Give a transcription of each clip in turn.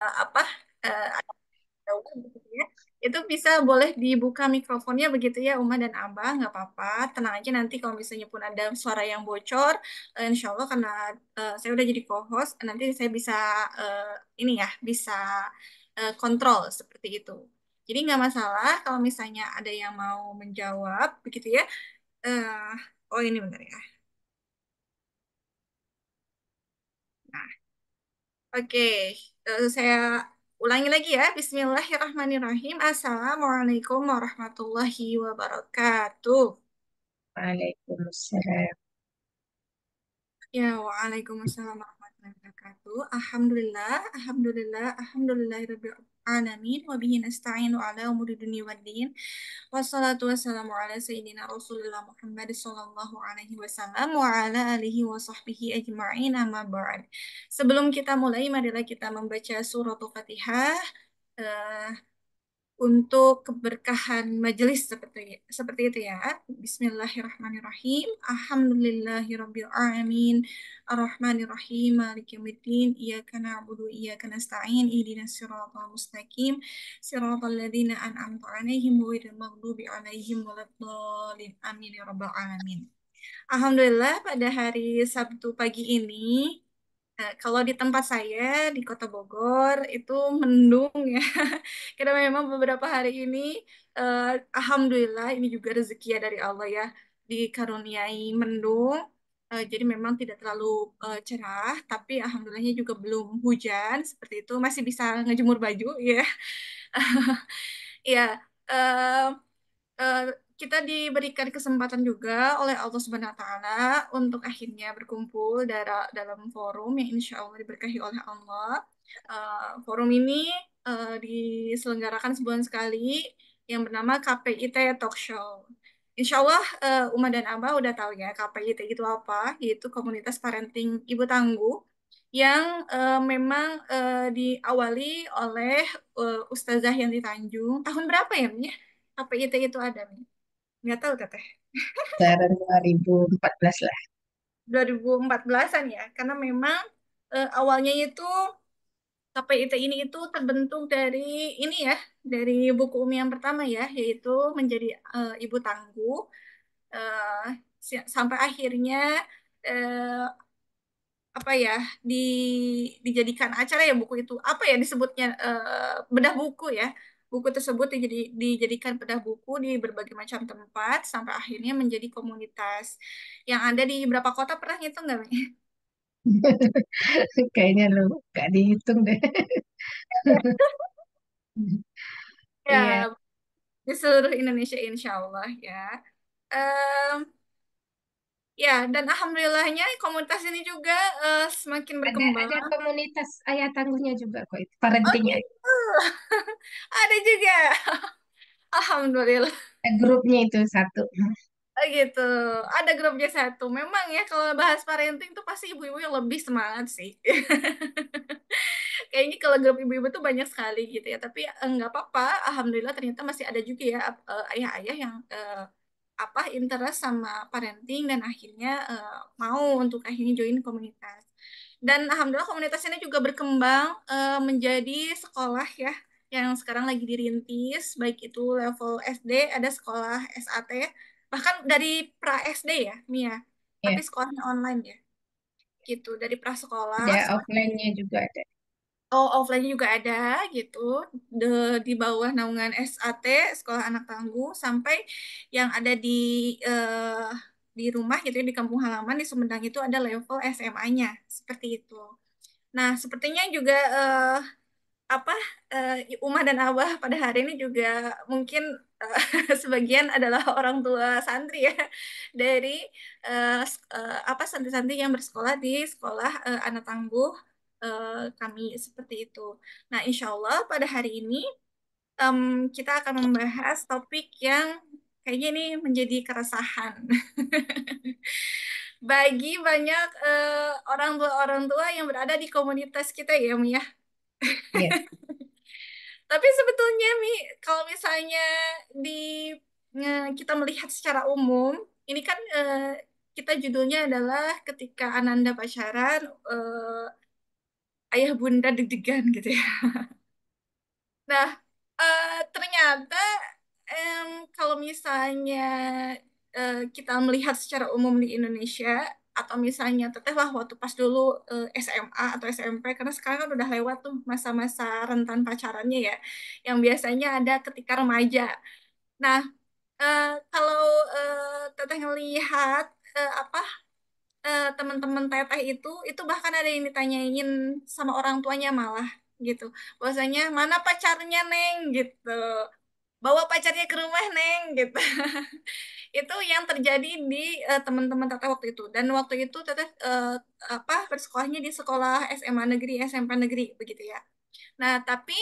apa jauh gitu ya. Itu bisa boleh dibuka mikrofonnya begitu ya Uma dan Abah, nggak apa-apa. Tenang aja nanti kalau misalnya pun ada suara yang bocor, insya Allah karena saya udah jadi co-host, nanti saya bisa eh, ini ya, bisa kontrol seperti itu. Jadi nggak masalah kalau misalnya ada yang mau menjawab begitu ya. Eh, oh ini benar ya. Nah, oke. Saya ulangi lagi ya. Bismillahirrahmanirrahim. Assalamualaikum warahmatullahi wabarakatuh. Waalaikumsalam. Ya, waalaikumsalam warahmatullahi wabarakatuh. Alhamdulillah, alhamdulillah, alhamdulillahirabbil alamin wa bihi nasta'inu ala umuri dunya waddin. Wassalatu wassalamu ala sayyidina Rasulillah Muhammad sallallahu alaihi wasallam wa ala alihi wa sahbihi ajma'in amma ba'd. Sebelum kita mulai, marilah kita membaca suratul Fatihah. eh, untuk keberkahan majelis seperti itu ya. Bismillahirrahmanirrahim. Alhamdulillahirabbil alamin. Arrahmanirrahim. Maliki yaumiddin. Iyyaka na'budu wa iyyaka nasta'in. Ihdinas siratal mustaqim. Siratal ladzina an'amta 'alaihim ghairil maghdubi 'alaihim waladdallin. Amin ya rabbal alamin. Alhamdulillah pada hari Sabtu pagi ini kalau di tempat saya di Kota Bogor itu mendung ya. Karena memang beberapa hari ini, eh, alhamdulillah ini juga rezeki ya dari Allah ya, dikaruniai mendung. Jadi memang tidak terlalu cerah, tapi alhamdulillahnya juga belum hujan seperti itu, masih bisa ngejemur baju ya. Ya, eh, eh, kita diberikan kesempatan juga oleh Allah Subhanahu wa Ta'ala untuk akhirnya berkumpul dalam forum yang insya Allah diberkahi oleh Allah. Forum ini diselenggarakan sebulan sekali yang bernama KPIT Talk Show. Insya Allah Uma dan Abah udah tahu ya KPIT itu apa, yaitu Komunitas Parenting Ibu Tangguh yang memang diawali oleh Ustazah Yanti Tanjung. Tahun berapa ya, Mi? KPIT itu ada, Mi? Nggak tahu, Teteh. Sekarang 2014 lah. 2014-an ya, karena memang awalnya itu KPIT ini itu terbentuk dari ini ya, dari buku Umi yang pertama ya, yaitu menjadi ibu tangguh eh, sampai akhirnya eh, apa ya di dijadikan acara ya buku itu apa ya disebutnya bedah buku ya, buku tersebut dijadikan bedah buku di berbagai macam tempat sampai akhirnya menjadi komunitas yang ada di berapa kota, pernah ngitung nggak Mi? Kayaknya lu gak dihitung deh. Iya, Ya, di seluruh Indonesia insya Allah ya. Em, ya, dan alhamdulillahnya komunitas ini juga semakin berkembang. ada komunitas ayah tangguhnya juga kok itu. Oh Parenting ayah. gitu. Ada juga. Alhamdulillah. Grupnya itu satu. Oh gitu. Ada grupnya satu. Memang ya kalau bahas parenting tuh pasti ibu-ibu yang lebih semangat sih. Kayaknya kalau grup ibu-ibu tuh banyak sekali gitu ya. Tapi nggak apa-apa. Alhamdulillah ternyata masih ada juga ya ayah-ayah yang apa interest sama parenting dan akhirnya mau untuk akhirnya join komunitas. Dan alhamdulillah komunitas ini juga berkembang menjadi sekolah ya yang sekarang lagi dirintis, baik itu level SD, ada sekolah SAT, bahkan dari pra SD ya, Mia. Tapi Ya, sekolahnya online ya, gitu. Dari prasekolah ada sampai offline-nya juga ada. oh, offline-nya juga ada gitu. Di bawah naungan SAT, Sekolah Anak Tangguh, sampai yang ada eh, di rumah gitu ya, di kampung halaman di Sumedang itu ada level SMA-nya, seperti itu. Nah, sepertinya juga apa Umah dan Abah pada hari ini juga mungkin sebagian adalah orang tua santri ya dari apa santri-santri yang bersekolah di sekolah anak tangguh kami seperti itu. Nah, insya Allah pada hari ini em, kita akan membahas topik yang kayaknya ini menjadi keresahan bagi banyak orang tua yang berada di komunitas kita ya, Mia. Iya, Tapi sebetulnya Mi, kalau misalnya di kita melihat secara umum, ini kan kita judulnya adalah ketika Ananda pacaran, ayah bunda deg-degan gitu ya. Nah, ternyata kalau misalnya kita melihat secara umum di Indonesia, atau misalnya teteh lah waktu pas dulu SMA atau SMP, karena sekarang kan udah lewat tuh masa-masa rentan pacarannya ya, yang biasanya ada ketika remaja. Nah, kalau teteh ngelihat apa teman-teman teteh itu bahkan ada yang ditanyain sama orang tuanya malah gitu. Bahwasanya mana pacarnya Neng gitu. Bawa pacarnya ke rumah Neng gitu. Itu yang terjadi di teman-teman teteh waktu itu. Dan waktu itu teteh bersekolahnya di sekolah SMA negeri, SMP negeri begitu ya. Nah, tapi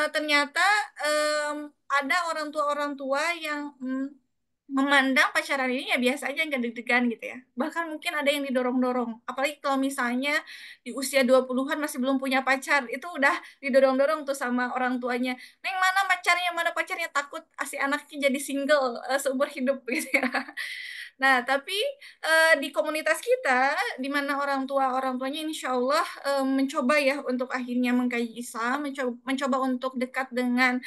ternyata em, ada orang tua yang memandang pacaran ini ya biasa aja nggak deg-degan gitu ya. Bahkan mungkin ada yang didorong-dorong. Apalagi kalau misalnya di usia 20-an masih belum punya pacar, itu udah didorong-dorong tuh sama orang tuanya. Neng mana pacarnya takut si anaknya jadi single seumur hidup gitu ya. Nah, tapi di komunitas kita, di mana orang tuanya insya Allah mencoba ya untuk akhirnya mengkaji Islam, mencoba untuk dekat dengan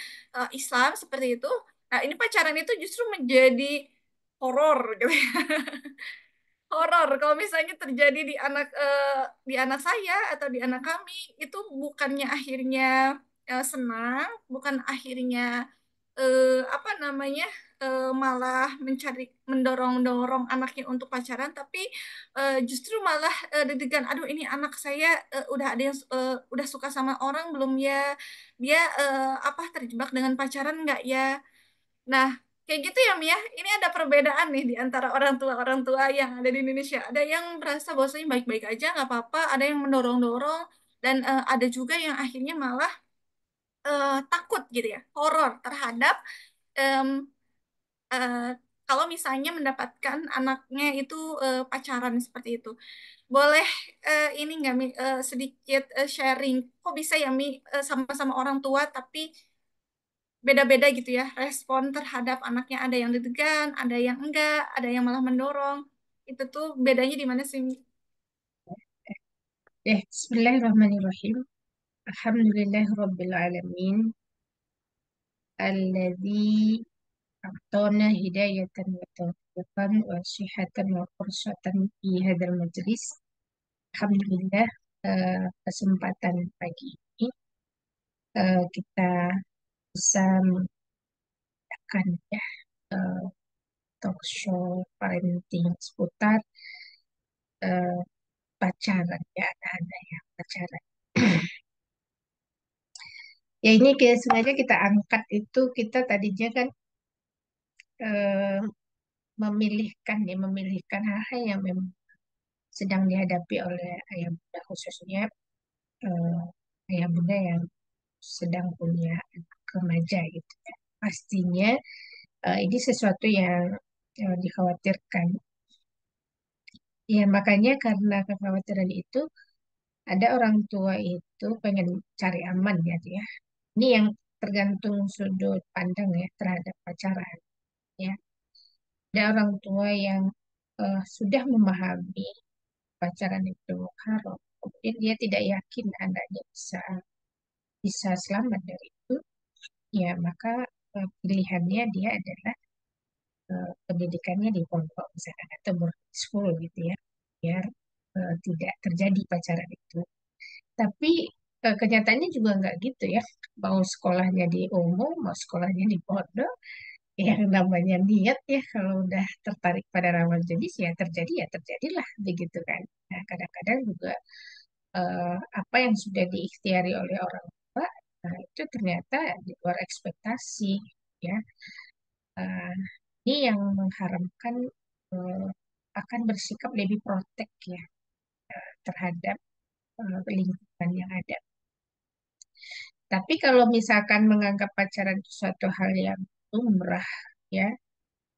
Islam seperti itu. Nah, ini pacaran itu justru menjadi horor gitu. Horor kalau misalnya terjadi di anak saya atau di anak kami, itu bukannya akhirnya senang, bukan akhirnya apa namanya malah mendorong-dorong anaknya untuk pacaran, tapi justru malah deg-degan. Aduh, ini anak saya udah ada yang udah suka sama orang belum ya? Dia terjebak dengan pacaran nggak ya? Nah, kayak gitu ya Mia. Ini ada perbedaan nih di antara orang tua yang ada di Indonesia. Ada yang merasa bahwasanya baik-baik aja, nggak apa-apa. Ada yang mendorong-dorong, dan ada juga yang akhirnya malah takut gitu ya, horor terhadap em, eh, kalau misalnya mendapatkan anaknya itu pacaran seperti itu. Boleh ini nggak Mi, sedikit sharing, kok bisa ya Mi sama-sama orang tua tapi beda-beda gitu ya respon terhadap anaknya, ada yang deg-degan, ada yang enggak, ada yang malah mendorong. Itu tuh bedanya di mana sih Mi? Bismillahirrahmanirrahim. Alhamdulillahirabbil alamin. Alladzi a'tana hidayatan wa tawfiqan wa sihhatan wa fursatan fi hadzal majlis. Alhamdulillah, kesempatan pagi ini kita bisa mengadakan ya eh, talk show parenting seputar eh, pacaran ya, anak-anak yang pacaran. Ya ini sengaja kita angkat itu, kita tadinya kan eh, memilihkan hal-hal yang memang sedang dihadapi oleh ayah bunda, khususnya eh, ayah bunda yang sedang punya anak remaja gitu ya. Pastinya ini sesuatu yang dikhawatirkan. Ya makanya karena kekhawatiran itu ada orang tua itu pengen cari aman ya dia. Ini yang tergantung sudut pandang ya terhadap pacaran ya. Ada orang tua yang sudah memahami pacaran itu haram. Kemudian dia tidak yakin anaknya bisa bisa selamat dari itu, ya maka pilihannya dia adalah pendidikannya di pondok misalkan atau boarding school gitu ya, biar tidak terjadi pacaran itu. Tapi kenyataannya juga nggak gitu ya. Mau sekolahnya di umum, mau sekolahnya di pondok, yang namanya niat ya kalau udah tertarik pada lawan jenis ya terjadilah begitu kan. Nah, kadang-kadang juga apa yang sudah diikhtiari oleh orang tua, nah, itu ternyata di luar ekspektasi ya. Eh, ini yang mengharapkan eh, akan bersikap lebih protek ya terhadap lingkungan yang ada. Tapi kalau misalkan menganggap pacaran itu suatu hal yang lumrah ya,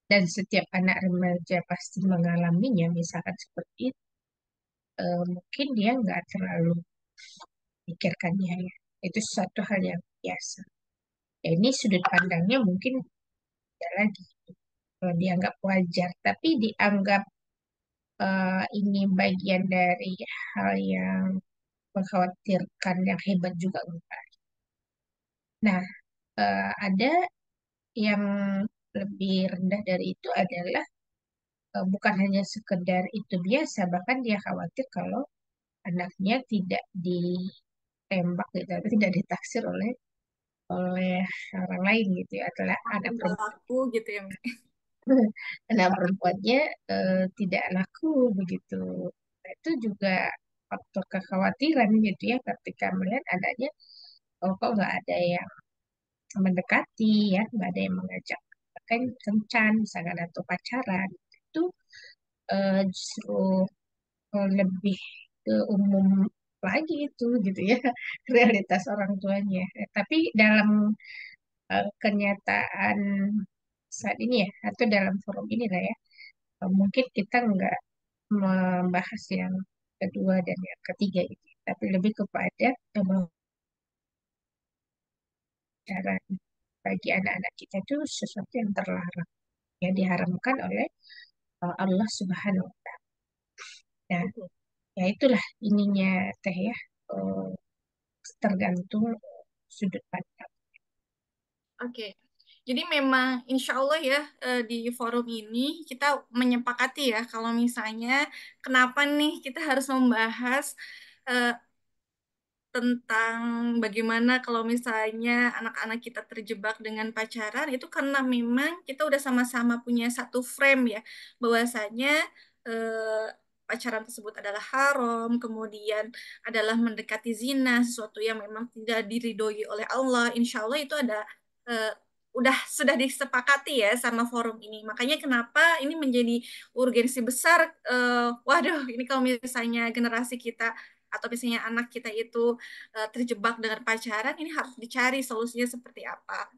dan setiap anak remaja pasti mengalaminya, misalkan seperti itu, mungkin dia nggak terlalu pikirkannya ya. Itu suatu hal yang biasa. Ya, ini sudut pandangnya mungkin ada lagi dianggap wajar, tapi dianggap ini bagian dari hal yang mengkhawatirkan yang hebat juga enggak. Nah, ada yang lebih rendah dari itu adalah bukan hanya sekedar itu biasa, bahkan dia khawatir kalau anaknya tidak ditembak gitu, atau tidak ditaksir oleh oleh orang lain gitu ya, adalah anak Tinggal perempuan. aku gitu ya, Mi. Anak perempuannya tidak laku begitu. Nah, itu juga faktor kekhawatiran gitu ya ketika melihat adanya, oh kok nggak ada yang mendekati ya, nggak ada yang mengajak bahkan kencan misalkan atau pacaran itu justru lebih ke umum lagi itu gitu ya realitas orang tuanya. Tapi dalam kenyataan saat ini ya atau dalam forum ini lah ya, mungkin kita nggak membahas yang kedua dan yang ketiga ini, tapi lebih kepada cara bagi anak-anak kita itu sesuatu yang terlarang, yang diharamkan oleh Allah Subhanahu wa Ta'ala. Nah, Betul. ya itulah ininya teh ya, eh, tergantung sudut pandang. Oke. Jadi memang insya Allah ya, di forum ini kita menyepakati ya kalau misalnya kenapa nih kita harus membahas eh, tentang bagaimana kalau misalnya anak-anak kita terjebak dengan pacaran itu karena memang kita udah sama-sama punya satu frame ya, bahwasanya pacaran tersebut adalah haram, kemudian adalah mendekati zina, sesuatu yang memang tidak diridhoi oleh Allah. Insya Allah itu ada eh, udah sudah disepakati ya sama forum ini. Makanya kenapa ini menjadi urgensi besar. Waduh, ini kalau misalnya generasi kita atau misalnya anak kita itu terjebak dengan pacaran, ini harus dicari solusinya seperti apa.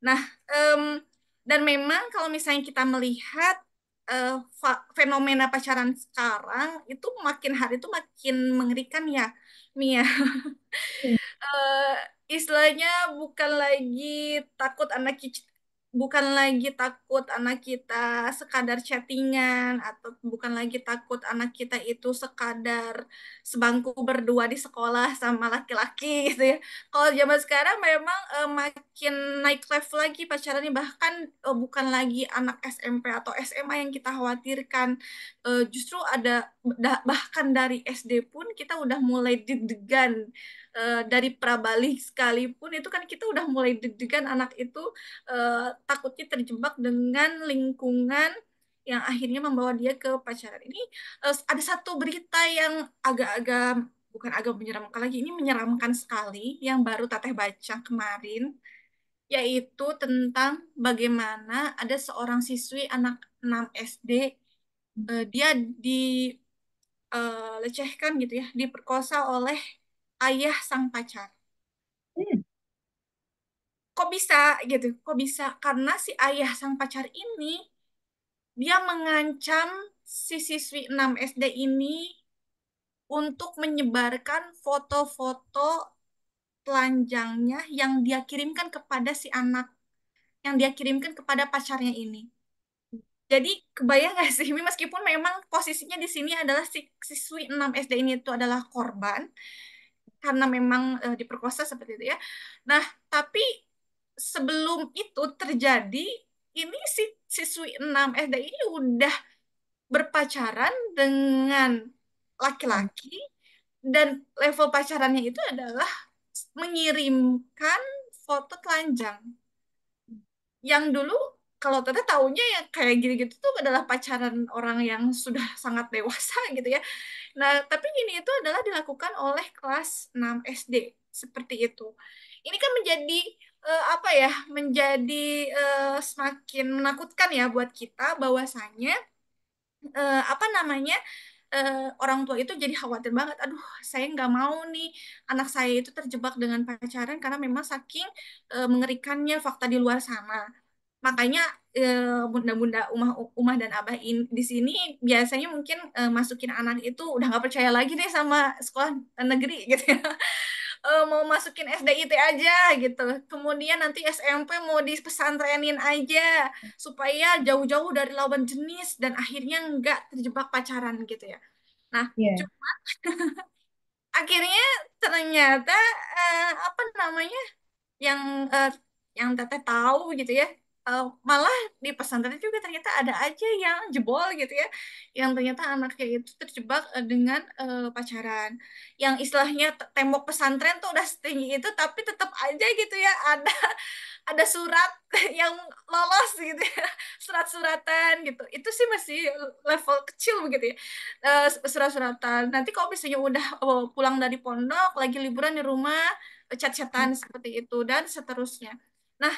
Nah, em, dan memang kalau misalnya kita melihat fenomena pacaran sekarang itu makin hari itu makin mengerikan ya, Mia. Hmm. eh, Istilahnya bukan lagi takut anak kita bukan lagi takut anak kita sekadar chattingan atau bukan lagi takut anak kita itu sekadar sebangku berdua di sekolah sama laki-laki gitu ya. Kalau zaman sekarang memang makin naik level lagi pacarannya, bahkan bukan lagi anak SMP atau SMA yang kita khawatirkan. Justru ada bahkan dari SD pun kita udah mulai deg-degan, dari prabalik sekalipun itu kan kita udah mulai deg-degan anak itu takutnya terjebak dengan lingkungan yang akhirnya membawa dia ke pacaran. Ini ada satu berita yang agak-agak bukan agak menyeramkan lagi, ini menyeramkan sekali yang baru Teteh baca kemarin, yaitu tentang bagaimana ada seorang siswi anak 6 SD, dia dilecehkan gitu ya, diperkosa oleh ayah sang pacar. Hmm. Kok bisa gitu? Kok bisa? Karena si ayah sang pacar ini dia mengancam si siswi 6 SD ini untuk menyebarkan foto-foto telanjangnya yang dia kirimkan kepada si anak, yang dia kirimkan kepada pacarnya ini. Jadi kebayang gak sih, meskipun memang posisinya di sini adalah si siswi 6 SD ini itu adalah korban, karena memang diperkosa seperti itu ya. Nah, tapi sebelum itu terjadi, ini si siswi 6 SD ini udah berpacaran dengan Oh, laki-laki dan level pacarannya itu adalah mengirimkan foto telanjang. Yang dulu kalau Tete taunya ya kayak gitu-gitu tuh adalah pacaran orang yang sudah sangat dewasa gitu ya. Nah, tapi ini itu adalah dilakukan oleh kelas 6 SD seperti itu. Ini kan menjadi apa ya? Menjadi semakin menakutkan ya buat kita bahwasanya apa namanya? Orang tua itu jadi khawatir banget. Aduh, saya nggak mau nih anak saya itu terjebak dengan pacaran karena memang saking mengerikannya fakta di luar sana. Makanya bunda-bunda umah dan abah di sini biasanya mungkin masukin anak itu udah nggak percaya lagi deh sama sekolah negeri gitu ya. Mau masukin SDIT aja gitu. Kemudian nanti SMP mau dipesantrenin aja supaya jauh-jauh dari lawan jenis dan akhirnya nggak terjebak pacaran gitu ya. Nah, iya. akhirnya ternyata apa namanya yang eh, yang teteh tahu gitu ya, malah di pesantren juga ternyata ada aja yang jebol gitu ya, yang ternyata anaknya itu terjebak dengan pacaran, yang istilahnya tembok pesantren tuh udah setinggi itu tapi tetap aja gitu ya ada surat yang lolos gitu ya, surat-suratan gitu. Itu sih masih level kecil begitu ya. Surat-suratan. Nanti kalau misalnya udah pulang dari pondok, lagi liburan di rumah, chat-chatan seperti itu dan seterusnya. Nah,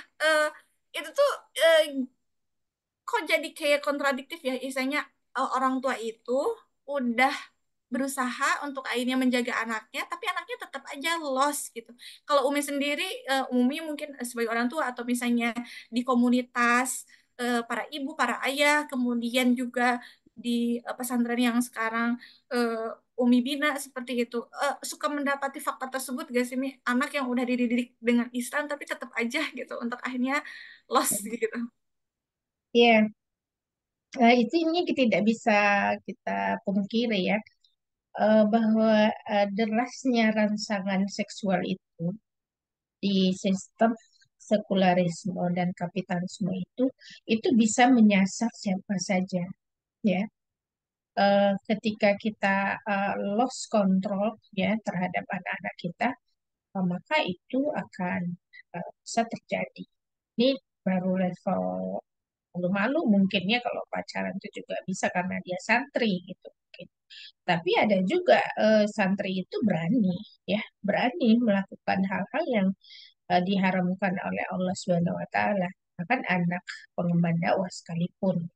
itu tuh kok jadi kayak kontradiktif ya, istilahnya orang tua itu udah berusaha untuk akhirnya menjaga anaknya, tapi anaknya tetap aja lost gitu. Kalau Umi sendiri, Umi mungkin sebagai orang tua atau misalnya di komunitas para ibu, para ayah, kemudian juga di pesantren yang sekarang Umi bina seperti itu, suka mendapati fakta tersebut gak sih, Mi? Anak yang udah dididik dengan Islam tapi tetap aja gitu untuk akhirnya lost gitu. Iya, itu ini tidak bisa kita pungkiri ya, bahwa derasnya rangsangan seksual di sistem sekularisme dan kapitalisme itu bisa menyasar siapa saja, ya. Ketika kita lost control ya terhadap anak-anak kita, maka itu akan bisa terjadi. Ini baru level malu-malu mungkin ya, kalau pacaran itu juga bisa karena dia santri gitu mungkin. Tapi ada juga santri itu berani, ya, berani melakukan hal-hal yang diharamkan oleh Allah Subhanahu wa taala, bahkan anak pengemban dakwah sekalipun.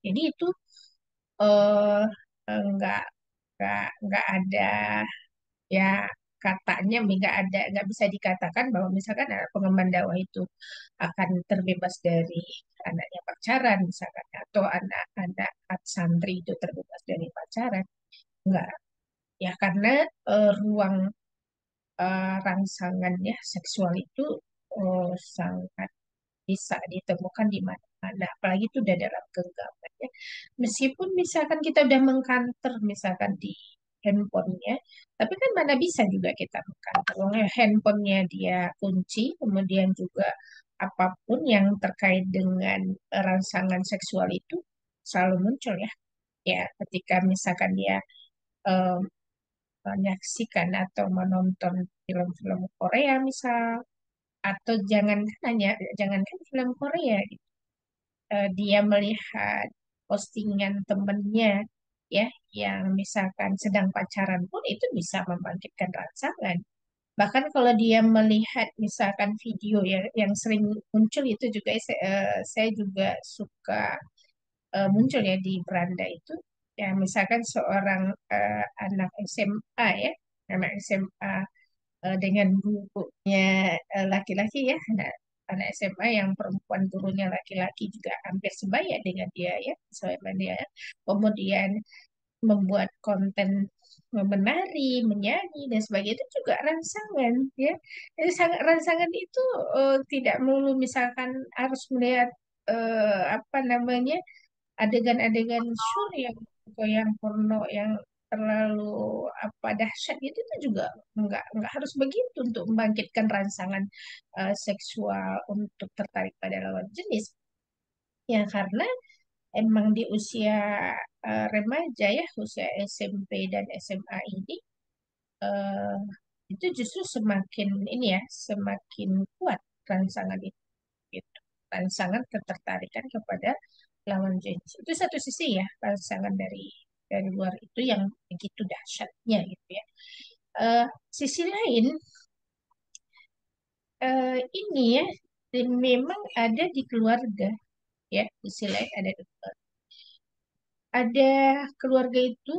Jadi itu eh enggak enggak ada, ya, katanya nggak bisa dikatakan bahwa misalkan anak pengemban dakwah itu akan terbebas dari anaknya pacaran misalkan, atau anak-anak santri itu terbebas dari pacaran. Enggak, ya, karena ruang rangsangannya seksual itu sangat bisa ditemukan di mana-mana, apalagi itu udah dalam genggaman ya. Meskipun misalkan kita udah mengkanter misalkan di handphonenya, tapi kan mana bisa juga kita mengkanter. Wong handphonenya dia kunci, kemudian juga apapun yang terkait dengan rangsangan seksual itu selalu muncul ya. Ya, ketika misalkan dia eh, menyaksikan atau menonton film-film Korea misal, atau jangankan film Korea, dia melihat postingan temennya ya yang misalkan sedang pacaran pun itu bisa membangkitkan rangsangan. Bahkan kalau dia melihat misalkan video yang sering muncul itu juga, saya juga suka muncul ya di beranda itu, ya, misalkan seorang anak SMA ya, anak SMA dengan gurunya laki-laki ya, anak SMA yang perempuan gurunya laki-laki juga hampir sebaya dengan dia ya, sebaya dia, kemudian membuat konten menari, menyanyi dan sebagainya, itu juga rangsangan ya. Jadi sangat rangsangan itu tidak melulu misalkan harus melihat apa namanya, adegan-adegan syur yang atau yang porno yang terlalu apa dahsyat gitu, itu juga nggak harus begitu untuk membangkitkan rangsangan seksual untuk tertarik pada lawan jenis, ya, karena emang di usia remaja ya, usia SMP dan SMA ini, eh, itu justru semakin ini ya, semakin kuat rangsangan itu gitu. Rangsangan ketertarikan kepada lawan jenis. Itu satu sisi ya, rangsangan dari luar itu yang begitu dahsyatnya gitu ya. Eh, Sisi lain, ini ya, memang ada di keluarga ya, sisi lain ada di keluarga. Ada keluarga itu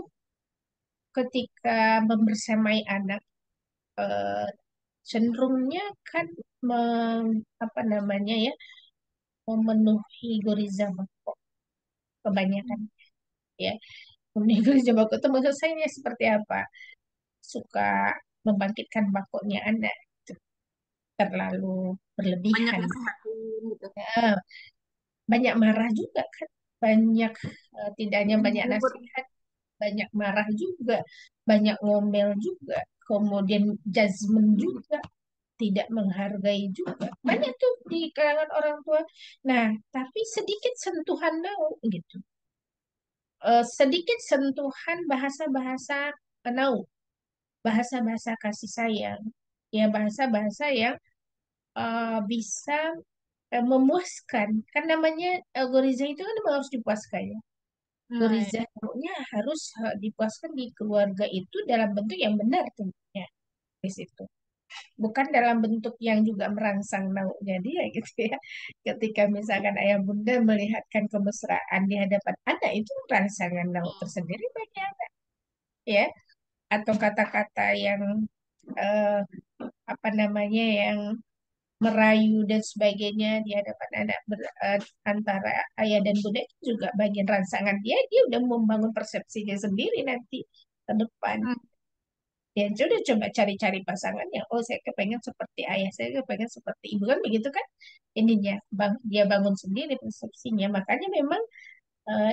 ketika membersamai anak, eh, cenderungnya kan apa namanya ya, memenuhi goriza bakok kebanyakan ya. Memenuhi goriza bakok itu maksud saya ini seperti apa? Suka membangkitkan bakoknya anak, itu terlalu Banyak berlebihan. nasihatin gitu. Ya, banyak marah juga kan, banyak, tidak hanya banyak Ribut. nasihat, banyak marah juga, banyak ngomel juga, kemudian judgement juga, tidak menghargai juga. Banyak tuh di kalangan orang tua. Nah, tapi sedikit sentuhan nau gitu. Sedikit sentuhan bahasa-bahasa nau, bahasa-bahasa kasih sayang. Ya, bahasa-bahasa yang bisa memuaskan. Kan namanya goriza itu kan memang harus dipuaskan ya. Nah, ya. Goriza harus dipuaskan di keluarga itu dalam bentuk yang benar tentunya di situ. Bukan dalam bentuk yang juga merangsang naunya dia gitu ya. Ketika misalkan ayah bunda melihatkan kemesraan di hadapan anak itu rangsangan nau tersendiri bagi anak ya. Atau kata-kata yang eh, apa namanya yang merayu dan sebagainya di hadapan anak antara ayah dan bunda itu juga bagian rangsangan dia udah membangun persepsinya sendiri nanti ke depan. Hmm. Dia sudah coba cari-cari pasangan yang oh saya kepengen seperti ayah, saya kepengen seperti ibu kan begitu kan ininya dia bangun sendiri persepsinya. Makanya memang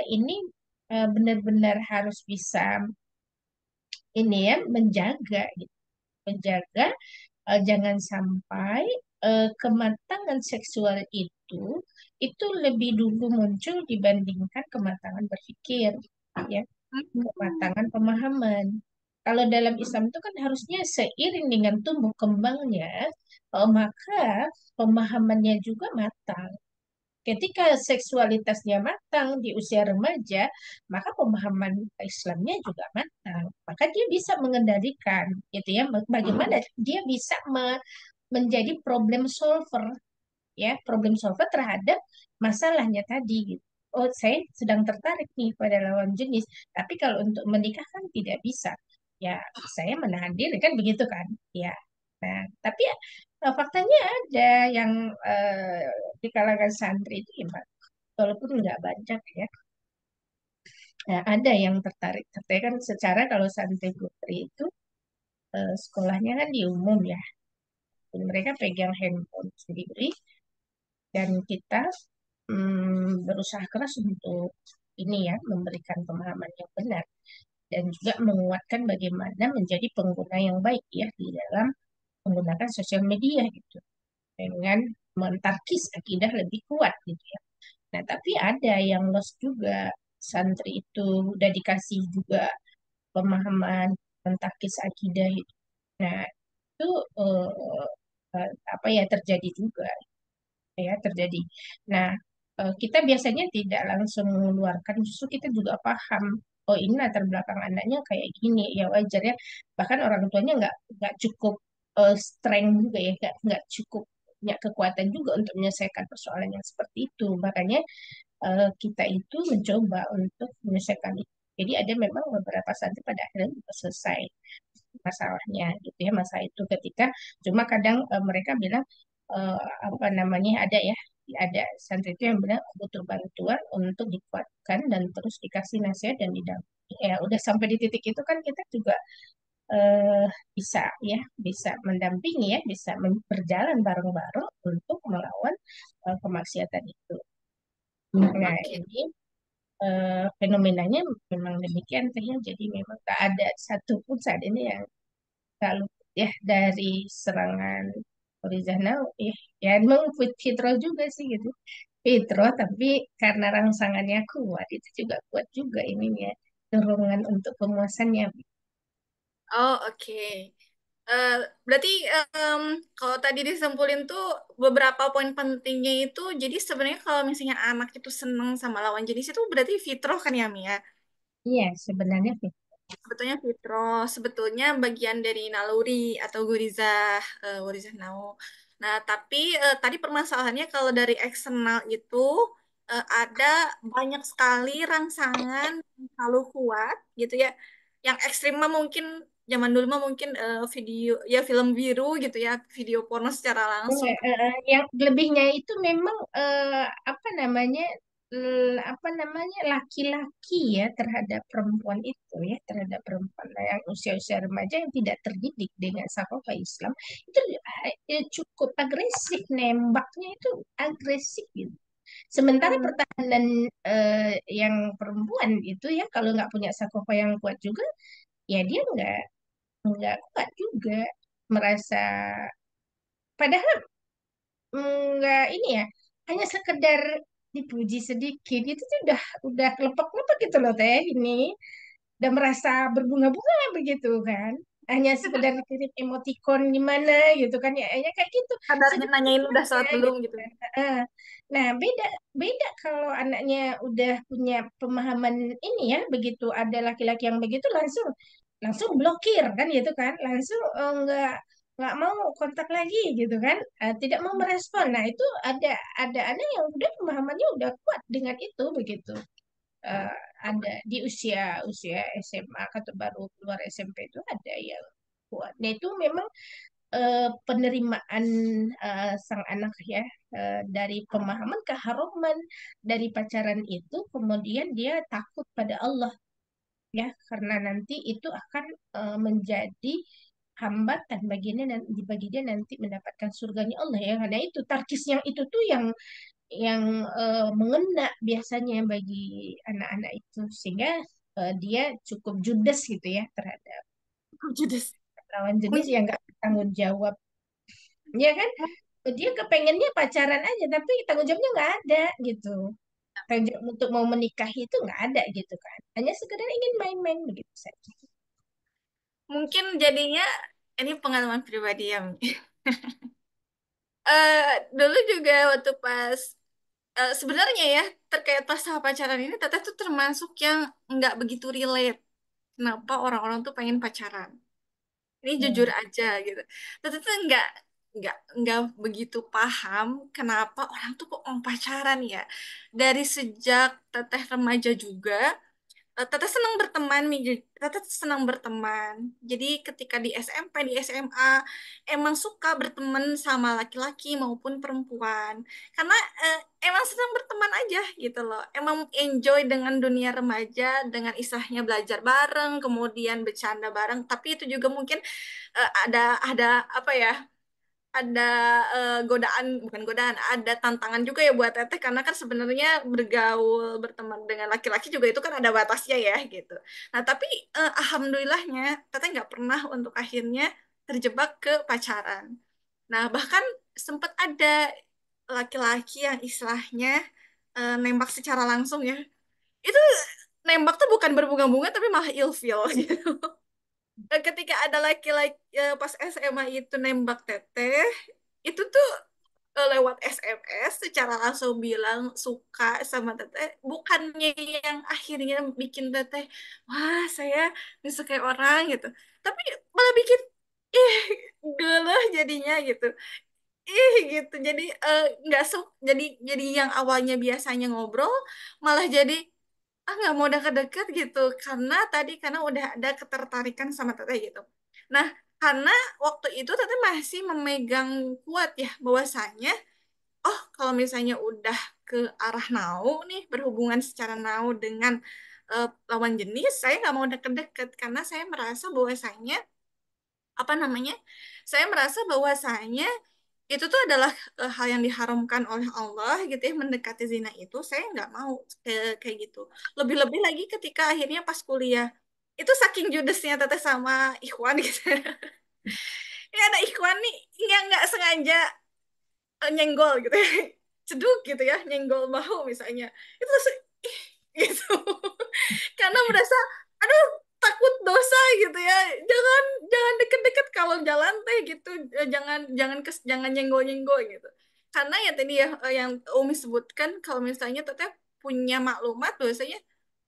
ini benar-benar harus bisa ini ya menjaga gitu. Menjaga jangan sampai kematangan seksual itu lebih dulu muncul dibandingkan kematangan berpikir ya, Hmm. kematangan pemahaman. Kalau dalam Islam itu kan harusnya seiring dengan tumbuh kembangnya, maka pemahamannya juga matang. Ketika seksualitasnya matang di usia remaja, maka pemahaman Islamnya juga matang. Maka dia bisa mengendalikan, gitu ya, bagaimana dia bisa menjadi problem solver, ya, problem solver terhadap masalahnya tadi gitu. Oh, saya sedang tertarik nih pada lawan jenis, tapi kalau untuk menikah kan tidak bisa. Ya, saya menahan diri kan begitu kan? Ya. Nah, tapi ya, faktanya ada yang di kalangan santri itu ya, Pak, walaupun nggak banyak ya. Nah, ada yang tertarik. Tertarik kan secara kalau santri putri itu sekolahnya kan di umum ya. Dan mereka pegang handphone sendiri dan kita berusaha keras untuk ini ya memberikan pemahaman yang benar dan juga menguatkan bagaimana menjadi pengguna yang baik ya di dalam menggunakan sosial media gitu dengan mentarkis akidah lebih kuat gitu ya. Nah, tapi ada yang lost juga santri itu udah dikasih juga pemahaman mentarkis akidah itu. Nah, itu apa ya terjadi juga ya terjadi. Nah, kita biasanya tidak langsung mengeluarkan, justru kita juga paham. Oh ini latar belakang anaknya kayak gini, ya wajar ya. Bahkan orang tuanya nggak cukup strength juga ya, nggak cukup punya kekuatan juga untuk menyelesaikan persoalan yang seperti itu. Makanya kita itu mencoba untuk menyelesaikan itu. Jadi ada memang beberapa santri pada akhirnya juga selesai masalahnya gitu ya masa itu ketika cuma kadang mereka bilang eh, apa namanya ada santri itu yang bilang butuh bantuan untuk dikuatkan dan terus dikasih nasihat dan didampingi ya udah sampai di titik itu kan kita juga eh, bisa ya bisa mendampingi ya bisa berjalan bareng-bareng untuk melawan kemaksiatan itu. Nah Oke. ini fenomenanya memang demikian Teh, ya. Jadi memang tak ada satupun saat ini yang kalau ya dari serangan Rizana ya emang fitrah juga sih gitu fitrah tapi karena rangsangannya kuat itu juga kuat juga ininya dorongan untuk pemuasannya. Oh, oke. Eh, berarti kalau tadi disimpulin tuh beberapa poin pentingnya itu, jadi sebenarnya kalau misalnya anak itu seneng sama lawan jenis itu berarti fitrah kan ya Mia? Iya sebenarnya Sebetulnya fitrah, sebetulnya bagian dari naluri atau gurizah nau. Nah, tapi tadi permasalahannya kalau dari eksternal itu ada banyak sekali rangsangan yang terlalu kuat gitu ya. Yang ekstrim mah mungkin zaman dulu mah mungkin video ya film biru gitu ya, video porno secara langsung. yang lebihnya itu memang apa namanya apa namanya laki-laki ya terhadap perempuan itu ya terhadap perempuan yang usia-usia remaja yang tidak terdidik dengan sakofah Islam itu cukup agresif nembaknya itu agresif gitu. Sementara Hmm. pertahanan yang perempuan itu ya kalau nggak punya sakofa yang kuat juga, ya dia nggak kuat juga, merasa padahal nggak ini ya, hanya sekedar dipuji sedikit itu tuh udah kelepek-kelepek gitu loh teh ini, udah merasa berbunga-bunga begitu kan, hanya sekedar kirim emoticon gimana gitu kan ya, hanya kayak gitu Ada nanyain sederhana udah aja sholat belum gitu gitu. kan. Nah beda beda kalau anaknya udah punya pemahaman ini ya, begitu ada laki-laki yang begitu langsung langsung blokir kan gitu kan, langsung nggak mau kontak lagi gitu kan. Tidak mau merespon. Nah itu ada anak yang udah pemahamannya udah kuat dengan itu begitu. Eh, ada di usia usia SMA atau baru keluar SMP itu ada yang kuat. Nah itu memang penerimaan sang anak ya, dari pemahaman keharuman dari pacaran itu, kemudian dia takut pada Allah ya, karena nanti itu akan menjadi hambatan baginya dan bagi dia nanti mendapatkan surganya Allah ya, karena itu tarkis yang itu tuh yang mengena biasanya bagi anak-anak itu, sehingga dia cukup judes gitu ya terhadap Judes. lawan jenis Mungkin yang nggak bertanggung jawab, ya kan. Dia kepengennya pacaran aja tapi tanggung jawabnya nggak ada gitu, tanggung jawab untuk mau menikahi itu nggak ada gitu kan, hanya sekedar ingin main-main begitu saja. mungkin jadinya ini pengalaman pribadi ya. Dulu juga waktu pas sebenarnya ya terkait pas sama pacaran ini Teteh tuh termasuk yang nggak begitu relate. Kenapa orang-orang tuh pengen pacaran? Ini jujur Hmm. aja gitu. Teteh tuh nggak begitu paham kenapa orang tuh kok mau pacaran ya. Dari sejak Teteh remaja juga Tata senang berteman nih, Tata senang berteman. Jadi ketika di SMP, di SMA, emang suka berteman sama laki-laki maupun perempuan. Karena emang senang berteman aja gitu loh. Emang enjoy dengan dunia remaja, dengan istilahnya belajar bareng, kemudian bercanda bareng. Tapi itu juga mungkin ada apa ya? Ada godaan, bukan godaan, ada tantangan juga ya buat Teteh karena kan sebenarnya bergaul berteman dengan laki-laki juga itu kan ada batasnya ya gitu. Nah tapi alhamdulillahnya Teteh nggak pernah untuk akhirnya terjebak ke pacaran. Nah bahkan sempat ada laki-laki yang istilahnya nembak secara langsung ya. Itu nembak tuh bukan berbunga-bunga tapi malah ilfil gitu. Ketika ada laki-laki pas SMA itu nembak Teteh, itu tuh lewat SMS secara langsung bilang suka sama teteh, bukannya yang akhirnya bikin teteh wah saya disukai orang gitu, tapi malah bikin ih gelah jadinya gitu, ih gitu jadi nggak jadi yang awalnya biasanya ngobrol malah jadi nggak mau deket-deket gitu karena udah ada ketertarikan sama teteh gitu. Nah karena waktu itu teteh masih memegang kuat ya bahwasanya oh kalau misalnya udah ke arah nau nih berhubungan secara nau dengan lawan jenis saya nggak mau deket-deket karena saya merasa bahwasanya apa namanya saya merasa bahwasanya itu tuh adalah hal yang diharamkan oleh Allah gitu ya mendekati zina itu saya nggak mau kayak gitu, lebih-lebih lagi ketika akhirnya pas kuliah itu saking judesnya teteh sama Ikhwan gitu. Ini ada Ikhwan nih yang nggak sengaja nyenggol gitu ya ceduk gitu ya nyenggol bahu misalnya itu langsung ih gitu karena merasa aduh takut dosa gitu ya, jangan jangan deket-deket kalau jalan teh gitu. Jangan jangan nyenggol-nyenggol gitu karena ya tadi ya yang Umi sebutkan kalau misalnya teteh punya maklumat biasanya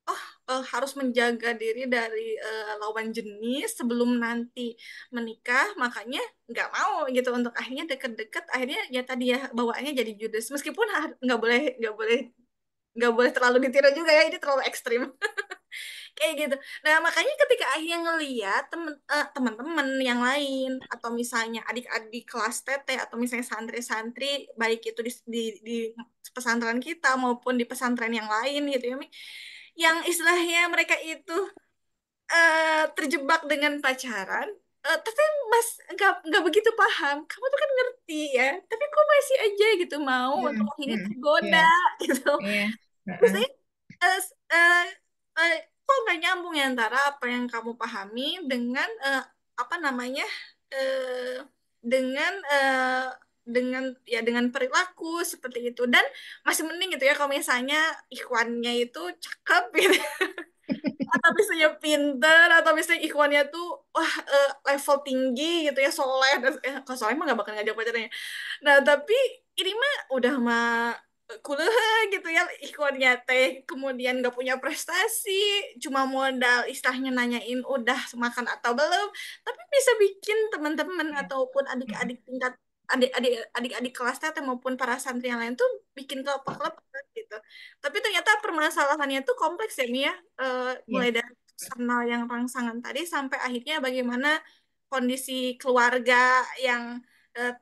oh harus menjaga diri dari lawan jenis sebelum nanti menikah makanya nggak mau gitu untuk akhirnya deket-deket akhirnya ya tadi ya bawaannya jadi judes meskipun nggak boleh terlalu ditiru juga ya ini terlalu ekstrim kayak gitu. Nah makanya ketika akhirnya ngeliat teman-teman yang lain atau misalnya adik-adik kelas teteh atau misalnya santri-santri baik itu di pesantren kita maupun di pesantren yang lain gitu ya Mi, yang istilahnya mereka itu terjebak dengan pacaran tapi Mas nggak begitu paham. Kamu tuh kan ngerti ya, tapi kok masih aja gitu mau untuk ini tergoda Iya, gitu. iya. Heeh. Maksudnya eh, s- eh, kok nggak nyambung ya antara apa yang kamu pahami dengan apa namanya eh, dengan dengan perilaku seperti itu, dan masih mending gitu ya kalau misalnya ikhwannya itu cakep gitu, atau misalnya pinter, atau misalnya ikhwannya tuh wah level tinggi gitu ya, soleh dan kalau soleh mah gak bakal ngajak pacarnya. Nah tapi ini mah udah mah kuliah gitu ya, ikhwannya teh kemudian gak punya prestasi, cuma modal istilahnya nanyain udah makan atau belum, tapi bisa bikin teman-teman Iya. ataupun Mm-mm. adik-adik tingkat adik-adik kelas teh maupun para santri yang lain tuh bikin kelepek-kelepek gitu. Tapi ternyata permasalahannya tuh kompleks ya Mia. Iya. Mulai dari eksternal yang rangsangan tadi sampai akhirnya bagaimana kondisi keluarga yang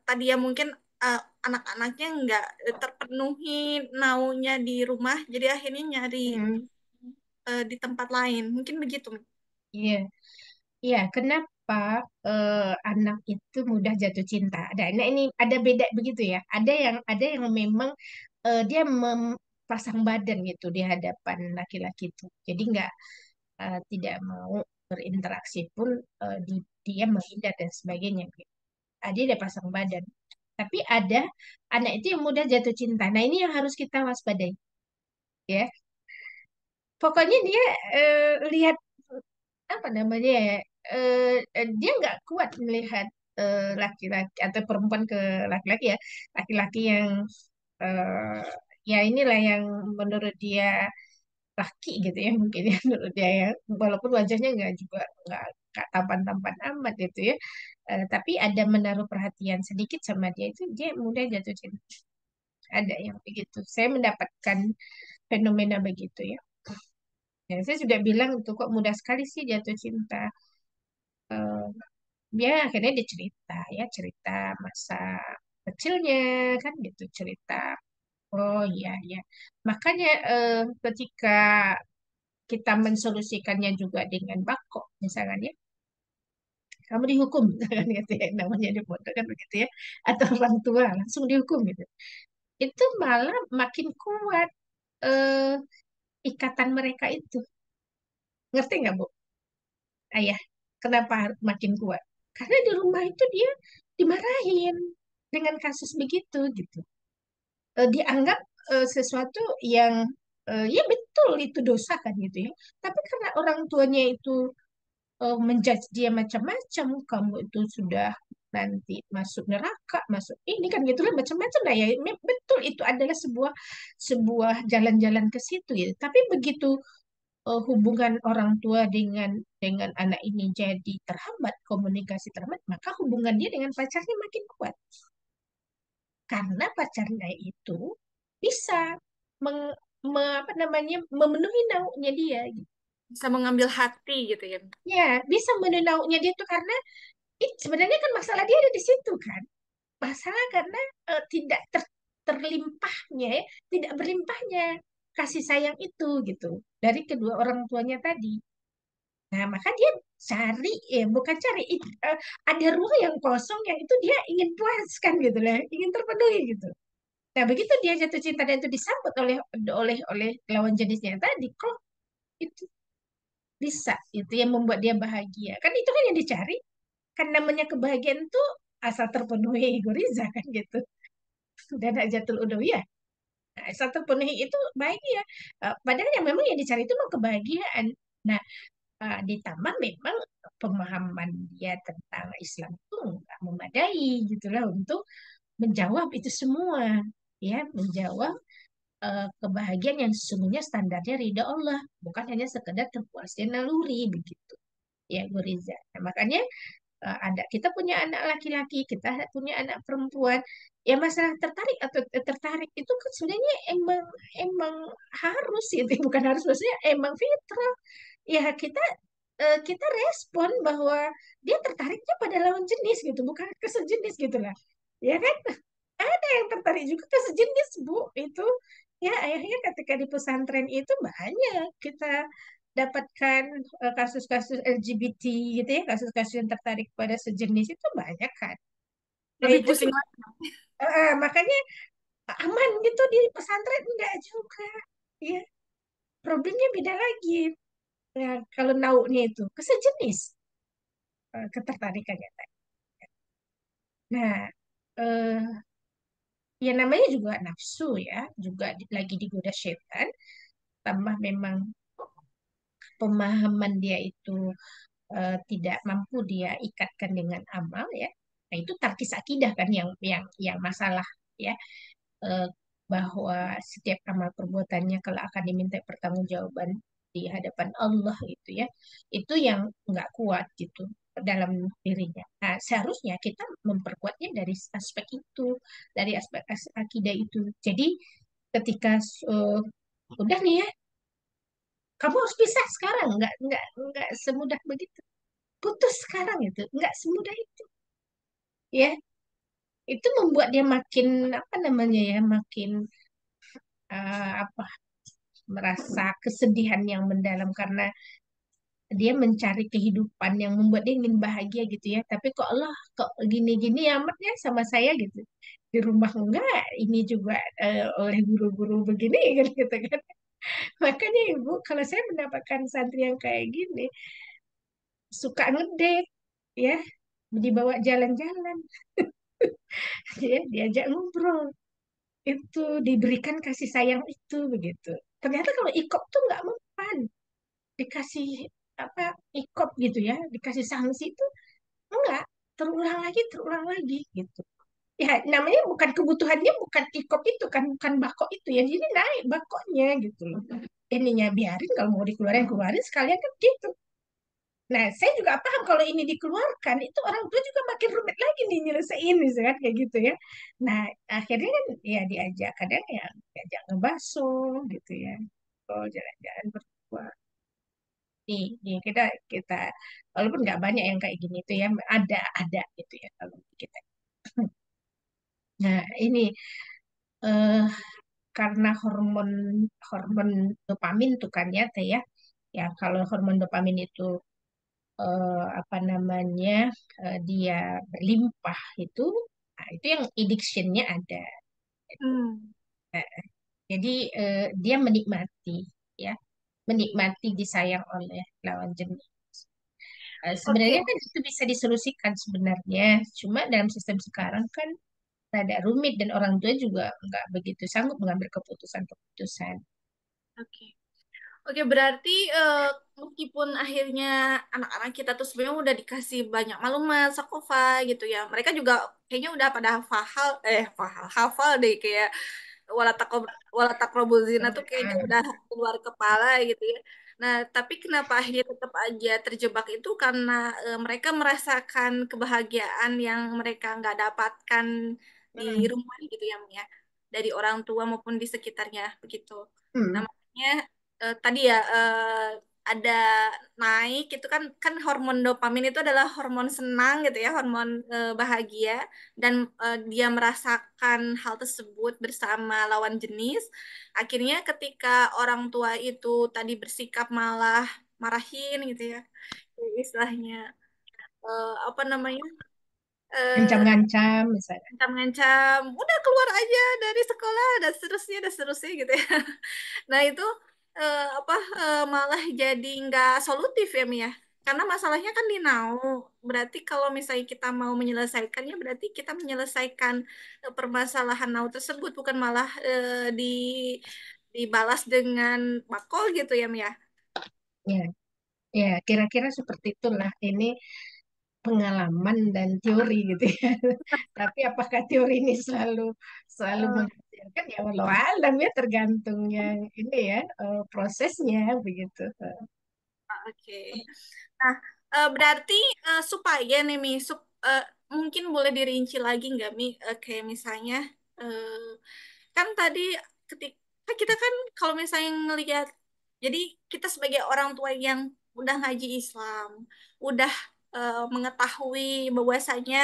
tadi ya mungkin eh, anak-anaknya nggak terpenuhi naunya di rumah, jadi akhirnya nyari Mm. di tempat lain. Mungkin begitu. Iya. Iya, kenapa anak itu mudah jatuh cinta? Nah, ini ada beda begitu ya. Ada yang memang dia pasang badan gitu di hadapan laki-laki itu. Jadi nggak tidak mau berinteraksi pun dia menghindar dan sebagainya. Gitu. Dia pasang badan. Tapi ada anak itu yang mudah jatuh cinta. Nah, ini yang harus kita waspadai, ya. Pokoknya dia lihat apa namanya ya, dia nggak kuat melihat laki-laki atau perempuan ke laki-laki ya, laki-laki yang eh, ya inilah yang menurut dia laki gitu ya, mungkin ya menurut dia ya, walaupun wajahnya nggak juga nggak tampan-tampan amat gitu ya. Tapi ada menaruh perhatian sedikit sama dia itu dia mudah jatuh cinta. Ada yang begitu, saya mendapatkan fenomena begitu ya. Ya, saya sudah bilang tuh kok mudah sekali sih jatuh cinta. Eh, Dia akhirnya dia cerita ya, cerita masa kecilnya kan gitu, cerita. Oh iya iya, makanya ketika kita mensolusikannya juga dengan bako misalkan ya, kamu dihukum misalkan gitu ya, namanya di pondok kan begitu ya, atau orang tua langsung dihukum gitu, itu malah makin kuat eh, ikatan mereka itu. Ngerti nggak Bu, ayah, kenapa makin kuat? Karena di rumah itu dia dimarahin dengan kasus begitu gitu. Dianggap sesuatu yang ya betul itu dosa kan gitu ya. Tapi karena orang tuanya itu menjudge dia macam-macam, kamu itu sudah nanti masuk neraka, masuk ini kan gitu lah macam-macam lah ya. Betul itu adalah sebuah sebuah jalan-jalan ke situ ya. Tapi begitu hubungan orang tua dengan anak ini jadi terhambat, komunikasi terhambat, maka hubungan dia dengan pacarnya makin kuat. Karena pacarnya itu bisa apa namanya memenuhi naunya dia gitu. Bisa mengambil hati gitu ya. Ya, bisa memenuhi naunya dia tuh karena sebenarnya kan masalah dia ada di situ kan. Masalah karena tidak terlimpahnya ya, tidak berlimpahnya kasih sayang itu gitu dari kedua orang tuanya tadi. Nah, maka dia cari, bukan cari, ada ruang yang kosong yang itu dia ingin puaskan gitu lah, ingin terpenuhi gitu. Nah, begitu dia jatuh cinta dan itu disambut oleh lawan jenisnya tadi, kok itu bisa, itu yang membuat dia bahagia. Kan itu kan yang dicari. Kan namanya kebahagiaan itu asal terpenuhi goriza kan gitu. Dan Hajatul Udawiyah. Nah, asal terpenuhi itu bahagia. Padahal yang memang yang dicari itu mau kebahagiaan. Nah, ditambah memang pemahaman dia tentang Islam itu nggak memadai gitulah untuk menjawab itu semua, ya menjawab kebahagiaan yang sesungguhnya standarnya ridha Allah, bukan hanya sekedar terpuasnya naluri begitu. Ya, Bu Riza. Nah, makanya ada kita punya anak laki-laki, kita punya anak perempuan. Ya masalah tertarik atau tertarik itu kan sebenarnya emang emang harus itu bukan harus maksudnya emang fitrah. Ya kita respon bahwa dia tertariknya pada lawan jenis gitu, bukan ke sejenis gitu lah. Ya kan? Ada yang tertarik juga ke sejenis, Bu. Itu ya akhirnya ketika di pesantren itu banyak kita dapatkan kasus-kasus LGBT gitu ya, kasus-kasus yang tertarik pada sejenis itu banyak kan. Nah Lebih itu pusing juga lagi. makanya aman gitu di pesantren enggak juga. Ya, problemnya beda lagi. Ya, kalau naunya itu kesejenis ketertarikannya tadi. Nah, eh, ya namanya juga nafsu ya, juga lagi digoda setan, tambah memang pemahaman dia itu tidak mampu dia ikatkan dengan amal ya. Nah, itu tarkis akidah kan yang masalah ya. eh, Bahwa setiap amal perbuatannya kalau akan diminta pertanggungjawaban di hadapan Allah gitu ya, itu yang nggak kuat gitu dalam dirinya. Nah, seharusnya kita memperkuatnya dari aspek itu, dari aspek akidah itu. Jadi ketika eh, udah nih ya, kamu harus pisah sekarang, nggak semudah begitu. Putus sekarang itu, nggak semudah itu, ya. Itu membuat dia makin apa namanya ya, makin apa merasa kesedihan yang mendalam karena dia mencari kehidupan yang membuat dia ingin bahagia gitu ya. Tapi kok Allah kok gini-gini amatnya sama saya gitu. Di rumah enggak, ini juga oleh guru-guru begini gitu kan. Makanya Ibu, kalau saya mendapatkan santri yang kayak gini, suka ngedate ya, dibawa jalan-jalan ya, diajak ngobrol, itu diberikan kasih sayang itu begitu. Ternyata kalau ikop tuh nggak mempan, dikasih apa ikop gitu ya, dikasih sanksi itu enggak, terulang lagi gitu. Ya namanya bukan kebutuhannya, bukan ikop itu kan, bukan bako itu ya, jadi naik bakonya gitu loh. Ininya biarin, kalau mau dikeluarin keluarin sekalian kan gitu. Nah, saya juga paham kalau ini dikeluarkan, itu orang tua juga makin rumit lagi nih nyelesain misalkan kayak gitu ya. Nah, akhirnya kan ya diajak, kadang ya diajak ngebaso gitu ya. Oh, jalan-jalan berdua. Nih kita kita walaupun nggak banyak yang kayak gini tuh ya, ada gitu ya kalau kita. Nah, ini eh, karena hormon hormon dopamin tuh kan ya, Teh ya. Ya, kalau hormon dopamin itu apa namanya dia berlimpah itu, nah, itu yang addictionnya ada. Hmm. Nah, jadi dia menikmati ya, menikmati disayang oleh lawan jenis. Oke, Sebenarnya kan itu bisa disolusikan sebenarnya, cuma dalam sistem sekarang kan rada rumit dan orang tua juga nggak begitu sanggup mengambil keputusan-keputusan. oke. Oke, berarti eh, meskipun akhirnya anak-anak kita tuh sebenarnya udah dikasih banyak maklumat, sakofa gitu ya. Mereka juga kayaknya udah pada hafal deh kayak wala taqrabuz zina tuh kayaknya Heeh. udah keluar kepala gitu ya. Nah, tapi kenapa akhirnya tetap aja terjebak itu karena mereka merasakan kebahagiaan yang mereka nggak dapatkan di Hmm. rumah gitu ya, Mia. Dari orang tua maupun di sekitarnya begitu. Nah, Hmm. makanya tadi ya ada naik itu kan kan hormon dopamin itu adalah hormon senang gitu ya, hormon bahagia dan dia merasakan hal tersebut bersama lawan jenis. Akhirnya ketika orang tua itu tadi bersikap malah marahin gitu ya, istilahnya apa namanya? eh, Ngancam-ngancam misalnya. Ngancam-ngancam, udah keluar aja dari sekolah dan seterusnya gitu ya. Nah itu apa malah jadi nggak solutif ya Mia. Karena masalahnya kan di now. Berarti kalau misalnya kita mau menyelesaikannya, berarti kita menyelesaikan permasalahan now tersebut, bukan malah dibalas dengan bakol gitu ya Mia. Ya, ya kira-kira seperti itulah ini pengalaman dan teori gitu ya. Tapi apakah teori ini selalu selalu Eh, menghasilkan ya walau alam ya, tergantung yang ini ya prosesnya begitu. Oke. Nah, berarti supaya nih Mi, mungkin boleh dirinci lagi nggak Mi? Kayak misalnya, eh, kan tadi ketika kita kan kalau misalnya ngelihat, jadi kita sebagai orang tua yang udah ngaji Islam, udah mengetahui bahwasanya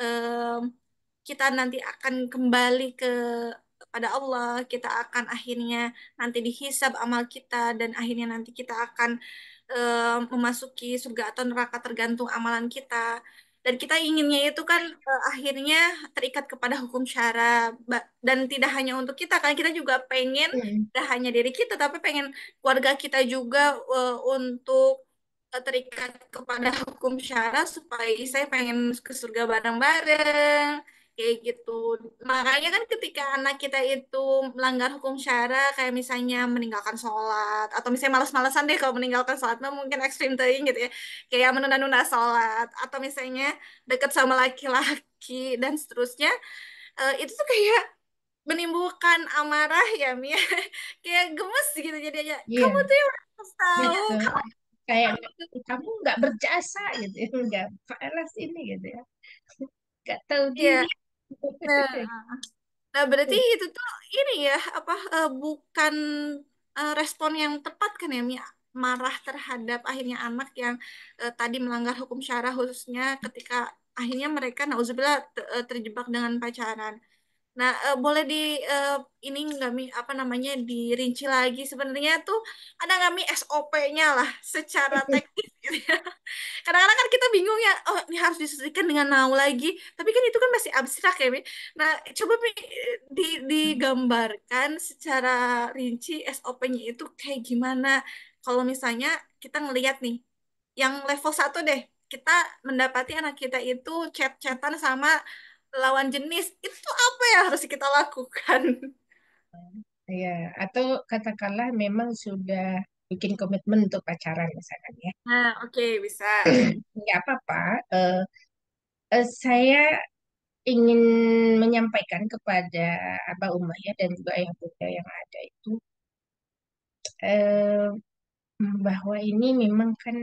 eh, kita nanti akan kembali kepada Allah, kita akan akhirnya nanti dihisab amal kita dan akhirnya nanti kita akan memasuki surga atau neraka tergantung amalan kita. Dan kita inginnya itu kan akhirnya terikat kepada hukum syara dan tidak hanya untuk kita kan kita juga pengen Hmm. tidak hanya diri kita tapi pengen keluarga kita juga untuk terikat kepada hukum syara supaya saya pengen ke surga bareng-bareng kayak gitu. Makanya kan ketika anak kita itu melanggar hukum syara kayak misalnya meninggalkan sholat atau misalnya malas-malasan deh kalau meninggalkan sholat mah mungkin ekstrim teuing gitu ya. Kayak menunda-nunda sholat atau misalnya deket sama laki-laki dan seterusnya itu tuh kayak menimbulkan amarah ya Mia kayak gemes gitu jadinya Iya, kamu tuh yang harus tahu betul. kamu Kayak kamu nggak berjasa gitu ya, nggak faelas ini gitu ya, nggak tahu ya. diri. Nah, berarti itu tuh ini ya apa bukan respon yang tepat kan ya Mia marah terhadap akhirnya anak yang tadi melanggar hukum syara khususnya ketika akhirnya mereka nauzubillah terjebak dengan pacaran. Nah, boleh di ini nggak Mi apa namanya dirinci lagi sebenarnya tuh ada nggak Mi SOP-nya lah secara teknis gitu ya. Kadang-kadang kan kita bingung ya, oh ini harus disesuaikan dengan now lagi. Tapi kan itu kan masih abstrak ya, Mi. Nah, coba Mi digambarkan secara rinci SOP-nya itu kayak gimana. Kalau misalnya kita ngelihat nih, yang level satu deh, kita mendapati anak kita itu chat-chatan sama lawan jenis, itu apa yang harus kita lakukan? Ya, atau katakanlah memang sudah bikin komitmen untuk pacaran misalkan ya. Nah, oke, bisa. Nggak apa-apa. Saya ingin menyampaikan kepada Abah Umayyah dan juga Ayah Bunda yang ada itu eh, bahwa ini memang kan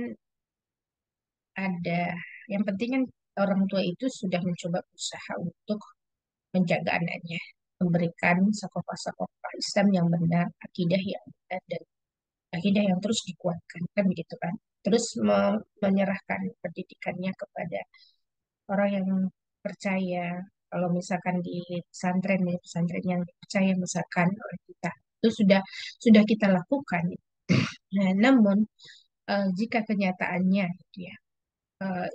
ada yang penting kan orang tua itu sudah mencoba usaha untuk menjaga anaknya, memberikan sakopah-sakopah Islam yang benar, akidah yang benar dan akidah yang terus dikuatkan kan begitu kan. Terus menyerahkan pendidikannya kepada orang yang percaya. Kalau misalkan di pesantren ya pesantren yang dipercaya misalkan oleh kita itu sudah kita lakukan. Nah, namun jika kenyataannya gitu ya,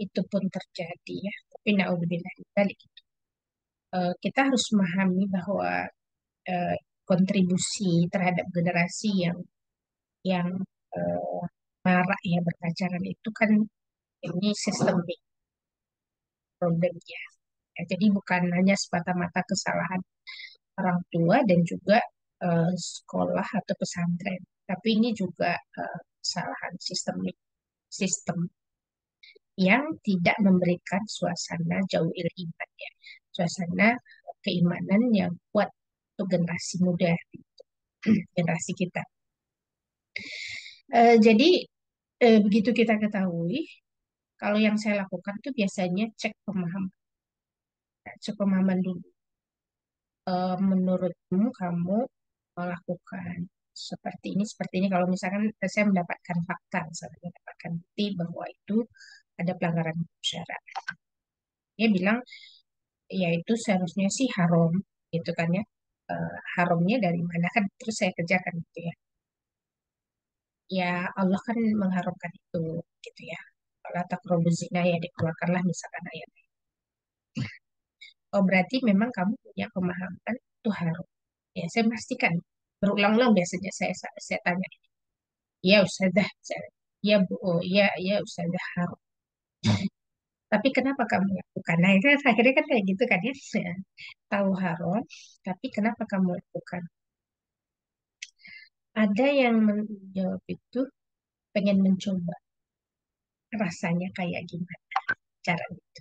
itu pun terjadi ya, tapi naudzubillah dzalik, kita harus memahami bahwa eh, kontribusi terhadap generasi yang eh, marak ya berpacaran itu kan ini sistemik problemnya. Ya, jadi bukan hanya semata-mata kesalahan orang tua dan juga sekolah atau pesantren, tapi ini juga kesalahan sistemik, sistem yang tidak memberikan suasana jauhil iman ya, suasana keimanan yang kuat untuk generasi muda, generasi kita. Jadi begitu kita ketahui, kalau yang saya lakukan tuh biasanya cek pemahaman dulu. Menurutmu kamu melakukan seperti ini kalau misalkan saya mendapatkan fakta, misalnya mendapatkan bukti bahwa itu ada pelanggaran hukum syara. Dia bilang ya itu seharusnya sih haram gitu kan ya. Haramnya dari mana kan terus saya kerjakan gitu ya. Ya Allah kan mengharamkan itu gitu ya. Kalau taqrabuz zina ya dikeluarkanlah misalkan ayat. Oh berarti memang kamu punya pemahaman itu haram. Ya saya pastikan berulang-ulang biasanya saya tanya. Ya Ustazah, ya Bu, oh, ya Ustazah haram. Tapi kenapa kamu lakukan? Nah, itu akhirnya kan kayak gitu kan ya. Ya, tahu haram, tapi kenapa kamu lakukan? Ada yang menjawab itu pengen mencoba rasanya kayak gimana caranya.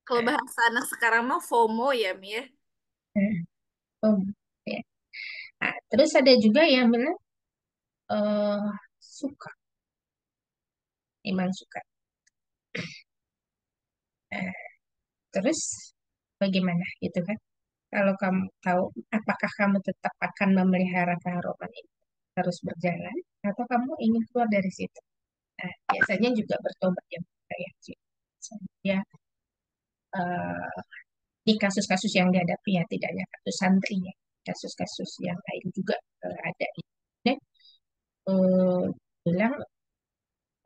Kalau bahasa anak sekarang mah FOMO ya, Mi ya. Nah, oh, ya. Nah, terus ada juga yang bilang eh suka, iman suka. Nah, terus bagaimana gitu kan? Kalau kamu tahu, apakah kamu tetap akan memelihara keharapan ini terus berjalan, atau kamu ingin keluar dari situ? Nah, biasanya juga bertobat yang ya. Ya, di kasus-kasus yang dihadapi ya, tidak hanya kasus santri ya. kasus-kasus yang lain juga ada. Dan eh, bilang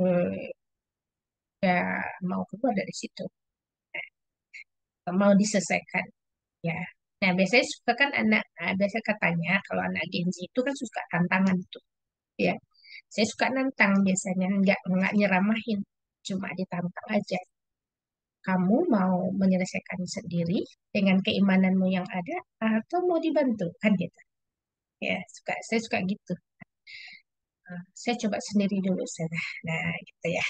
eh, ya mau keluar dari situ, mau diselesaikan ya. Nah, biasanya suka kan biasa katanya kalau anak Gen Z itu kan suka tantangan tuh, ya. Saya suka nantang biasanya, nggak nyeramahin, cuma ditantang aja. Kamu mau menyelesaikan sendiri dengan keimananmu yang ada, atau mau dibantu kan gitu. Ya, saya suka gitu. Saya coba sendiri dulu saya. Nah, gitu ya.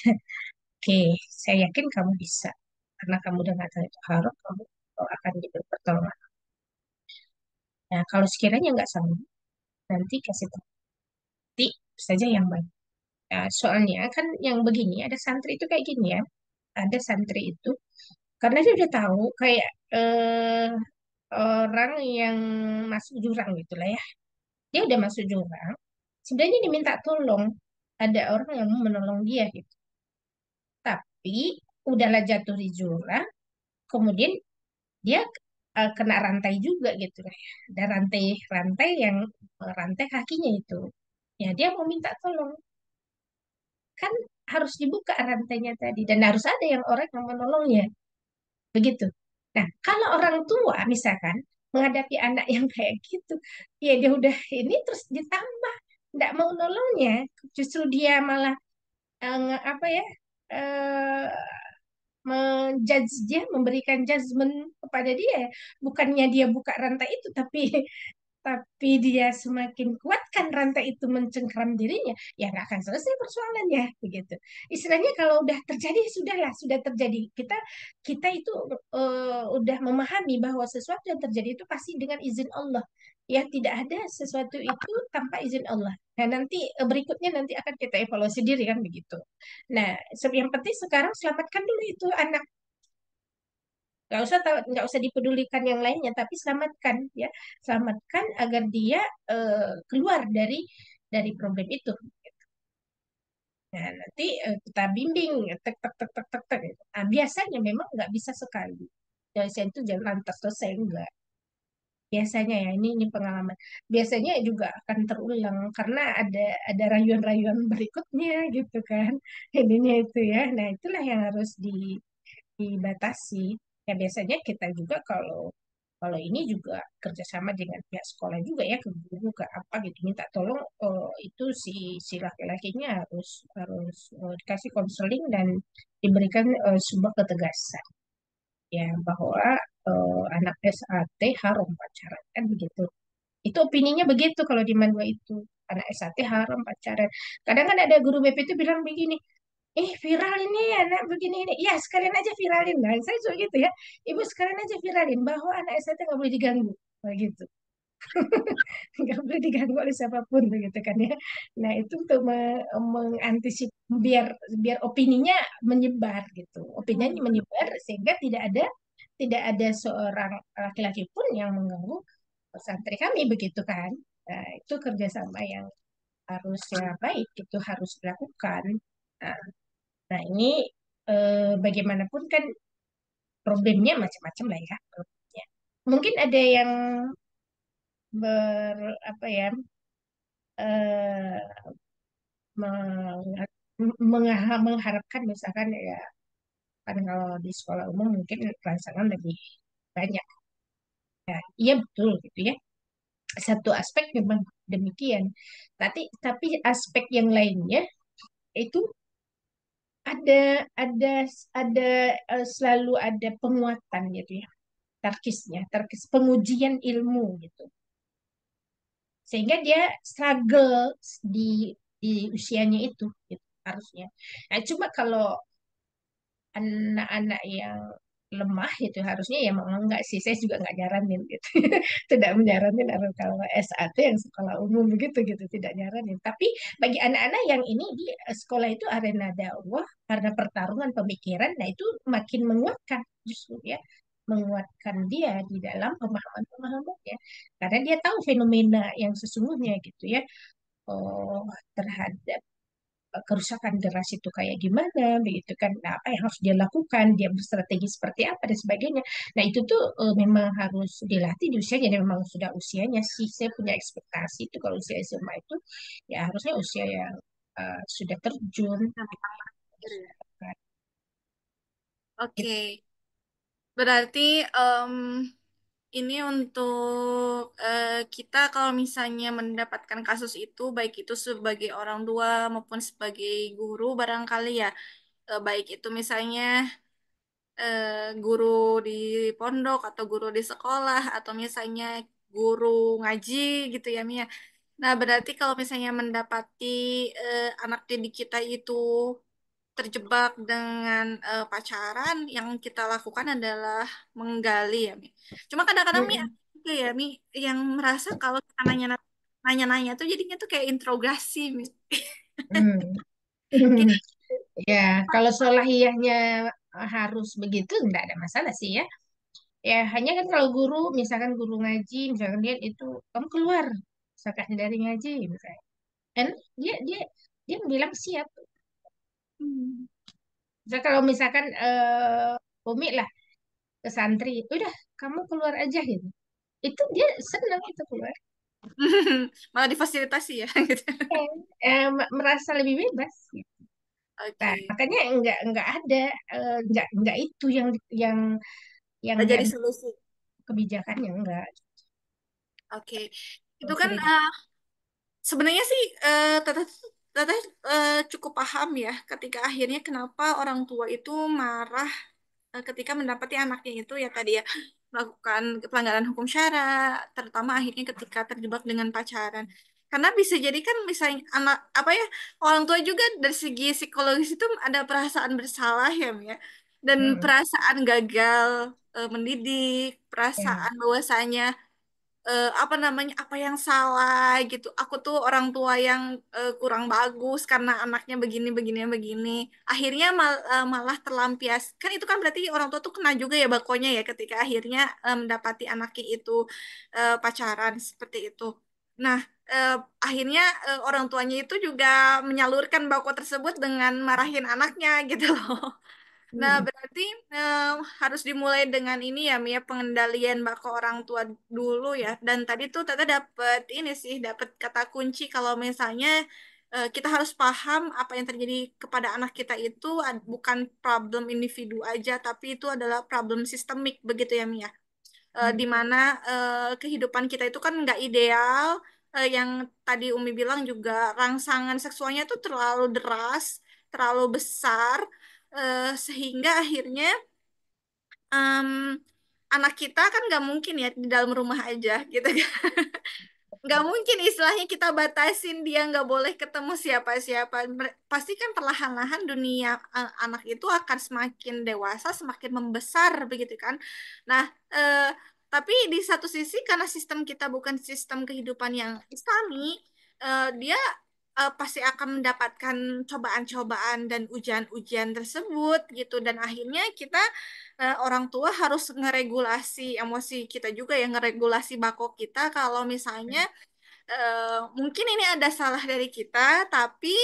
Oke, saya yakin kamu bisa. Karena kamu udah tahu itu harus, kamu akan diberi pertolongan. Nah, kalau sekiranya nggak sanggup, nanti kasih tahu nanti saja yang baik. Nah, soalnya kan yang begini, ada santri itu kayak gini ya. Ada santri itu, karena dia udah tahu kayak orang yang masuk jurang gitu lah ya. Dia udah masuk jurang, sebenarnya diminta tolong. Ada orang yang mau menolong dia gitu. Tapi udahlah jatuh di jurang, kemudian dia kena rantai juga gitu lah ya. Ada rantai-rantai yang rantai kakinya itu. Ya dia mau minta tolong. Kan harus dibuka rantainya tadi dan harus ada yang orang yang menolongnya. Begitu. Nah, kalau orang tua misalkan menghadapi anak yang kayak gitu, ya dia udah ini terus ditambah nggak mau nolongnya, justru dia malah apa ya, eh, menjudge dia, memberikan judgement kepada dia. Bukannya dia buka rantai itu, tapi dia semakin kuatkan rantai itu mencengkram dirinya, ya nggak akan selesai persoalannya begitu. Istilahnya kalau udah terjadi sudahlah, sudah terjadi. Kita kita itu udah memahami bahwa sesuatu yang terjadi itu pasti dengan izin Allah. Ya tidak ada sesuatu itu tanpa izin Allah. Nah nanti berikutnya nanti akan kita evaluasi diri kan begitu. Nah yang penting sekarang selamatkan dulu itu anak, nggak usah dipedulikan yang lainnya, tapi selamatkan ya, selamatkan agar dia keluar dari problem itu. Nah nanti kita bimbing, tek tek tek tek tek tek gitu. Nah, biasanya memang nggak bisa sekali dari saya itu jalan lantas selesai enggak. Biasanya ya, ini pengalaman, biasanya juga akan terulang karena ada rayuan-rayuan berikutnya gitu kan. Ininya itu ya, nah itulah yang harus dibatasi. Ya biasanya kita juga kalau kalau ini juga kerjasama dengan pihak sekolah juga ya, ke guru ke apa gitu, minta tolong itu si laki-lakinya harus harus dikasih konseling dan diberikan sebuah ketegasan ya bahwa anak SAT haram pacaran kan begitu. Itu opininya begitu kalau di Mandua itu, anak SAT haram pacaran. Kadang kan ada guru BP itu bilang begini, viral ini anak begini ini. Ya, sekalian aja viralin lah. Saya juga gitu ya. Ibu sekalian aja viralin bahwa anak SAT nggak boleh diganggu. Begitu. Nggak boleh diganggu oleh siapapun begitu kan ya. Nah, itu untuk mengantisipasi biar biar opininya menyebar gitu. Opininya menyebar sehingga tidak ada seorang laki-laki pun yang mengganggu santri kami begitu kan. Nah, itu kerjasama yang harusnya baik, itu harus dilakukan. Nah, Nah, ini bagaimanapun kan problemnya macam-macam lah ya. Problemnya. Mungkin ada yang apa ya, eh, mengharapkan misalkan ya, kan kalau di sekolah umum mungkin rangsangan lebih banyak. Ya, iya betul gitu ya. Satu aspek memang demikian. Tapi aspek yang lainnya itu ada ada ada selalu ada penguatan gitu ya, tarkis pengujian ilmu gitu, sehingga dia struggle di usianya itu gitu, harusnya. Nah, cuma kalau anak-anak yang lemah itu harusnya ya memang enggak sih, saya juga enggak nyaranin gitu. Tidak menyaranin kalau SAT yang sekolah umum begitu gitu, tidak nyaranin. Tapi bagi anak-anak yang ini di sekolah itu arena dakwah karena pertarungan pemikiran, nah itu makin menguatkan justru ya, menguatkan dia di dalam pemahaman-pemahamannya karena dia tahu fenomena yang sesungguhnya gitu ya, oh, terhadap kerusakan deras itu kayak gimana, begitu kan. Nah, apa yang harus dia lakukan, dia berstrategi seperti apa dan sebagainya. Nah, itu tuh memang harus dilatih di usianya, dan memang sudah usianya sih. Saya punya ekspektasi itu kalau usia SMA itu ya harusnya usia yang sudah terjun. Nah, gitu ya. Kan. Gitu. Oke, berarti ini untuk kita kalau misalnya mendapatkan kasus itu, baik itu sebagai orang tua maupun sebagai guru barangkali ya, baik itu misalnya guru di pondok atau guru di sekolah atau misalnya guru ngaji gitu ya Mia. Nah, berarti kalau misalnya mendapati anak didik kita itu terjebak dengan pacaran, yang kita lakukan adalah menggali ya Mi. Cuma kadang-kadang Mi Mm-mm. ada juga ya Mi yang merasa kalau kita nanya-nanya tuh jadinya tuh kayak interogasi Mi. Hmm. Kayak, Ya, kalau solahiyahnya harus begitu, nggak ada masalah sih ya. Ya, hanya kan kalau guru, misalkan guru ngaji, misalkan dia itu, kamu keluar, misalkan dari ngaji, misalnya. Dan dia dia dia bilang siap. hmm. Misal kalau misalkan Umi lah ke santri, udah kamu keluar aja gitu. Itu dia senang itu keluar. Malah difasilitasi ya gitu. Eh, merasa lebih bebas. Gitu. Nah, Oke. makanya nggak ada nggak itu yang Nggak jadi diambil solusi. kebijakannya enggak. Oke. Itu Kalau kan sudah sebenarnya sih Teteh Teteh cukup paham ya ketika akhirnya kenapa orang tua itu marah ketika mendapati anaknya itu ya tadi ya melakukan pelanggaran hukum syara, terutama akhirnya ketika terjebak dengan pacaran. Karena bisa jadi kan misalnya anak apa ya orang tua juga dari segi psikologis itu ada perasaan bersalah ya Mia. Dan mm, perasaan gagal mendidik, ya, perasaan bahwasanya apa namanya apa yang salah gitu. Aku tuh orang tua yang kurang bagus karena anaknya begini begini begini. Akhirnya malah terlampias. Kan itu kan berarti orang tua tuh kena juga ya bakonya ya ketika akhirnya mendapati anaknya itu pacaran seperti itu. Nah, eh, akhirnya orang tuanya itu juga menyalurkan bako tersebut dengan marahin anaknya gitu loh. Nah, mm, berarti eh, harus dimulai dengan ini ya, Mia, pengendalian bako orang tua dulu ya. Dan tadi tuh Tata dapat ini sih, dapat kata kunci kalau misalnya kita harus paham apa yang terjadi kepada anak kita itu bukan problem individu aja, tapi itu adalah problem sistemik begitu ya, Mia. Di mm, mana kehidupan kita itu kan nggak ideal, yang tadi Umi bilang juga rangsangan seksualnya tuh terlalu deras, terlalu besar, sehingga akhirnya em, anak kita kan nggak mungkin ya di dalam rumah aja gitu kan. Nggak mungkin istilahnya kita batasin dia nggak boleh ketemu siapa-siapa. Pasti kan perlahan-lahan dunia anak itu akan semakin dewasa, semakin membesar begitu kan. Nah, tapi di satu sisi karena sistem kita bukan sistem kehidupan yang Islami, dia pasti akan mendapatkan cobaan-cobaan dan ujian-ujian tersebut gitu. Dan akhirnya kita orang tua harus ngeregulasi emosi kita juga ya, ngeregulasi bako kita kalau misalnya mungkin ini ada salah dari kita, tapi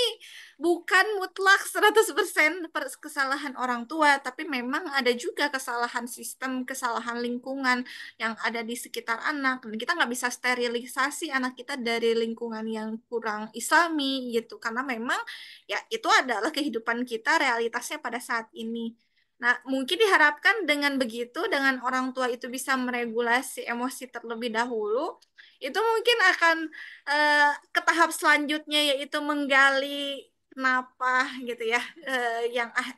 bukan mutlak 100% kesalahan orang tua, tapi memang ada juga kesalahan sistem, kesalahan lingkungan yang ada di sekitar anak. Dan kita nggak bisa sterilisasi anak kita dari lingkungan yang kurang islami gitu, karena memang ya itu adalah kehidupan kita, realitasnya pada saat ini. Nah, mungkin diharapkan dengan begitu, dengan orang tua itu bisa meregulasi emosi terlebih dahulu, itu mungkin akan ke tahap selanjutnya yaitu menggali kenapa gitu ya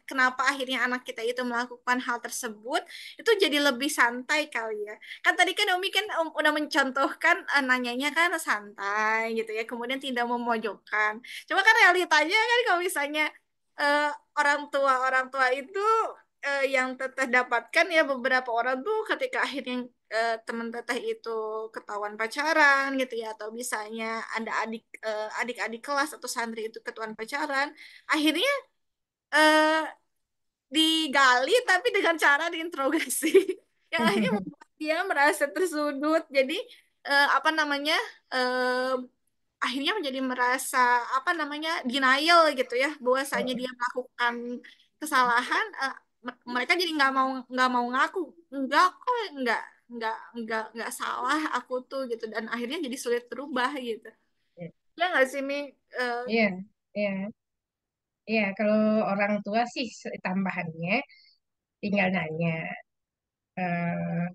kenapa akhirnya anak kita itu melakukan hal tersebut itu jadi lebih santai kali ya kan tadi kan Umi kan udah mencontohkan nanyanya kan santai gitu ya kemudian tidak memojokkan cuma kan realitanya kan kalau misalnya eh, orang tua itu yang teteh dapatkan ya beberapa orang tuh ketika akhirnya teman teteh itu ketahuan pacaran gitu ya atau misalnya ada adik-adik kelas atau santri itu ketahuan pacaran akhirnya eh, digali tapi dengan cara diinterogasi yang akhirnya membuat dia merasa tersudut jadi apa namanya akhirnya menjadi merasa apa namanya denial gitu ya, bahwasanya dia melakukan kesalahan, mereka jadi nggak mau ngaku, enggak kok, nggak salah aku tuh gitu, dan akhirnya jadi sulit berubah gitu. Ya nggak sih Mi? Eh, Iya, iya, iya. Kalau orang tua sih tambahannya tinggal nanya. eh,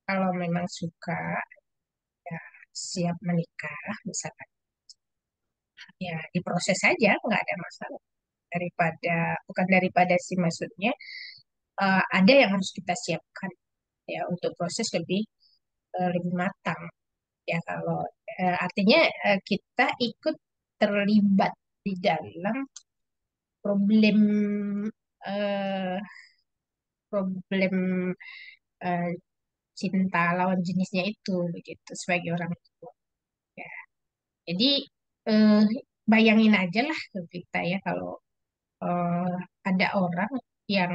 Kalau memang suka, ya siap menikah, misalkan, ya diproses saja, nggak ada masalah. Daripada, bukan daripada sih maksudnya, ada yang harus kita siapkan ya untuk proses lebih matang. Ya kalau artinya kita ikut terlibat di dalam problem eh, problem eh, cinta lawan jenisnya itu begitu sebagai orang tua. Ya. Jadi eh, bayangin aja lah ke kita ya kalau eh, ada orang yang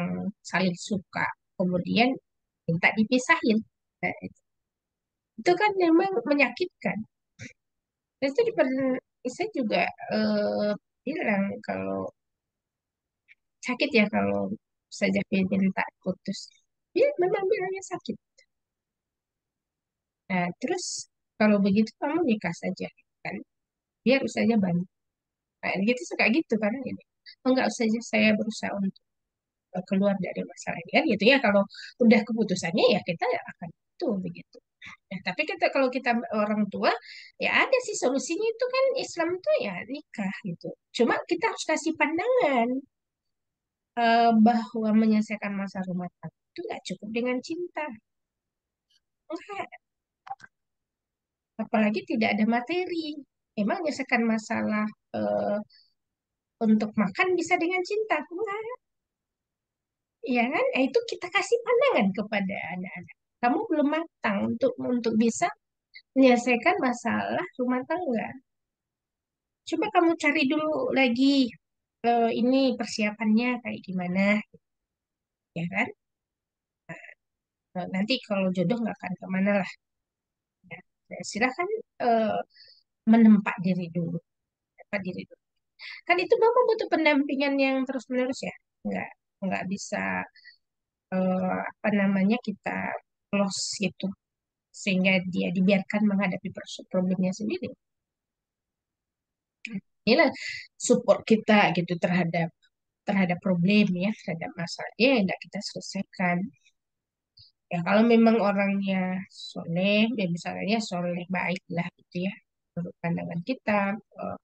saling suka kemudian minta dipisahin. Nah, itu kan memang menyakitkan. Dan itu saya juga eh, bilang kalau sakit ya kalau saja minta putus. Ya memang bilangnya sakit. Nah, terus kalau begitu kamu nikah saja kan. Biar usahanya bantu. Nah, gitu suka gitu kan ini. Oh, enggak usah saja saya berusaha untuk keluar dari masalah ini kan gitu ya. Kalau udah keputusannya ya kita akan itu begitu. Nah, tapi kalau kita orang tua ya ada sih solusinya itu kan Islam tuh ya nikah gitu. Cuma kita harus kasih pandangan bahwa menyelesaikan masa rumah tangga itu nggak cukup dengan cinta. Enggak, apalagi tidak ada materi. Emang menyelesaikan masalah eh, untuk makan bisa dengan cinta? Enggak. Ya kan? Itu kita kasih pandangan kepada anak-anak. Kamu belum matang untuk bisa menyelesaikan masalah rumah tangga. Coba kamu cari dulu lagi ini persiapannya kayak gimana, ya kan? Nanti kalau jodoh nggak akan kemana lah. Ya. Ya, silahkan eh, menempa diri dulu, tempat diri dulu. Kan itu Bapak butuh pendampingan yang terus-menerus ya. Nggak nggak bisa apa namanya kita close gitu sehingga dia dibiarkan menghadapi problemnya sendiri. Inilah support kita gitu terhadap terhadap problem ya, terhadap masalahnya yang tidak kita selesaikan. Ya kalau memang orangnya soleh, ya misalnya soleh baik lah gitu ya, menurut pandangan kita, eh,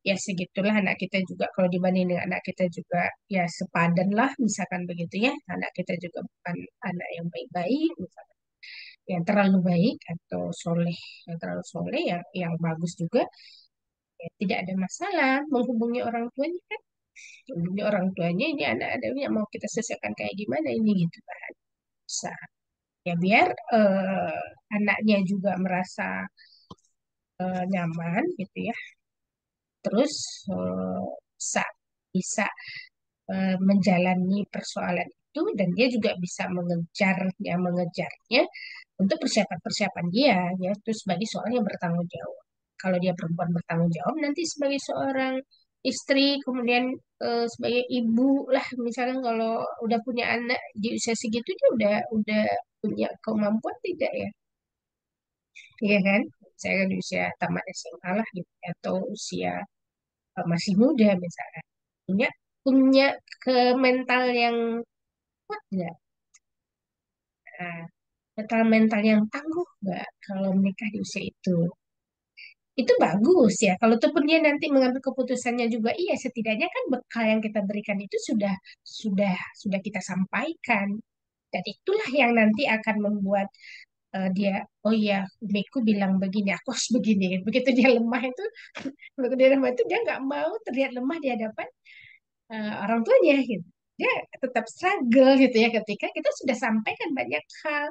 ya segitulah anak kita juga kalau dibanding dengan anak kita juga ya sepadan lah, misalkan begitu ya, anak kita juga bukan anak yang baik-baik, misalkan yang terlalu baik atau soleh, yang terlalu soleh yang bagus juga, ya tidak ada masalah menghubungi orang tuanya kan, menghubungi orang tuanya ini anak-anaknya mau kita selesaikan kayak gimana ini gitu kan, bisa. Ya biar anaknya juga merasa nyaman gitu ya. Terus eh, bisa bisa menjalani persoalan itu dan dia juga bisa mengejarnya untuk persiapan-persiapan dia ya. Terus sebagai seorang yang bertanggung jawab. Kalau dia perempuan bertanggung jawab nanti sebagai seorang istri, kemudian sebagai ibu lah misalnya kalau udah punya anak di usia segitu dia udah punya kemampuan tidak ya. Iya kan? Saya kan di usia tamat SMA lah gitu, atau usia masih muda misalnya. Punya punya ke mental yang kuat nggak? Nah, mental yang tangguh nggak kalau menikah di usia itu? Itu bagus ya. Kalau tuh pun dia nanti mengambil keputusannya juga, iya setidaknya kan bekal yang kita berikan itu sudah kita sampaikan. Dan itulah yang nanti akan membuat dia, oh iya, umiku bilang begini, aku harus begini. Begitu dia lemah itu, begitu dia lemah itu dia nggak mau terlihat lemah di hadapan orang tuanya gitu. Dia tetap struggle gitu ya ketika kita sudah sampaikan banyak hal.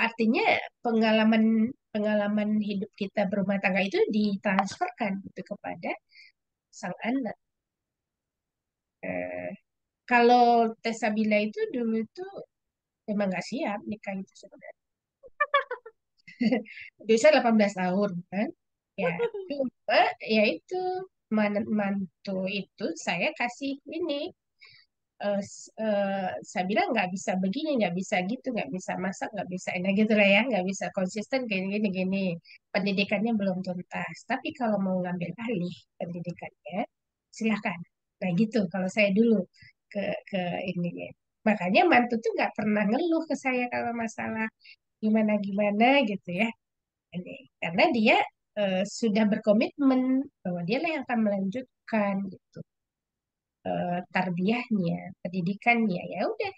Artinya pengalaman pengalaman hidup kita berumah tangga itu ditransferkan gitu kepada sang anak. Eh, Kalau Tesabila itu dulu itu emang nggak siap nikah itu sebenarnya. Dia usia 18 tahun kan. Ya, coba ya itu mantu itu saya kasih ini saya bilang nggak bisa begini, nggak bisa gitu, nggak bisa masak, nggak bisa enak gitu lah ya, nggak bisa konsisten gini gini gini. Pendidikannya belum tuntas. Tapi kalau mau ngambil alih pendidikannya, silakan. Nah gitu. Kalau saya dulu ke ke ininya. Makanya mantu tuh nggak pernah ngeluh ke saya kalau masalah gimana gimana gitu ya. Ini karena dia sudah berkomitmen bahwa dia lah yang akan melanjutkan gitu tarbiyahnya, pendidikannya ya udah.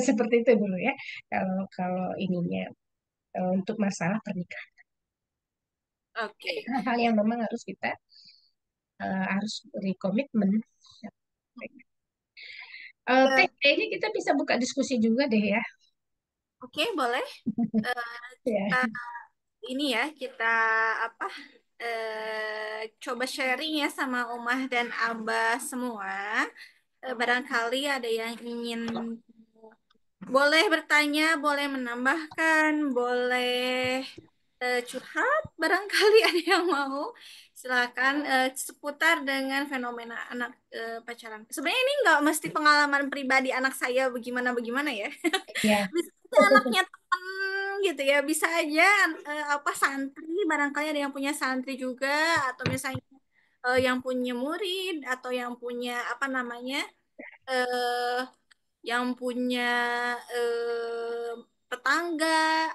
Seperti itu dulu ya. Kalau kalau ininya untuk masalah pernikahan, Oke. hal-hal yang memang harus kita harus beri komitmen. Teh, Eh, kayaknya kita bisa buka diskusi juga deh ya. Oke, boleh. Eh, Ya, kita ini ya, kita apa? Coba sharing ya sama Umah dan Abah semua. Barangkali ada yang ingin boleh bertanya, boleh menambahkan, boleh curhat, barangkali ada yang mau. Silakan seputar dengan fenomena anak pacaran. Sebenarnya ini nggak mesti pengalaman pribadi anak saya bagaimana-bagaimana ya. ya, Bisa aja anaknya temen gitu ya. Bisa aja apa santri, barangkali ada yang punya santri juga, atau misalnya yang punya murid, atau yang punya apa namanya, eh yang punya eh, tetangga,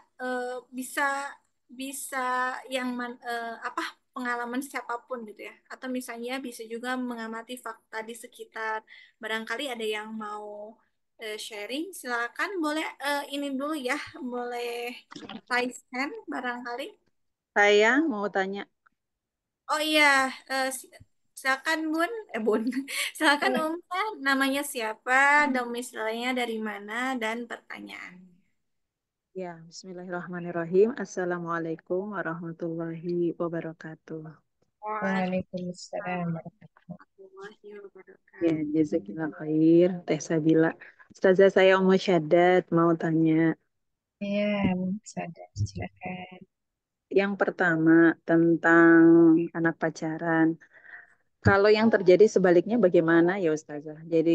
bisa bisa yang apa pengalaman siapapun gitu ya, atau misalnya bisa juga mengamati fakta di sekitar. Barangkali ada yang mau sharing, silakan boleh ini dulu ya, boleh raise hand barangkali. Saya mau tanya, Oh iya, silakan Bun, Bun, silakan boleh. namanya siapa, domisilinya dari mana, dan pertanyaan. ya, Bismillahirrahmanirrahim. Assalamualaikum warahmatullahi wabarakatuh. Waalaikumsalam. Warahmatullahi Ya, wabarakatuh. jazakillah khair. Teh Sabila. Ustazah saya Ummu Syadat mau tanya. Ya, sadar, silakan. Yang pertama tentang anak pacaran. Kalau yang terjadi sebaliknya bagaimana ya Ustazah? Jadi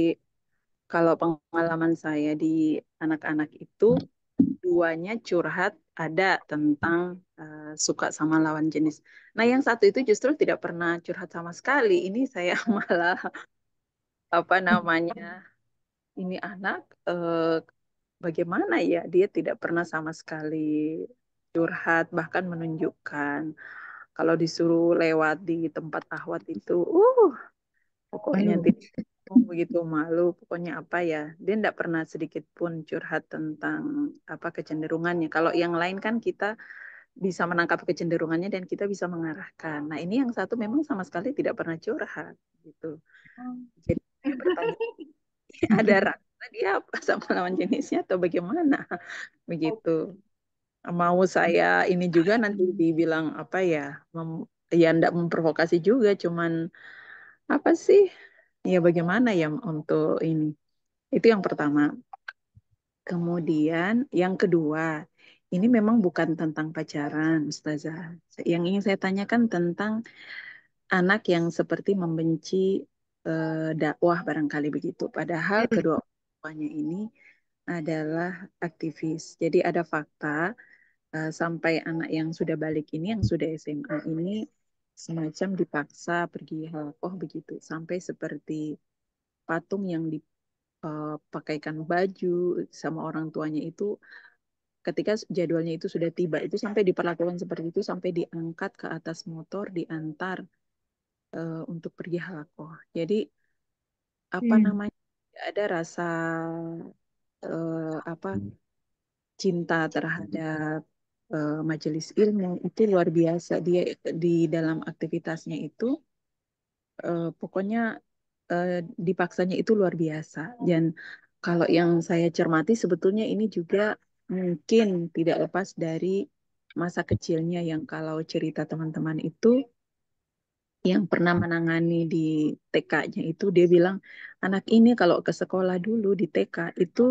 kalau pengalaman saya di anak-anak itu duanya curhat ada tentang suka sama lawan jenis. Nah, yang satu itu justru tidak pernah curhat sama sekali. Ini saya malah apa namanya? Ini anak bagaimana ya? Dia tidak pernah sama sekali curhat, bahkan menunjukkan kalau disuruh lewat di tempat ahwat itu, pokoknya Malu. tidak begitu malu. Pokoknya apa ya? Dia tidak pernah sedikit pun curhat tentang apa kecenderungannya. Kalau yang lain kan kita bisa menangkap kecenderungannya dan kita bisa mengarahkan. Nah, ini yang satu memang sama sekali tidak pernah curhat gitu. Jadi saya bertanya, ada rasa dia apa sama lawan jenisnya atau bagaimana? Begitu. Mau saya ini juga nanti dibilang apa ya? Ya enggak memprovokasi juga, cuman apa sih? Ya bagaimana ya untuk ini? Itu yang pertama. Kemudian yang kedua, ini memang bukan tentang pacaran, Ustazah. Yang ingin saya tanyakan tentang anak yang seperti membenci dakwah barangkali begitu. Padahal kedua orangnya ini adalah aktivis. Jadi ada fakta sampai anak yang sudah balik ini, yang sudah SMA ini semacam dipaksa pergi halaqoh begitu. Sampai seperti patung yang dipakaikan baju sama orang tuanya itu ketika jadwalnya itu sudah tiba itu sampai diperlakukan seperti itu sampai diangkat ke atas motor diantar untuk pergi halakoh. Jadi apa Hmm. namanya ada rasa apa cinta terhadap majelis ilmu itu luar biasa dia di dalam aktivitasnya itu pokoknya eh, dipaksanya itu luar biasa dan kalau yang saya cermati sebetulnya ini juga mungkin tidak lepas dari masa kecilnya yang kalau cerita teman-teman itu yang pernah menangani di TK-nya itu dia bilang anak ini kalau ke sekolah dulu di TK itu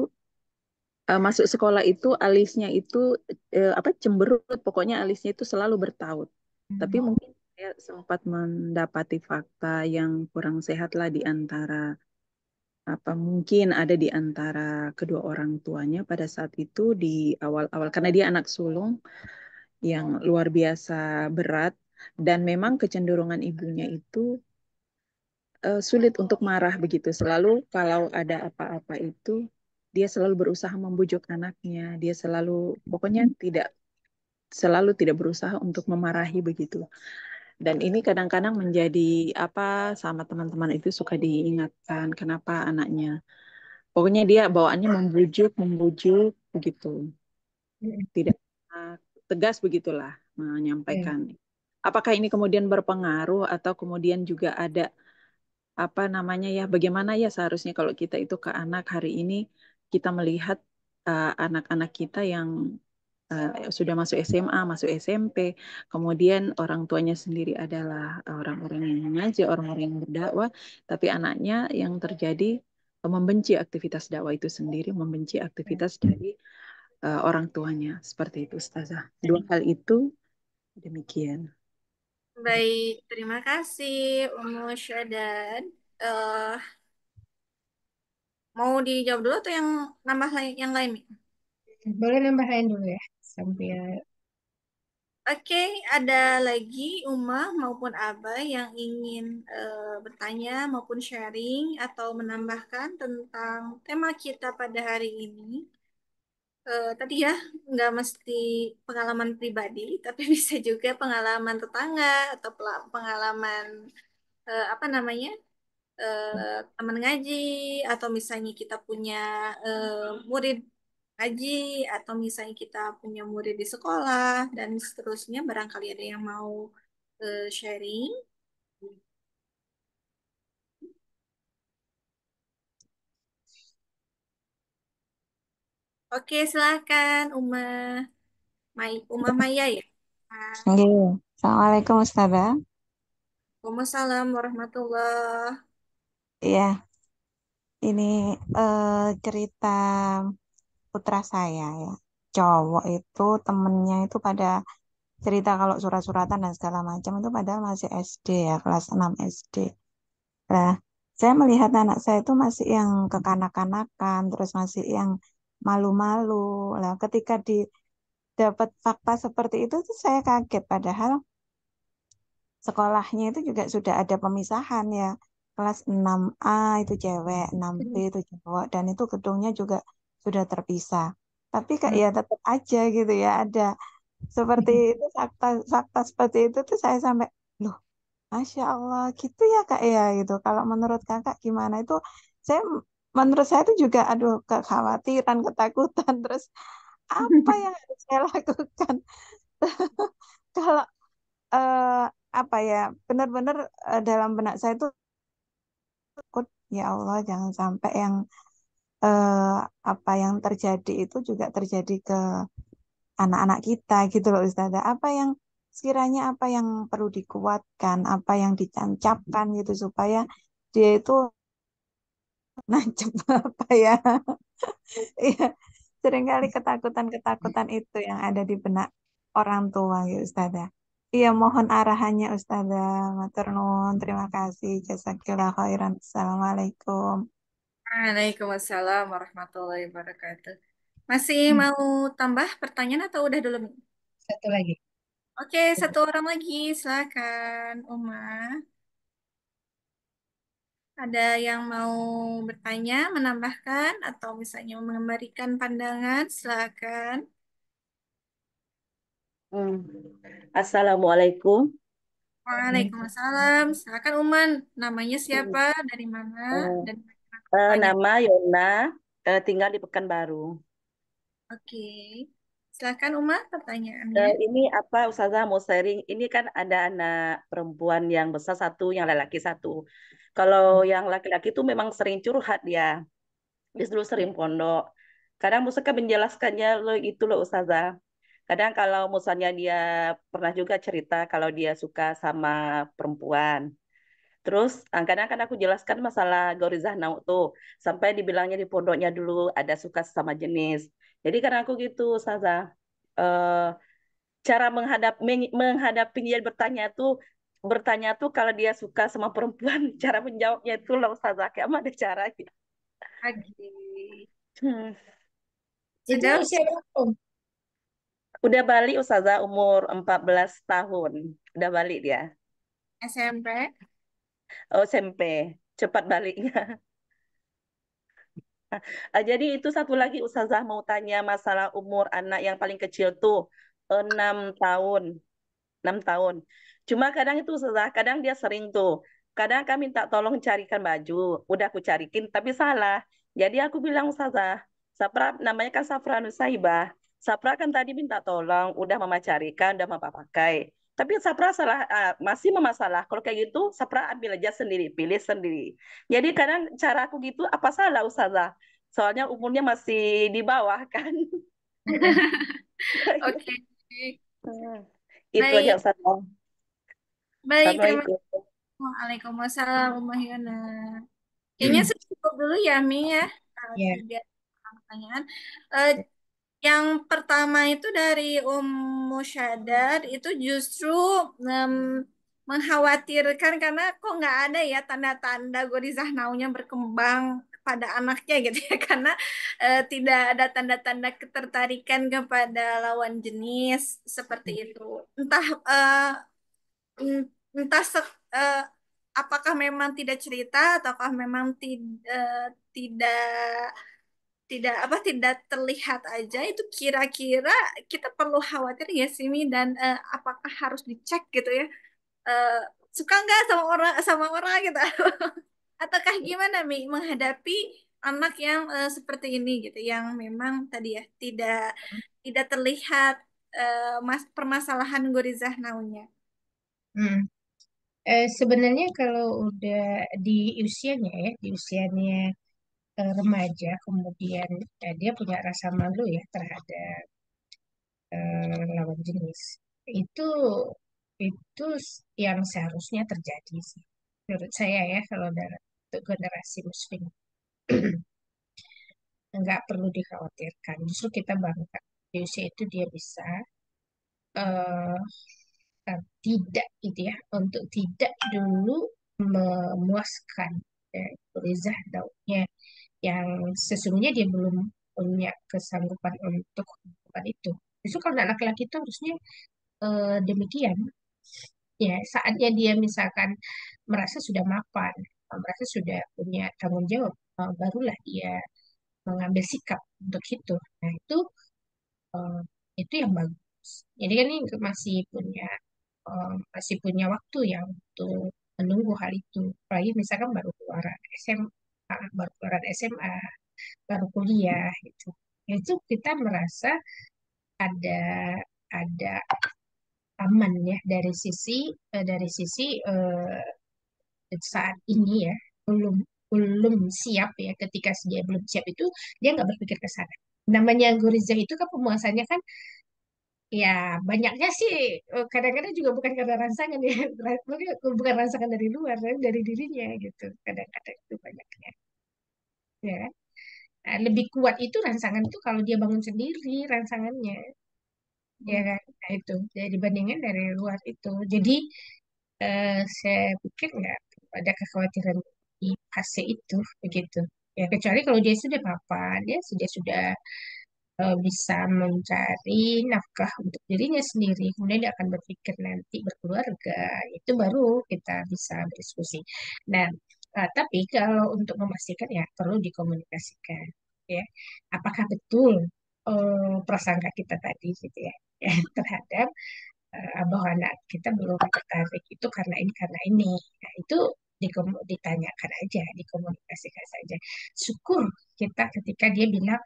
masuk sekolah itu alisnya itu apa cemberut, pokoknya alisnya itu selalu bertaut. Tapi Hmm. mungkin saya sempat mendapati fakta yang kurang sehat lah di antara apa mungkin ada di antara kedua orang tuanya pada saat itu di awal-awal karena dia anak sulung yang luar biasa berat dan memang kecenderungan ibunya itu sulit untuk marah begitu. Selalu kalau ada apa-apa itu dia selalu berusaha membujuk anaknya. Dia selalu pokoknya tidak berusaha untuk memarahi begitu. Dan ini kadang-kadang menjadi apa sama teman-teman itu suka diingatkan kenapa anaknya. Pokoknya dia bawaannya membujuk, membujuk begitu. Hmm. Tidak tegas begitulah Ya. menyampaikan. Apakah ini kemudian berpengaruh atau kemudian juga ada apa namanya ya, bagaimana ya seharusnya kalau kita itu ke anak hari ini kita melihat anak-anak kita yang sudah masuk SMA, masuk SMP, kemudian orang tuanya sendiri adalah orang-orang yang mengaji, orang-orang yang berdakwah, tapi anaknya yang terjadi membenci aktivitas dakwah itu sendiri, membenci aktivitas dari orang tuanya, seperti itu, Ustazah. Dua hal itu demikian. Baik, terima kasih Umu Syadan. Eh, mau dijawab dulu atau yang nambah yang lain nih? Boleh nambah lain dulu ya, sambil. Oke, ada lagi Umah maupun Abah yang ingin bertanya maupun sharing atau menambahkan tentang tema kita pada hari ini. Tadi ya, nggak mesti pengalaman pribadi, tapi bisa juga pengalaman tetangga atau pengalaman apa namanya teman ngaji atau misalnya kita punya murid ngaji atau misalnya kita punya murid di sekolah dan seterusnya barangkali ada yang mau sharing. Oke, silakan Umah Maya ya. Ah, Nggih. Assalamualaikum Ustazah. Waalaikumsalam warahmatullah. Iya, ini cerita putra saya ya. Cowok itu temennya itu pada cerita kalau surat-suratan dan segala macam itu padahal masih SD ya, kelas 6 SD. Nah, saya melihat anak saya itu masih yang kekanak-kanakan, terus masih yang malu-malu. Lah, ketika dapat fakta seperti itu tuh saya kaget padahal sekolahnya itu juga sudah ada pemisahan ya. Kelas 6A itu cewek, 6B itu cowok, dan itu gedungnya juga sudah terpisah. Tapi kak ya tetap aja gitu ya, ada seperti itu fakta seperti itu tuh saya sampai, loh, Masya Allah gitu ya kak ya gitu. Kalau menurut kakak gimana itu, saya menurut saya itu juga aduh kekhawatiran, ketakutan, terus apa yang harus saya lakukan? Kalau eh, apa ya benar-benar dalam benak saya itu takut ya Allah jangan sampai yang eh, apa yang terjadi itu juga terjadi ke anak-anak kita gitu loh Ustazah. Apa yang sekiranya apa yang perlu dikuatkan, apa yang ditancapkan gitu supaya dia itu nancep apa ya. Iya, seringkali ketakutan-ketakutan itu yang ada di benak orang tua ya Ustazah. Iya, mohon arahannya Ustazah. Matur nuwun, terima kasih. Jazakillah khairan. Assalamualaikum. Waalaikumsalam warahmatullahi wabarakatuh. Masih Hmm. mau tambah pertanyaan atau udah dulu nih? Satu lagi. Oke, satu orang lagi, silakan, Uma. Ada yang mau bertanya, menambahkan, atau misalnya memberikan pandangan, silakan. Hmm. Assalamualaikum. Waalaikumsalam. Silakan Uman. Namanya siapa? Dari mana? Eh, Dan bagaimana pertanyaan? Nama Yona, tinggal di Pekanbaru. Oke. Silakan Uma pertanyaannya. Ini apa Ustazah mau sharing? Ini kan ada anak perempuan yang besar satu, yang laki-laki satu. Kalau yang laki-laki itu memang sering curhat dia. Dia dulu sering pondok. Kadang Musa menjelaskannya lo itu loh Ustazah. Kadang kalau misalnya dia pernah juga cerita kalau dia suka sama perempuan. Terus kadang kan aku jelaskan masalah Gorizah Nau tuh sampai dibilangnya di pondoknya dulu ada suka sama jenis. Jadi karena aku gitu, Saza. Eh, Cara menghadapi dia bertanya tuh kalau dia suka sama perempuan, cara menjawabnya itu loh, Saza. Kayak ada caranya. Lagi. Hmm. Itu Sudah usia berapa? Udah balik Ustazah umur 14 tahun. Udah balik dia. SMP. Oh, SMP. Cepat baliknya. Jadi itu satu lagi Ustazah mau tanya masalah umur anak yang paling kecil tuh 6 tahun. 6 tahun. Cuma kadang itu Ustazah, kadang dia sering tuh. Kadang kami minta tolong carikan baju. Udah aku carikin, tapi salah. Jadi aku bilang Ustazah, Sapra namanya kan Safra Nusaibah. Sapra kan tadi minta tolong, udah mama carikan, udah mama pakai. Tapi Sapra salah, masih mama salah. Kalau kayak gitu, Sapra ambil aja sendiri, pilih sendiri. Jadi kadang cara aku gitu, apa salah Ustazah? Soalnya umurnya masih di bawah kan. Oke. Itu aja Baik, Ustazah. baik. Terima Assalamualaikum. kasih. Waalaikumsalam, Mbak Yona. Kayaknya sudah cukup dulu ya, Mi ya. Ya. Tiga pertanyaan. Eh, yang pertama itu dari Musyadar itu justru em, mengkhawatirkan karena kok nggak ada ya tanda-tanda Gorizah Naunya berkembang pada anaknya gitu ya karena tidak ada tanda-tanda ketertarikan kepada lawan jenis seperti itu. Entah entah apakah memang tidak cerita ataukah memang tidak tidak terlihat aja itu kira-kira kita perlu khawatir ya sih Mi dan apakah harus dicek gitu ya. Eh, Suka nggak sama orang gitu ataukah gimana Mi menghadapi anak yang seperti ini gitu yang memang tadi ya tidak terlihat permasalahan Gorizah Naunya. Hmm. Sebenarnya kalau udah di usianya ya, di usianya remaja, kemudian dia punya rasa malu ya terhadap lawan jenis. Itu yang seharusnya terjadi sih. Menurut saya ya, kalau untuk generasi muslim nggak perlu dikhawatirkan. Justru kita bangga di usia itu dia bisa eh, tidak gitu ya, untuk tidak dulu memuaskan Rizah daunnya yang sesungguhnya dia belum punya kesanggupan untuk melakukan itu. Justru kalau anak laki-laki itu harusnya demikian. Ya, saatnya dia misalkan merasa sudah mapan, merasa sudah punya tanggung jawab, barulah dia mengambil sikap untuk itu. Nah, eh, itu yang bagus. Jadi kan ini masih punya waktu ya untuk menunggu hal itu. Apalagi misalkan baru keluaran SMA, baru keluaran SMA, baru kuliah gitu. Itu kita merasa ada ada aman ya dari sisi saat ini ya belum belum siap ya ketika dia belum siap itu dia nggak berpikir ke sana. Namanya guriza itu kan pemuasannya kan ya banyaknya sih kadang-kadang juga bukan karena rangsangan ya mungkin bukan rangsangan dari luar tapi dari dirinya gitu kadang-kadang itu banyaknya ya kan. Nah, lebih kuat itu rangsangan itu kalau dia bangun sendiri rangsangannya ya Hmm. kan. Nah, itu jadi dibandingkan dari luar itu jadi saya pikir nggak perlu ada kekhawatiran di fase itu begitu ya kecuali kalau dia sudah mapan dia sudah bisa mencari nafkah untuk dirinya sendiri kemudian dia akan berpikir nanti berkeluarga itu baru kita bisa berdiskusi. Nah, tapi kalau untuk memastikan ya perlu dikomunikasikan ya apakah betul prasangka kita tadi gitu ya ya terhadap bahwa anak kita belum tertarik itu karena ini. Nah, itu ditanyakan aja, dikomunikasikan saja. Syukur kita ketika dia bilang,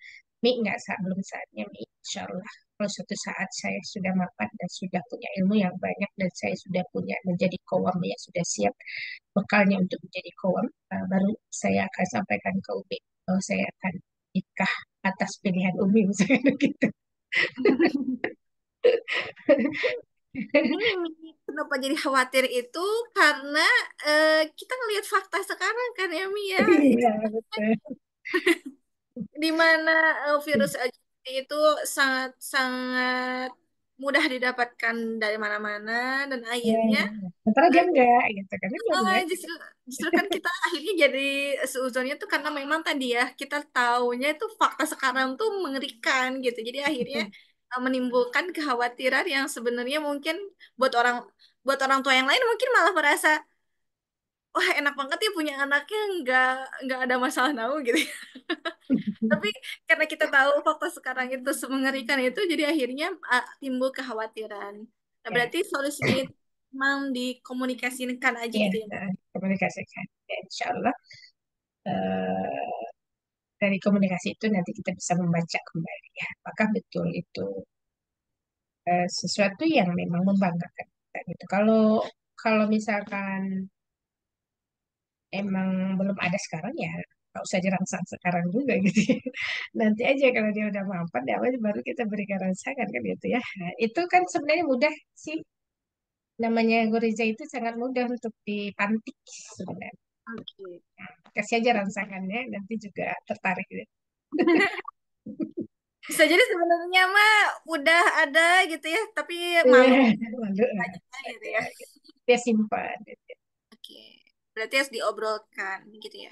Mi nggak belum saatnya, Mi. Insya Allah kalau suatu saat saya sudah mapan dan sudah punya ilmu yang banyak dan saya sudah punya menjadi kawam yang sudah siap bekalnya untuk menjadi kawam, baru saya akan sampaikan ke Umi bahwa saya akan nikah atas pilihan Umi misalnya gitu. Ini Mi, kenapa jadi khawatir itu karena kita ngelihat fakta sekarang kan ya Mi ya Iya, betul. di mana virus itu sangat sangat mudah didapatkan dari mana-mana dan Ya, akhirnya ya, ya. Sementara dia enggak gitu kan dia enggak. justru justru kan kita akhirnya jadi seuzonnya tuh karena memang tadi ya kita taunya itu fakta sekarang tuh mengerikan gitu. Jadi akhirnya menimbulkan kekhawatiran yang sebenarnya mungkin buat orang buat orang tua yang lain mungkin malah merasa wah enak banget ya punya anaknya nggak ada masalah nau gitu. Tapi karena kita tahu fakta sekarang itu semengerikan itu, jadi akhirnya timbul kekhawatiran. Nah, Ya, berarti solusinya itu memang dikomunikasikan aja ya, gitu ya. komunikasikan. Ya, insya Allah dari komunikasi itu nanti kita bisa membaca kembali ya, apakah betul itu sesuatu yang memang membanggakan kita gitu. Kalau kalau misalkan emang belum ada sekarang ya nggak usah dirangsang sekarang juga gitu ya. Nanti aja kalau dia udah mapan ya baru kita berikan rangsangan kan gitu ya. Nah, itu kan sebenarnya mudah sih. Namanya goriza itu sangat mudah untuk dipantik sebenarnya. Oke. Kasih aja rangsangannya nanti juga tertarik gitu. Bisa jadi sebenarnya mah udah ada gitu ya, tapi Iya, malu malu lah aja gitu saja. ya. Gitu. Dia simpan. Gitu. Oke. Berarti harus diobrolkan gitu ya.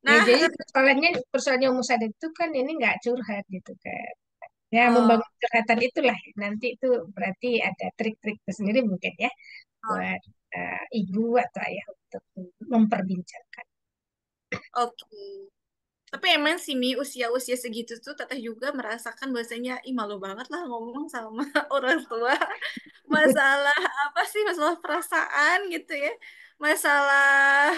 Ya, Nah, jadi persoalannya Umi Sadar itu kan ini nggak curhat gitu kan. Ya, oh, membangun curhatan itulah. Nanti itu berarti ada trik-trik tersendiri mungkin ya oh, buat ibu atau ayah untuk memperbincangkan. oke. Tapi emang sih Mi usia-usia segitu tuh teteh juga merasakan bahwasanya ih malu banget lah ngomong sama orang tua. Masalah apa sih? Masalah perasaan gitu ya. Masalah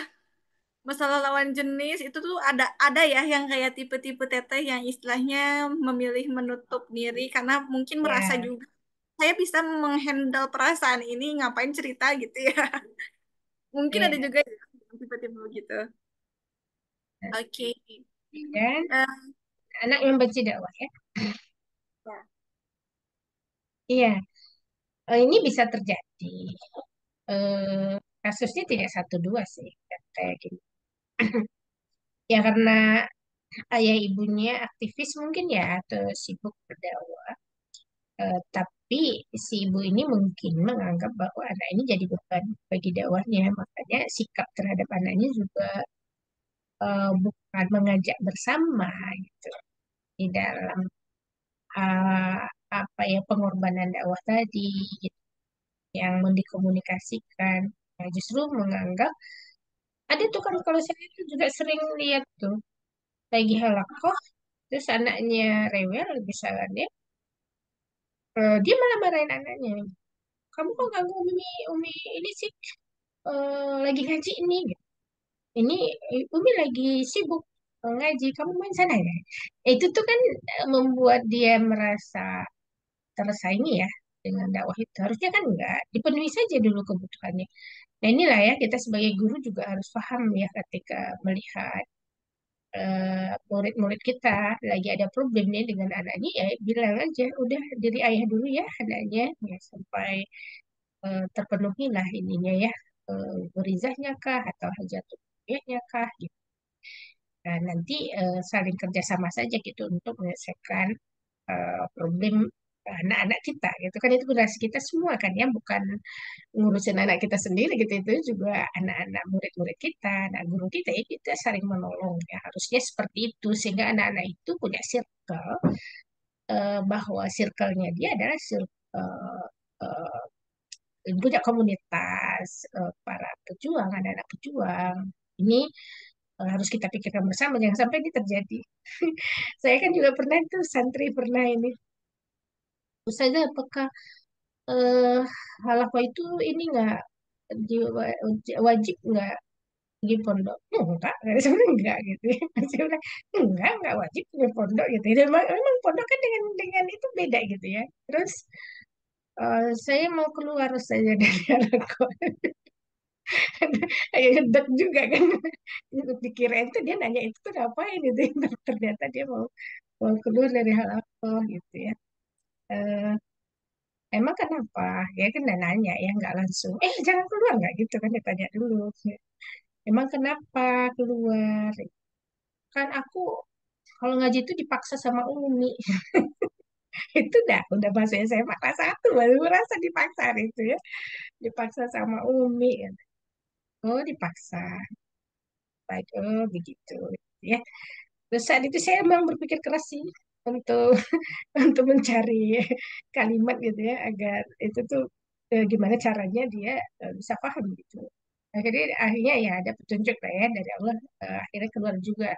masalah lawan jenis itu tuh ada ya yang kayak tipe-tipe teteh yang istilahnya memilih menutup diri karena mungkin merasa Ya, juga saya bisa menghandle perasaan ini ngapain cerita gitu ya. Mungkin ada ya. juga ya tipe-tipe begitu. Oke. Dan Eh, anak yang benci dakwah ya. ya. Iya, ini bisa terjadi. Kasusnya tidak satu dua sih kayak gini. Ya karena ayah ibunya aktivis mungkin ya atau sibuk berdakwah. Tapi si ibu ini mungkin menganggap bahwa anak ini jadi beban bagi dakwahnya, makanya sikap terhadap anaknya juga bukan mengajak bersama gitu di dalam uh, apa ya pengorbanan dakwah tadi gitu, yang dikomunikasikan. Nah, justru menganggap ada tuh kan kalau saya itu juga sering lihat tuh lagi halakoh terus anaknya rewel misalnya dia malah marahin anaknya kamu kok ganggu umi umi ini sih lagi ngaji ini gitu. Ini umi lagi sibuk ngaji kamu main sana ya. Itu tuh kan membuat dia merasa tersaingi ya dengan dakwah itu harusnya kan enggak dipenuhi saja dulu kebutuhannya. Nah inilah ya kita sebagai guru juga harus paham ya ketika melihat murid-murid kita lagi ada problem nih dengan anaknya ya bilang aja udah diri ayah dulu ya anaknya ya sampai terpenuhi lah ininya ya berizahnya kah atau hajatul kah gitu. Nah, nanti saling kerjasama saja gitu untuk menyelesaikan problem anak-anak kita gitu kan itu generasi kita semua kan ya bukan ngurusin anak kita sendiri gitu itu juga anak-anak murid-murid kita anak guru kita ya kita saling menolong ya harusnya seperti itu sehingga anak-anak itu punya circle bahwa circle-nya dia adalah circle punya komunitas para pejuang anak-anak pejuang ini harus kita pikirkan bersama jangan sampai ini terjadi. Saya kan juga pernah itu santri pernah ini Ustazah apakah eh halakwa itu ini nggak wajib nggak di pondok enggak sebenarnya enggak gitu ya saya bilang enggak wajib di pondok gitu ya memang pondok kan dengan itu beda gitu ya terus saya mau keluar saja dari halakwa agak gedek juga kan itu dikira itu dia nanya itu tuh ngapain itu ternyata dia mau keluar dari halakwa gitu ya. Eh, Emang kenapa? Ya kan dia nanya ya nggak langsung. Jangan keluar nggak gitu kan ditanya dulu. Emang kenapa keluar? Kan aku kalau ngaji itu dipaksa sama umi. Itu udah masuk SMA kelas 1 baru merasa dipaksa itu ya, dipaksa sama umi ya. Oh dipaksa, baik, oh begitu ya. Terus saat itu saya memang berpikir keras sih untuk untuk mencari kalimat gitu ya agar itu tuh gimana caranya dia bisa paham gitu. Akhirnya ya ada petunjuk lah ya dari Allah. Akhirnya keluar juga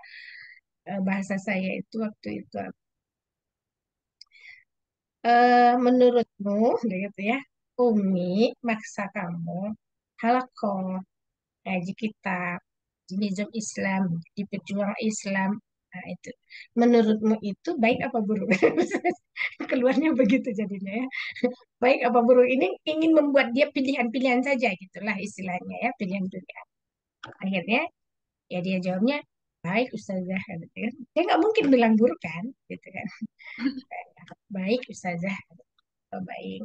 bahasa saya itu waktu itu. Menurutmu gitu ya, Umi maksa kamu halakoh ngaji kitab, nizam Islam, di pejuang Islam. Nah, itu. Menurutmu itu baik apa buruk? Keluarnya begitu jadinya ya. Baik apa buruk ini ingin membuat dia pilihan-pilihan saja gitulah istilahnya ya, pilihan-pilihan. Akhirnya ya dia jawabnya baik Ustazah gitu kan. Dia nggak mungkin bilang buruk kan gitu kan. Baik Ustazah, baik.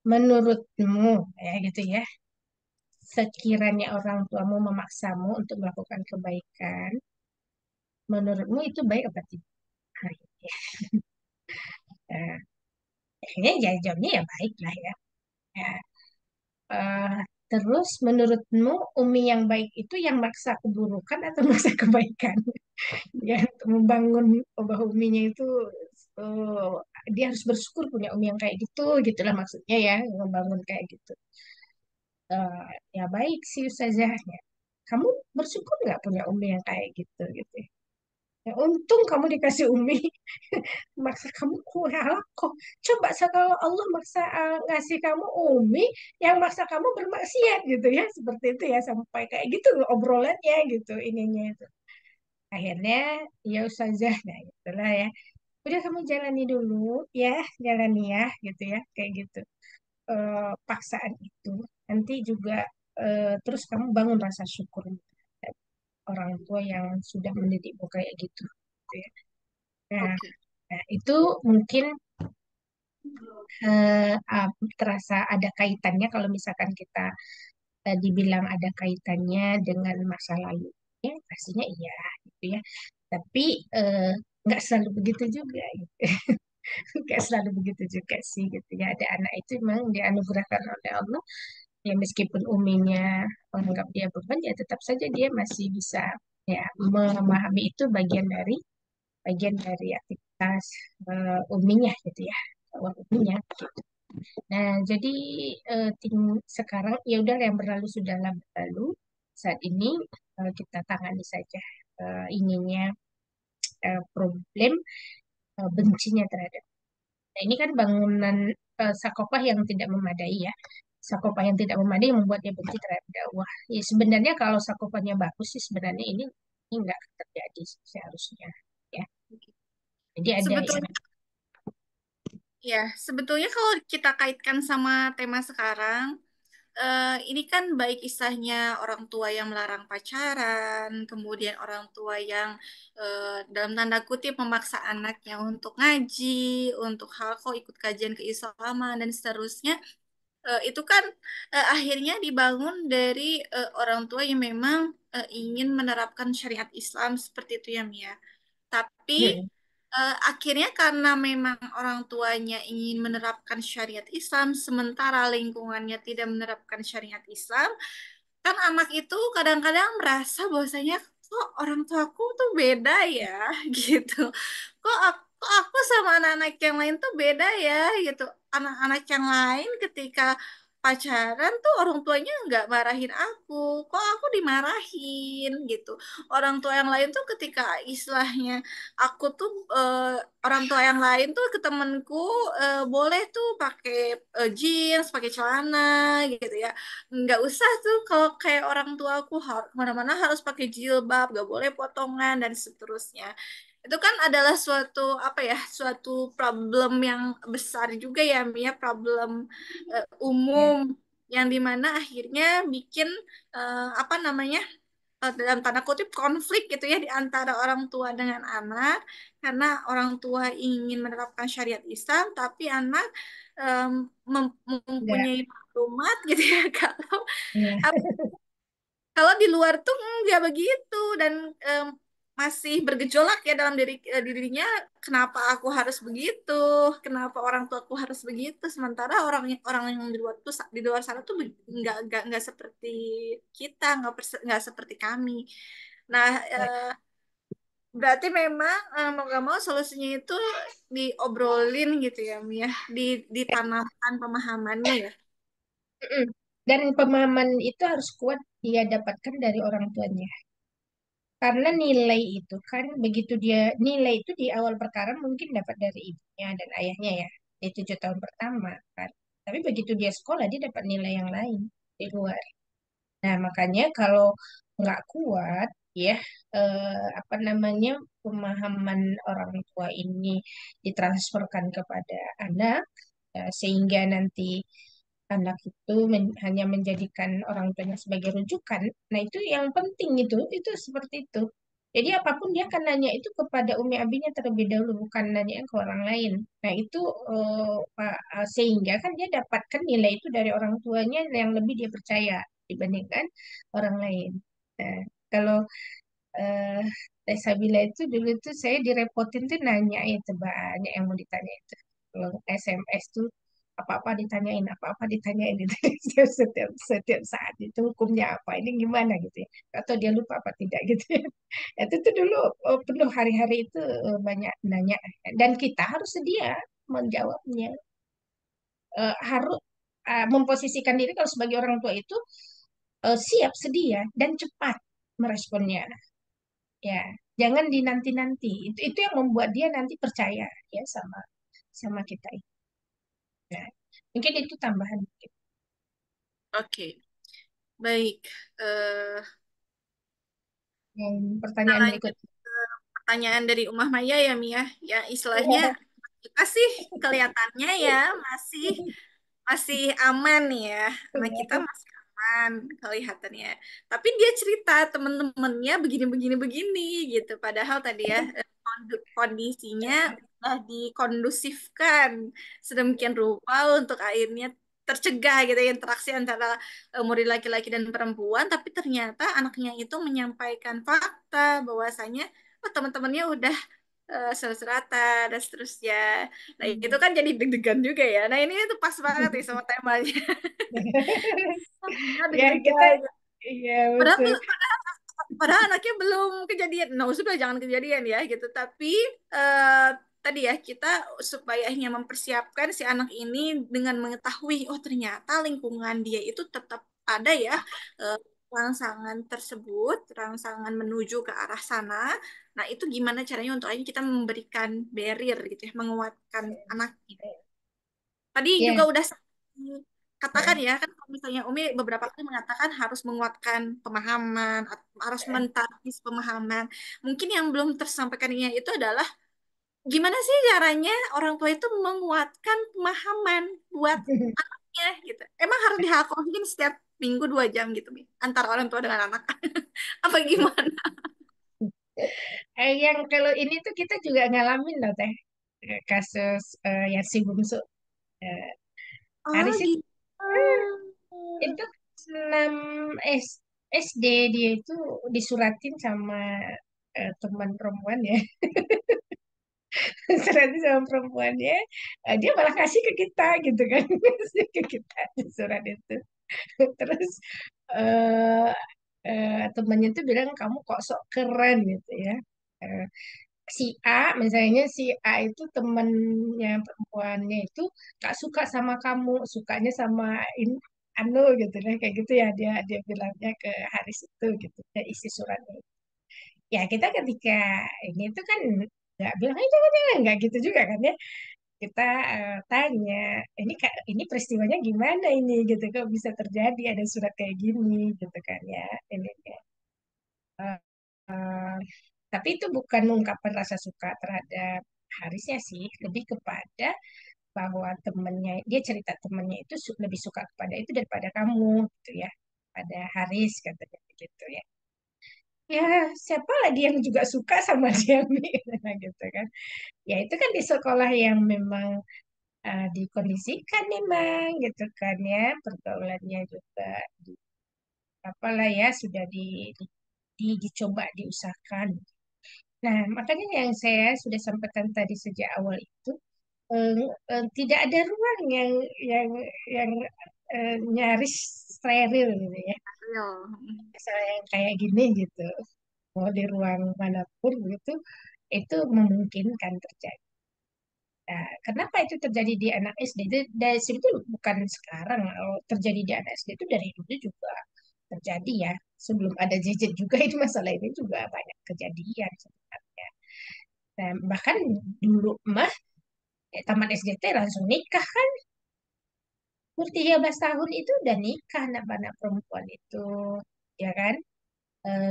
Menurutmu ya gitu ya. Sekiranya orang tuamu memaksamu untuk melakukan kebaikan, menurutmu itu baik apa tidak? Nah, ya. Eh, Akhirnya ya jawabnya ya baik lah ya. Ya, eh, terus menurutmu Umi yang baik itu yang maksa keburukan atau maksa kebaikan? Ya, untuk membangun obah Uminya itu eh, dia harus bersyukur punya Umi yang kayak gitu, gitulah maksudnya ya, membangun kayak gitu. Ya baik sih Ustazahnya. Kamu bersyukur nggak punya Umi yang kayak gitu gitu? Ya, untung kamu dikasih Umi maksa kamu kurang kok. Coba kalau Allah maksa ngasih kamu Umi yang maksa kamu bermaksiat gitu ya, seperti itu ya sampai kayak gitu obrolannya gitu ininya itu. Akhirnya ya Ustazah, nah itulah ya. Udah kamu jalani dulu ya, jalani ya gitu ya, kayak gitu. Paksaan itu nanti juga terus kamu bangun rasa syukur orang tua yang sudah mendidikmu kayak gitu. Gitu ya. Nah, Oke. nah, itu mungkin terasa ada kaitannya kalau misalkan kita dibilang ada kaitannya dengan masa lalu. Ya, pastinya iya gitu ya. Tapi eh, nggak selalu begitu juga gitu. Nggak selalu begitu juga sih gitu ya. Ada anak itu memang dianugerahkan oleh Allah ya meskipun uminya menganggap dia beban ya tetap saja dia masih bisa ya memahami itu bagian dari aktivitas uminya gitu ya, uminya. Nah, jadi sekarang ya udah yang berlalu sudahlah berlalu. Saat ini kita tangani saja ininya problem bencinya terhadap. Nah, ini kan bangunan Sakopah yang tidak memadai ya. Sakopah yang tidak memadai yang membuat dia benci terhadap dakwah. Ya, sebenarnya kalau Sakopahnya bagus sih sebenarnya ini nggak terjadi seharusnya. Ya, jadi ada yang Sebetulnya ya, sebetulnya kalau kita kaitkan sama tema sekarang, ini kan baik istilahnya orang tua yang melarang pacaran, kemudian orang tua yang dalam tanda kutip memaksa anaknya untuk ngaji, untuk hal kok ikut kajian keislaman dan seterusnya. Itu kan akhirnya dibangun dari orang tua yang memang ingin menerapkan syariat Islam seperti itu ya Mia. Tapi hmm, akhirnya karena memang orang tuanya ingin menerapkan syariat Islam, sementara lingkungannya tidak menerapkan syariat Islam, kan anak itu kadang-kadang merasa bahwasanya kok orang tuaku tuh beda ya gitu. Kok aku sama anak-anak yang lain tuh beda ya gitu. Anak-anak yang lain ketika pacaran tuh orang tuanya nggak marahin aku, kok aku dimarahin gitu. Orang tua yang lain tuh ketika istilahnya aku tuh orang tua yang lain tuh ke temenku boleh tuh pakai jeans, pakai celana gitu ya, nggak usah tuh kalau kayak orang tua aku kemana-mana harus pakai jilbab, nggak boleh potongan dan seterusnya. Itu kan adalah suatu apa ya, suatu problem yang besar juga ya Mia, problem ya, umum yang dimana akhirnya bikin apa namanya, dalam tanda kutip konflik gitu ya di antara orang tua dengan anak, karena orang tua ingin menerapkan syariat Islam tapi anak em, enggak, mempunyai maklumat gitu ya kalau ya, kalau di luar tuh nggak begitu. Dan masih bergejolak ya dalam dirinya, kenapa aku harus begitu, kenapa orang tua aku harus begitu, sementara orang yang di luar tuh di luar sana tuh nggak seperti kita, nggak seperti kami. Nah, berarti memang mau gak mau solusinya itu diobrolin gitu ya, Mia, ditanamkan pemahamannya ya. Mm-mm. Dan pemahaman itu harus kuat dia dapatkan dari orang tuanya. Karena nilai itu kan begitu dia nilai itu di awal perkara mungkin dapat dari ibunya dan ayahnya ya di 7 tahun pertama kan. Tapi begitu dia sekolah dia dapat nilai yang lain di luar. Nah makanya kalau nggak kuat ya apa namanya pemahaman orang tua ini ditransferkan kepada anak sehingga nanti anak itu hanya menjadikan orang tuanya sebagai rujukan. Nah, itu yang penting itu seperti itu. Jadi apapun dia akan nanya itu kepada umi abinya terlebih dahulu, bukan nanya ke orang lain. Nah, itu sehingga kan dia dapatkan nilai itu dari orang tuanya yang lebih dia percaya dibandingkan orang lain. Nah, kalau eh Teh Sabila itu dulu tuh saya direpotin tuh nanya itu banyak yang mau ditanya itu. Kalau SMS tuh apa-apa ditanyain, apa-apa ditanyain itu setiap saat itu hukumnya apa, ini gimana gitu ya. Atau dia lupa apa tidak gitu ya. Itu tuh dulu penuh hari-hari itu banyak nanya dan kita harus sedia menjawabnya. Harus memposisikan diri kalau sebagai orang tua itu siap, sedia dan cepat meresponnya. Ya, jangan dinanti-nanti. Itu yang membuat dia nanti percaya ya sama sama kita. Nah, mungkin itu tambahan. Oke, baik. Eh, Yang kita pertanyaan lanjut berikutnya. ke pertanyaan dari Umah Maya ya, Mia. Ya, istilahnya kita sih kelihatannya ya masih masih aman nih ya, anak kita masih aman kelihatannya, tapi dia cerita temen-temennya begini-begini begini gitu, padahal tadi ya kondisinya udah dikondusifkan sedemikian rupa untuk akhirnya tercegah gitu ya, interaksi antara murid laki-laki dan perempuan, tapi ternyata anaknya itu menyampaikan fakta bahwasanya oh, teman-temannya udah surat-suratan dan seterusnya. Nah, itu kan jadi deg-degan juga ya. Nah, ini tuh pas banget nih sama temanya. Nah, Ya kita, deg-degan. iya Padahal betul. padahal anaknya belum kejadian. Nah, sudah jangan kejadian ya gitu. Tapi eh, tadi ya kita supaya hanya mempersiapkan si anak ini dengan mengetahui oh ternyata lingkungan dia itu tetap ada ya eh, rangsangan tersebut, rangsangan menuju ke arah sana. Nah, itu gimana caranya untuk akhirnya kita memberikan barrier gitu ya, menguatkan anak. Tadi juga Ya, udah katakan ya kan kalau misalnya Umi beberapa kali mengatakan harus menguatkan pemahaman, harus mentaktis pemahaman. Mungkin yang belum tersampaikannya itu adalah gimana sih caranya orang tua itu menguatkan pemahaman buat anaknya gitu. Emang harus dihakohin setiap minggu 2 jam gitu, Mi, antara orang tua dengan anak. Apa gimana? yang kalau ini tuh kita juga ngalamin loh teh. Kasus Yarsi Bungsu. Eh, Oh Haris gitu. itu 6 S, SD dia itu disuratin sama teman perempuan ya. Suratin sama perempuannya, dia malah kasih ke kita gitu kan. Kasih ke kita di surat itu. Terus eh temannya tuh bilang kamu kok sok keren gitu ya. Eh, si A misalnya si A itu temennya perempuannya itu gak suka sama kamu, sukanya sama Anu gitu lah kayak gitu ya dia dia bilangnya ke Haris itu gitu ya isi suratnya. Ya kita ketika ini tuh kan nggak bilang aja jangan nggak gitu juga kan ya. Kita tanya ini peristiwanya gimana ini gitu kok bisa terjadi ada surat kayak gini gitu kan ya ini ya. Eh, eh, tapi itu bukan mengungkapkan rasa suka terhadap Harisnya sih, lebih kepada bahwa temennya, dia cerita temennya itu lebih suka kepada itu daripada kamu, gitu ya. Pada Haris katanya begitu ya. Ya, siapa lagi yang juga suka sama dia, Mi? Nah, gitu kan. Ya, itu kan di sekolah yang memang dikondisikan memang gitu kan ya. Pergaulannya juga apalah ya sudah dicoba diusahakan. Nah, makanya yang saya sudah sampaikan tadi sejak awal itu, eh, tidak ada ruang yang yang nyaris steril gitu ya. Real. Misalnya yang kayak gini gitu, mau di ruang manapun gitu, itu memungkinkan terjadi. Nah, kenapa itu terjadi di anak SD? Dari situ bukan sekarang, kalau terjadi di anak SD itu dari dulu juga terjadi ya. Sebelum ada gadget juga itu masalah ini juga banyak kejadian sebenarnya. Nah, bahkan dulu mah taman SD teh langsung nikah kan. Umur 13 tahun itu udah nikah anak-anak perempuan itu, ya kan?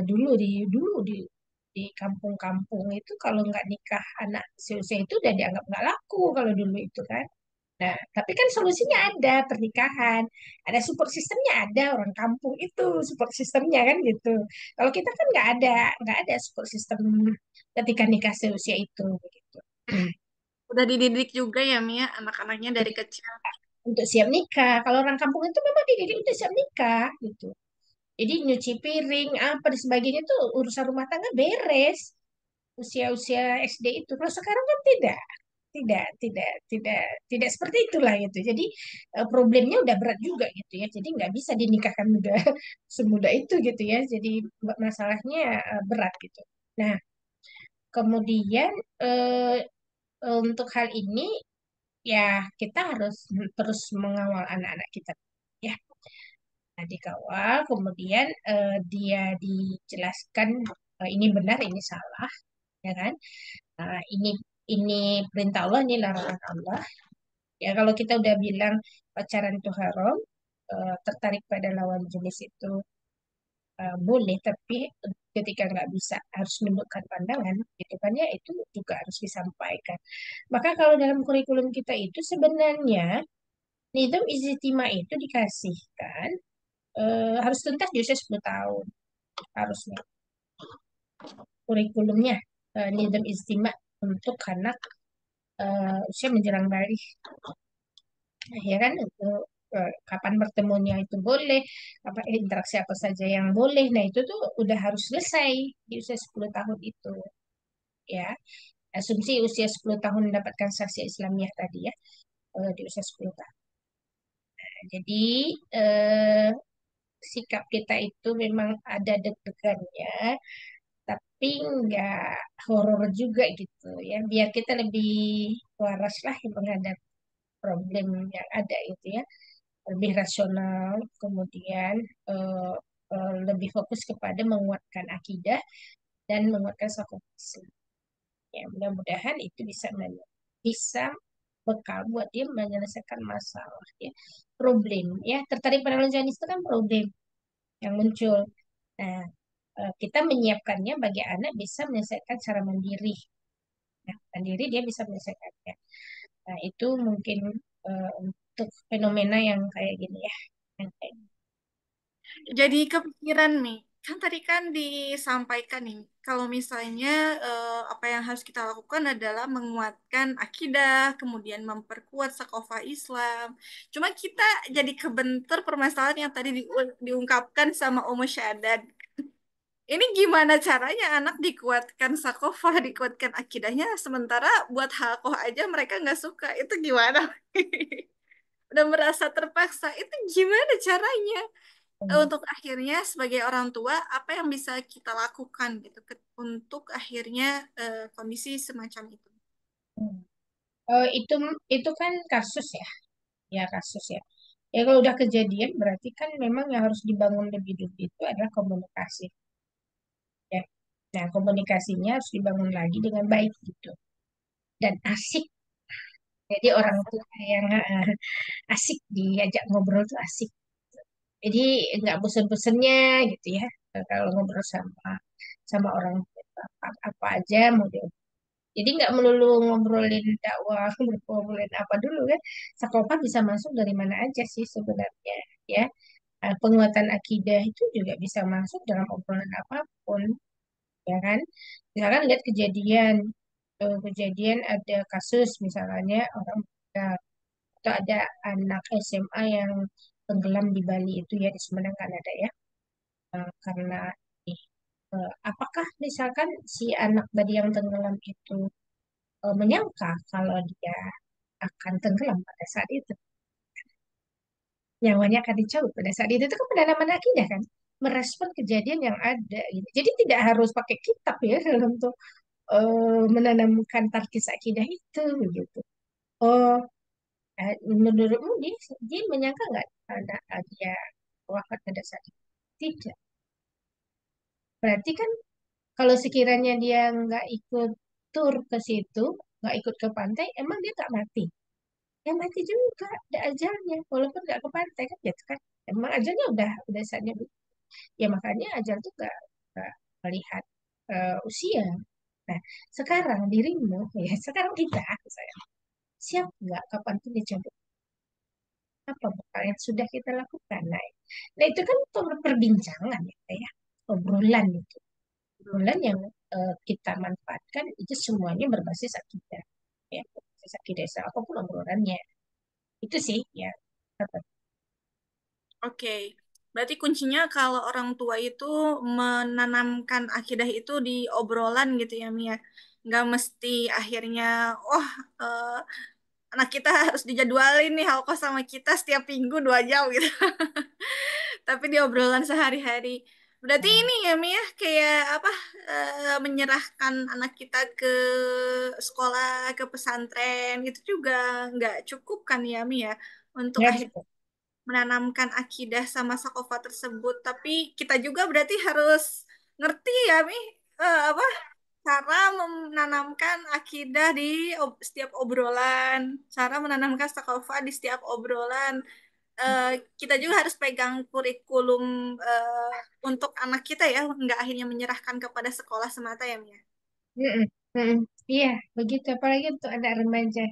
Dulu di kampung-kampung itu kalau nggak nikah anak seusia itu udah dianggap nggak laku kalau dulu itu kan. Nah, tapi kan solusinya ada pernikahan, ada support sistemnya ada orang kampung itu support sistemnya kan gitu. Kalau kita kan nggak ada support sistem ketika nikah seusia itu begitu. Udah dididik juga ya Mia, anak-anaknya dari Jadi kecil. untuk siap nikah, kalau orang kampung itu memang dididik untuk siap nikah gitu. Jadi nyuci piring apa dan sebagainya itu urusan rumah tangga beres usia-usia SD itu. Kalau sekarang kan tidak, tidak, tidak, tidak, tidak seperti itulah gitu. Jadi problemnya udah berat juga gitu ya. Jadi nggak bisa dinikahkan mudah semudah itu gitu ya. Jadi masalahnya berat gitu. Nah, kemudian eh, untuk hal ini ya kita harus terus mengawal anak-anak kita ya. Nah, dikawal, kemudian dia dijelaskan ini benar, ini salah, ya kan? Ini perintah Allah, ini larangan Allah. Ya kalau kita udah bilang pacaran itu haram, tertarik pada lawan jenis itu boleh, tapi ketika nggak bisa harus menundukkan pandangan, gitu kan ya itu juga harus disampaikan. Maka kalau dalam kurikulum kita itu sebenarnya nidam ijtima itu dikasihkan harus tuntas di usia 10 tahun harusnya kurikulumnya nidam ijtima untuk anak usia menjelang balik. Nah, ya kan itu kapan bertemunya itu boleh, apa interaksi apa saja yang boleh. Nah, itu tuh udah harus selesai di usia 10 tahun itu ya. Asumsi usia 10 tahun mendapatkan saksi Islamiyah tadi ya, di usia 10 tahun. Jadi eh, sikap kita itu memang ada deg-degannya, tapi nggak horor juga gitu ya. Biar kita lebih waras lah menghadapi problem yang ada itu ya. Lebih rasional, kemudian eh, lebih fokus kepada menguatkan akidah dan menguatkan sakofaksi. Ya, mudah-mudahan itu bisa bekal buat dia menyelesaikan masalah ya, problem ya. Tertarik pada jenis itu kan problem yang muncul. Nah, kita menyiapkannya bagi anak bisa menyelesaikan secara mandiri. Nah, mandiri dia bisa menyelesaikannya. Nah, itu mungkin untuk fenomena yang kayak gini ya. Yang kayak Jadi kepikiran nih, kan tadi kan disampaikan nih, kalau misalnya apa yang harus kita lakukan adalah menguatkan akidah, kemudian memperkuat sakofah Islam. Cuma kita jadi kebentur permasalahan yang tadi diungkapkan sama Om Syadad. Ini gimana caranya anak dikuatkan sakofah, dikuatkan akidahnya, sementara buat halkoh aja mereka nggak suka. Itu gimana? Udah merasa terpaksa. Itu gimana caranya? Untuk akhirnya sebagai orang tua apa yang bisa kita lakukan gitu untuk akhirnya kondisi semacam itu. gitu. Itu kan kasus ya, ya kasus ya. Ya kalau udah kejadian berarti kan memang yang harus dibangun lebih dulu itu adalah komunikasi ya. Nah, komunikasinya harus dibangun lagi dengan baik gitu dan asik. Jadi orang tua yang asik diajak ngobrol tuh asik. Jadi nggak bosan-bosannya gitu ya. Kalau ngobrol sama sama orang tua apa aja mau dia. Jadi nggak melulu ngobrolin dakwah, ngobrolin apa dulu kan. Sakopa bisa masuk dari mana aja sih sebenarnya ya. Penguatan akidah itu juga bisa masuk dalam obrolan apapun, ya kan? Misalkan lihat kejadian ada kasus misalnya orang meninggal, atau ada anak SMA yang tenggelam di Bali itu ya di Sumedang kan ada ya, karena ini. Apakah misalkan si anak tadi yang tenggelam itu menyangka kalau dia akan tenggelam pada saat itu, nyawanya akan dicabut pada saat itu kan pendalaman akidah kan, merespon kejadian yang ada gitu. Jadi tidak harus pakai kitab ya dalam tuh menanamkan tarkis akidah itu gitu. Oh, menurutmu dia menyangka nggak ada dia wafat pada saat itu? Tidak. Berarti kan kalau sekiranya dia nggak ikut tur ke situ, nggak ikut ke pantai, emang dia nggak mati? Ya mati juga, ada ajalnya. Walaupun nggak ke pantai kan, gitu kan. Emang ajalnya udah saatnya. Ya makanya ajal tuh nggak melihat usia. Nah, sekarang dirimu, ya sekarang kita, saya siap nggak kapan pun dicabut? Apa bekal yang sudah kita lakukan? Nah itu kan perbincangan ya, obrolan itu. Obrolan yang kita manfaatkan itu semuanya berbasis akidah. Ya, berbasis akidah, apapun obrolannya. Itu sih, ya. Apa? Oke, berarti kuncinya kalau orang tua itu menanamkan akidah itu di obrolan gitu ya, Mia. Nggak mesti akhirnya, oh eh, anak kita harus dijadwalin nih halko sama kita setiap minggu 2 jam gitu. Tapi di obrolan sehari-hari. Berarti ini ya, Mia, kayak apa, menyerahkan anak kita ke sekolah, ke pesantren, itu juga nggak cukup kan ya, Mia, untuk Nggak akhirnya cukup. menanamkan akidah sama sakofa tersebut. Tapi kita juga berarti harus ngerti ya, Mi, apa cara menanamkan akidah di setiap obrolan, cara menanamkan sakofa di setiap obrolan. Eh, kita juga harus pegang kurikulum untuk anak kita ya, nggak akhirnya menyerahkan kepada sekolah semata ya, Mi. Mm-mm. Mm-mm. Iya, begitu. Apalagi untuk anak remaja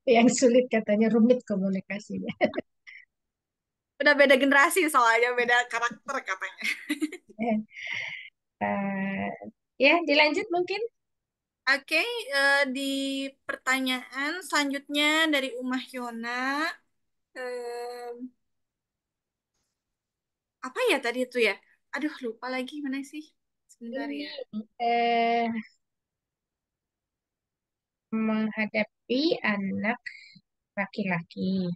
yang sulit katanya rumit komunikasinya. Udah beda generasi soalnya, beda karakter katanya. Eh, ya, dilanjut mungkin. Oke, di pertanyaan selanjutnya dari Umah Yona, eh, apa ya tadi itu ya? Aduh, lupa lagi mana sih? Sebentar Ini ya. eh, menghadapi anak laki-laki.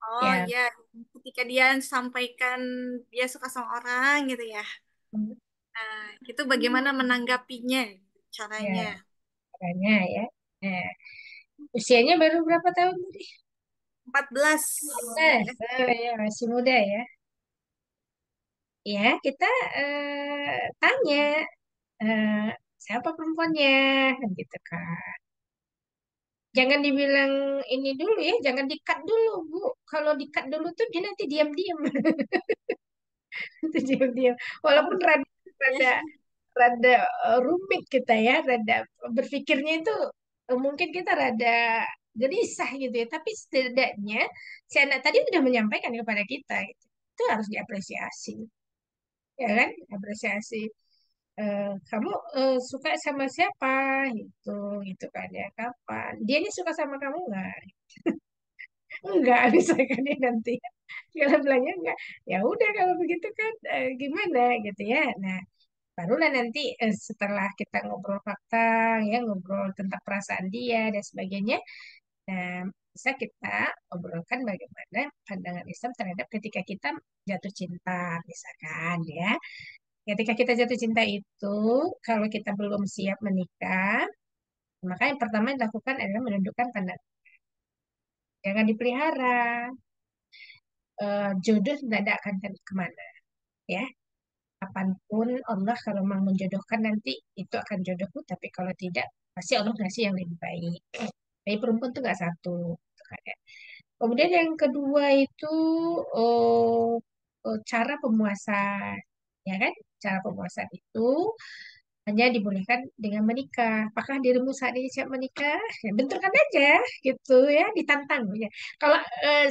Oh Ya, iya, ketika dia sampaikan dia suka sama orang gitu ya. Nah, itu bagaimana menanggapinya ya, caranya? caranya ya. Nah, usianya baru berapa tahun tadi? 14. Ya masih muda ya. Ya, kita tanya eh, siapa perempuannya, kan gitu kan. Jangan dibilang ini dulu ya, jangan di-cut dulu, Bu. Kalau di-cut dulu tuh dia nanti diam-diam. Itu diam-diam. Walaupun rada, rada, rada rumit kita ya, rada berpikirnya itu mungkin kita rada gelisah gitu ya. Tapi setidaknya si anak tadi sudah menyampaikan kepada kita gitu. Itu harus diapresiasi, ya kan? Apresiasi. Kamu suka sama siapa gitu, gitu kan ya? Kapan? Dia ini suka sama kamu nggak? Enggak, misalkan dia nanti kalau bilangnya enggak, ya udah kalau begitu kan gimana gitu ya. Nah, barulah nanti setelah kita ngobrol fakta, ya ngobrol tentang perasaan dia dan sebagainya, nah bisa kita obrolkan bagaimana pandangan Islam terhadap ketika kita jatuh cinta, misalkan ya. Ketika kita jatuh cinta itu, kalau kita belum siap menikah, maka yang pertama yang dilakukan adalah menundukkan pandangan. Jangan dipelihara. Jodoh tidak akan kemana, ya. Kapanpun Allah kalau mau menjodohkan nanti itu akan jodohku, tapi kalau tidak pasti Allah ngasih yang lebih baik. Tapi perempuan tuh nggak satu, gitu kan ya. Kemudian yang kedua itu oh, cara pemuasan, ya kan? Cara pemuasan itu hanya dibolehkan dengan menikah. Apakah dirimu saat ini siap menikah? Ya, benturkan aja, gitu ya, ditantang. Ya. Kalau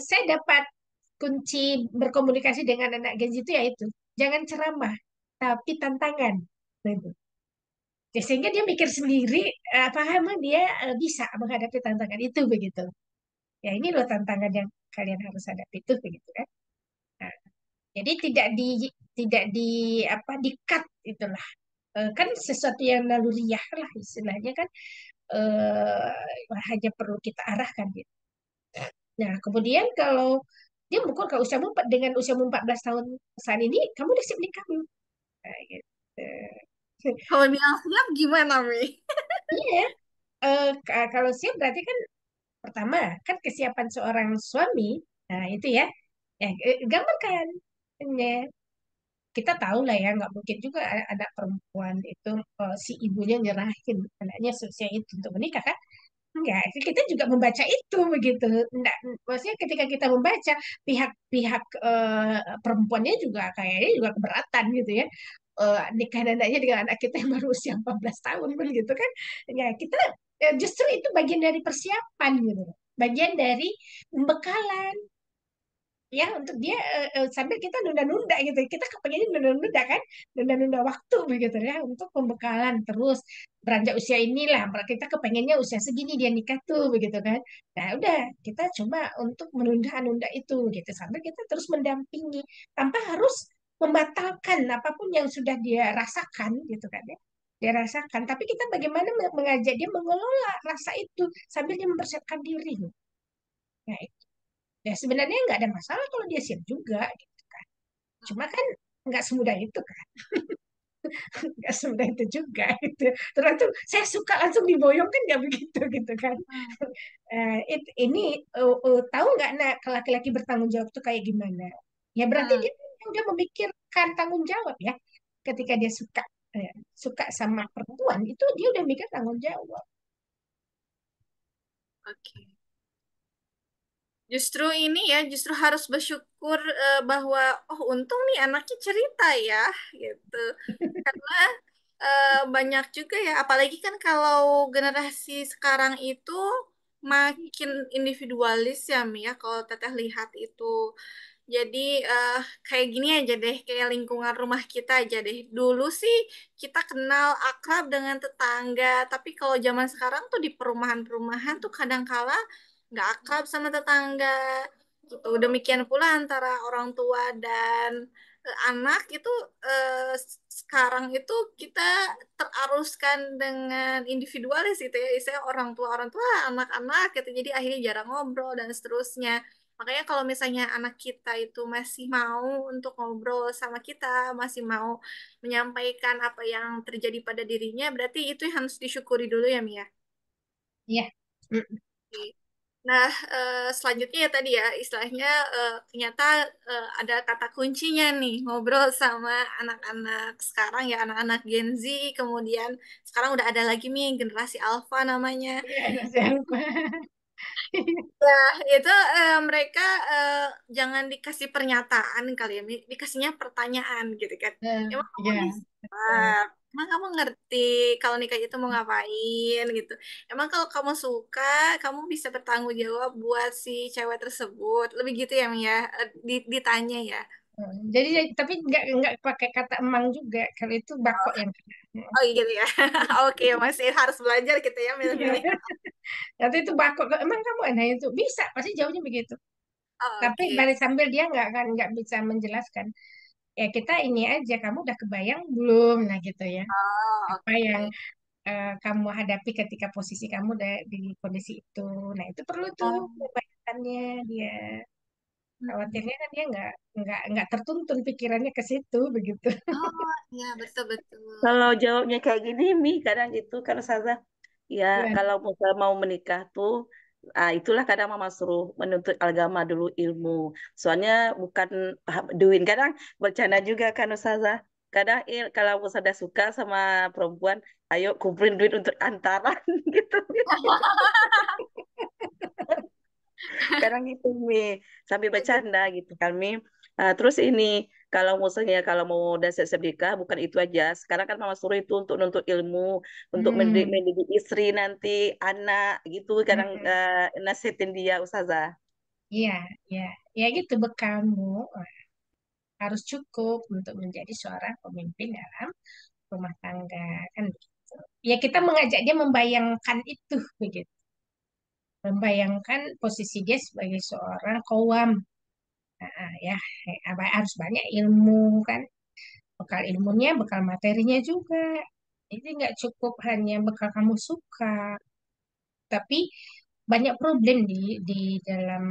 saya dapat kunci berkomunikasi dengan anak Gen Z itu ya itu, jangan ceramah, tapi tantangan. Nah, itu. Ya, sehingga dia mikir sendiri, apakah emang dia bisa menghadapi tantangan itu begitu. Ya ini loh tantangan yang kalian harus hadapi itu begitu kan. Nah, Jadi tidak di apa di-cut itulah. Kan sesuatu yang naluriah lah istilahnya kan, hanya perlu kita arahkan gitu. Nah, kemudian kalau dia mengukur kalau dengan usiamu 14 tahun saat ini, kamu udah siap nikah belum? Nah, gitu. Kalau bilang siap gimana, Mi? Iya, kalau siap berarti kan pertama kan kesiapan seorang suami. Nah, itu ya. Ya, gampang kan? Ya, kita tahu lah ya, nggak mungkin juga anak perempuan itu si ibunya nyerahin anaknya seusia itu untuk menikah kan? Enggak, kita juga membaca itu begitu. Enggak, maksudnya ketika kita membaca pihak-pihak perempuannya juga kayaknya juga keberatan gitu ya. Nikah anaknya dengan anak kita yang baru usia 14 tahun pun gitu kan. Ya, kita justru itu bagian dari persiapan gitu. Bagian dari pembekalan ya untuk dia sambil kita nunda-nunda gitu. Kita kepengennya nunda-nunda kan, nunda-nunda waktu begitu ya untuk pembekalan terus beranjak usia inilah kita kepengennya usia segini dia nikah tuh begitu kan. Nah udah kita coba untuk menunda-nunda itu gitu sambil kita terus mendampingi tanpa harus membatalkan apapun yang sudah dia rasakan gitu kan ya. Dia rasakan, tapi kita bagaimana mengajak dia mengelola rasa itu sambil dia mempersiapkan diri. Nah, ya sebenarnya nggak ada masalah kalau dia siap juga gitu kan. Cuma kan nggak semudah itu kan, nggak semudah itu juga gitu. Terus tuh saya suka langsung diboyong kan nggak begitu gitu kan. Hmm. Ini tahu nggak nak laki-laki bertanggung jawab tuh kayak gimana? Ya berarti Hmm. dia udah memikirkan tanggung jawab ya. Ketika dia suka sama perempuan itu dia udah mikir tanggung jawab. Oke. Justru ini ya, justru harus bersyukur bahwa oh untung nih anaknya cerita ya, gitu. Karena banyak juga ya, apalagi kan kalau generasi sekarang itu makin individualis ya, Mi ya. Kalau Teteh lihat itu, jadi kayak gini aja deh, kayak lingkungan rumah kita aja deh. Dulu sih kita kenal akrab dengan tetangga, tapi kalau zaman sekarang tuh di perumahan-perumahan tuh kadang-kala nggak akrab sama tetangga. Gitu. Demikian pula antara orang tua dan anak itu sekarang itu kita teraruskan dengan individualis gitu ya, istilah orang tua anak-anak gitu, jadi akhirnya jarang ngobrol dan seterusnya. Makanya kalau misalnya anak kita itu masih mau untuk ngobrol sama kita, masih mau menyampaikan apa yang terjadi pada dirinya, berarti itu yang harus disyukuri dulu ya, Mia. Iya. Mm. Nah, selanjutnya ya tadi ya, istilahnya ternyata ada kata kuncinya nih, ngobrol sama anak-anak sekarang ya, anak-anak Gen Z, kemudian sekarang udah ada lagi nih generasi Alpha namanya. Iya, siapa? Ya, itu mereka eh, jangan dikasih pernyataan kali ya, dikasihnya pertanyaan gitu kan. Emang kamu Ya, bisa? betul. Emang kamu ngerti kalau nikah itu mau ngapain gitu. Emang kalau kamu suka, kamu bisa bertanggung jawab buat si cewek tersebut. Lebih gitu ya, Mia. Ditanya ya. Jadi tapi nggak pakai kata emang juga. Kalau itu bakok yang kena. Oh gitu ya. Oke, masih harus belajar gitu ya, Iya. milih-milih. Nanti itu bakok. Emang kamu ada itu bisa pasti jauhnya begitu. Tapi Oke. balik sambil dia nggak bisa menjelaskan. Ya kita ini aja. Kamu udah kebayang belum? Nah gitu ya. Oh, Apa yang oke. kamu hadapi ketika posisi kamu udah di kondisi itu. Nah itu perlu tuh Oh. kebayangannya dia. Mm-mm. Khawatirnya kan dia nggak tertuntun pikirannya ke situ begitu. Oh, ya betul-betul. Kalau jawabnya kayak gini, Mi, kadang gitu kan Ustazah. Ya, Gimana? kalau misalnya mau menikah tuh, itulah kadang mama suruh menuntut agama dulu ilmu. Soalnya bukan duit. Kadang bercanda juga kan Ustazah. Kadang kalau sudah suka sama perempuan, ayo kumpulin duit untuk antaran gitu. Kadang gitu Mi, sambil bercanda gitu kan Mi. Terus ini kalau misalnya kalau mau udah siap nikah bukan itu aja. Sekarang kan mama suruh itu untuk nuntut ilmu, untuk Hmm, mendidik istri nanti anak gitu. Kadang hmm, nasihatin dia Ustazah. iya, iya, ya gitu bekalmu harus cukup untuk menjadi seorang pemimpin dalam rumah tangga kan begitu. Ya kita mengajak dia membayangkan itu begitu, membayangkan posisi dia sebagai seorang kowam. Ya harus banyak ilmu kan, bekal ilmunya, bekal materinya juga. Jadi nggak cukup hanya bekal kamu suka, tapi banyak problem di dalam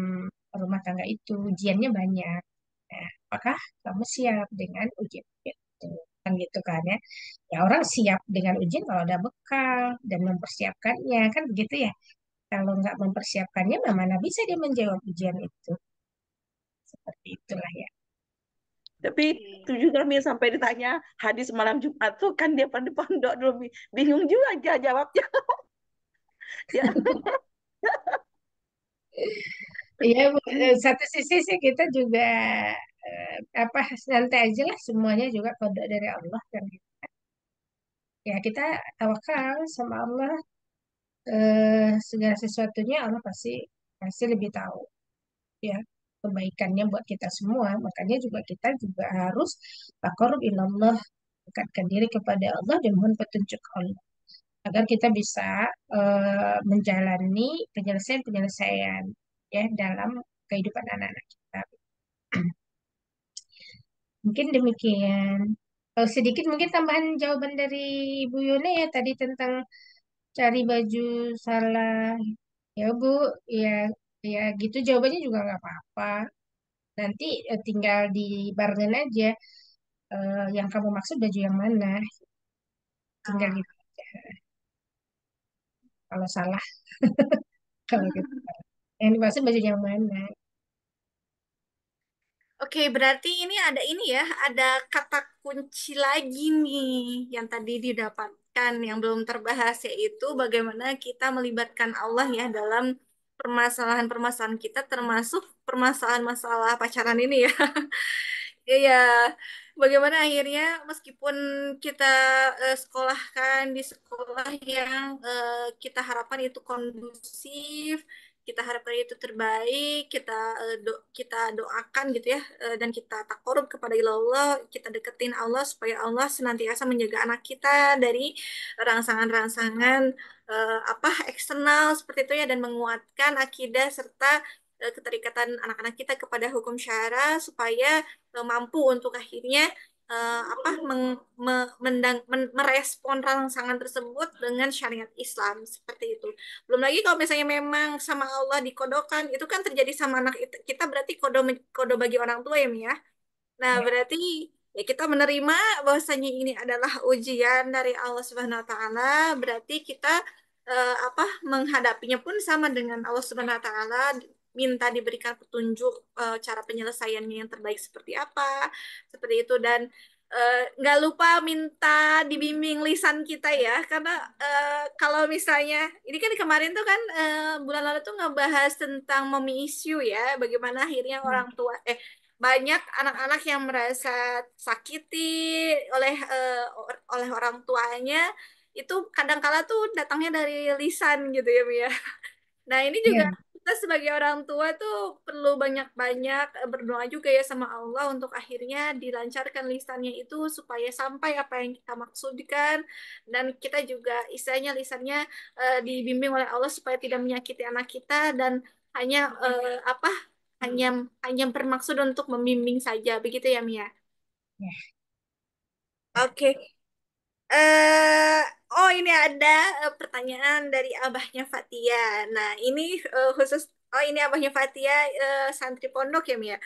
rumah tangga itu, ujiannya banyak. Nah, apakah kamu siap dengan ujian itu? Kan gitu kan ya. Ya orang siap dengan ujian kalau ada bekal dan mempersiapkannya, kan begitu ya. Kalau nggak mempersiapkannya, mana bisa dia menjawab ujian itu? Seperti itulah ya. Tapi itu juga Mi sampai ditanya hadis malam Jumat tuh kan dia pada pondok dulu bingung juga aja jawabnya. Ya, Iya, Bu. Satu sisi sih kita juga apa santai aja lah, semuanya juga kode dari Allah kan. Ya kita tawakal sama Allah, segala sesuatunya Allah pasti pasti lebih tahu ya kebaikannya buat kita semua. Makanya juga kita juga harus taqarrub ilallah, dekatkan diri kepada Allah dan mohon petunjuk Allah agar kita bisa menjalani penyelesaian-penyelesaian ya dalam kehidupan anak-anak kita. Mungkin demikian. Sedikit mungkin tambahan jawaban dari Bu Yone ya tadi tentang cari baju salah. Ya Bu, ya ya gitu jawabannya juga nggak apa-apa. Nanti tinggal dibarengin aja yang kamu maksud baju yang mana. Tinggal gitu aja. Kalau salah, kalau gitu. Yang dimaksud baju yang mana. Oke, berarti ini ya, ada kata kunci lagi nih yang tadi didapatkan yang belum terbahas yaitu bagaimana kita melibatkan Allah ya dalam permasalahan-permasalahan kita termasuk permasalahan masalah pacaran ini ya. Iya, bagaimana akhirnya meskipun kita sekolahkan di sekolah yang kita harapkan itu kondusif, kita harapkan itu terbaik, kita doakan gitu ya, dan kita takarub kepada Allah, kita deketin Allah supaya Allah senantiasa menjaga anak kita dari rangsangan-rangsangan apa eksternal seperti itu ya dan menguatkan akidah serta keterikatan anak-anak kita kepada hukum syara supaya mampu untuk akhirnya apa merespon rangsangan tersebut dengan syariat Islam seperti itu. Belum lagi kalau misalnya memang sama Allah dikodokan, itu kan terjadi sama anak kita berarti kodo bagi orang tua ya Mia. Nah, Ya, berarti ya kita menerima bahwasanya ini adalah ujian dari Allah Subhanahu wa taala, berarti kita apa menghadapinya pun sama dengan Allah Subhanahu wa taala minta diberikan petunjuk cara penyelesaiannya yang terbaik seperti apa, seperti itu dan nggak lupa minta dibimbing lisan kita ya karena kalau misalnya ini kan kemarin tuh kan bulan lalu tuh ngebahas tentang mommy issue ya bagaimana akhirnya orang tua banyak anak-anak yang merasa sakiti oleh orang tuanya itu kadang-kala tuh datangnya dari lisan gitu ya Mia. Nah ini juga ya, kita sebagai orang tua tuh perlu banyak-banyak berdoa juga ya sama Allah untuk akhirnya dilancarkan lisannya itu supaya sampai apa yang kita maksudkan dan kita juga istilahnya lisannya dibimbing oleh Allah supaya tidak menyakiti anak kita dan hanya apa hanya hanya bermaksud untuk membimbing saja begitu ya Mia. ya, ya. Oke. eh oh ini ada pertanyaan dari abahnya Fatia. Nah ini khusus oh ini abahnya Fatia santri pondok ya Mia.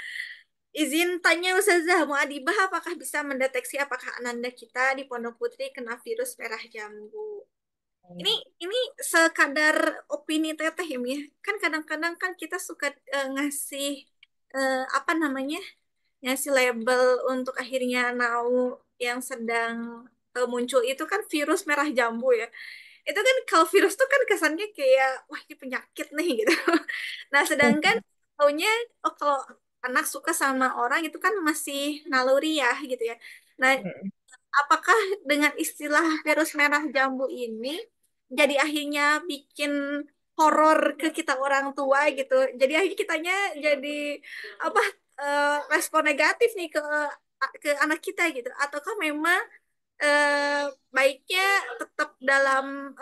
Izin tanya Ustazah Muadibah apakah bisa mendeteksi apakah ananda kita di Pondok Putri kena virus merah jambu? Ini ini sekadar opini teteh ya Mia. Kan kadang-kadang kan kita suka ngasih apa namanya? Ngasih label untuk akhirnya tahu yang sedang muncul itu kan virus merah jambu ya. Itu kan kalau virus tuh kan kesannya kayak wah ini penyakit nih gitu. Nah, sedangkan taunya oh kalau anak suka sama orang itu kan masih naluri ya gitu ya. Nah, apakah dengan istilah virus merah jambu ini jadi akhirnya bikin horor ke kita orang tua gitu. Jadi akhirnya kitanya jadi apa respon negatif nih ke anak kita gitu. Ataukah memang baiknya tetap dalam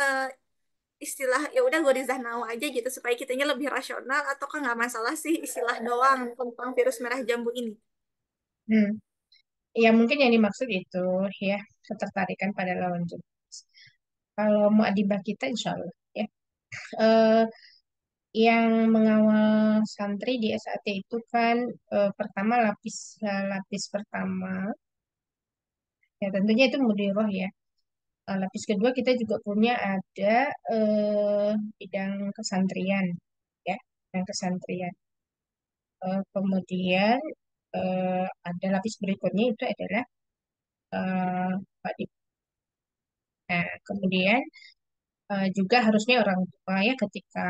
istilah ya udah Gorizah Now aja gitu supaya kitanya lebih rasional ataukah nggak masalah sih istilah doang tentang virus merah jambu ini? Hmm. Ya mungkin yang dimaksud itu ya ketertarikan pada lawan jenis. Kalau muadibah kita insya Allah ya. Eh, yang mengawal santri di SAT itu kan pertama lapis pertama ya tentunya itu mudiroh ya. Lapis kedua kita juga punya ada bidang kesantrian ya, bidang kesantrian. Kemudian ada lapis berikutnya itu adalah Pak Dip. Nah, kemudian juga harusnya orang tua ya ketika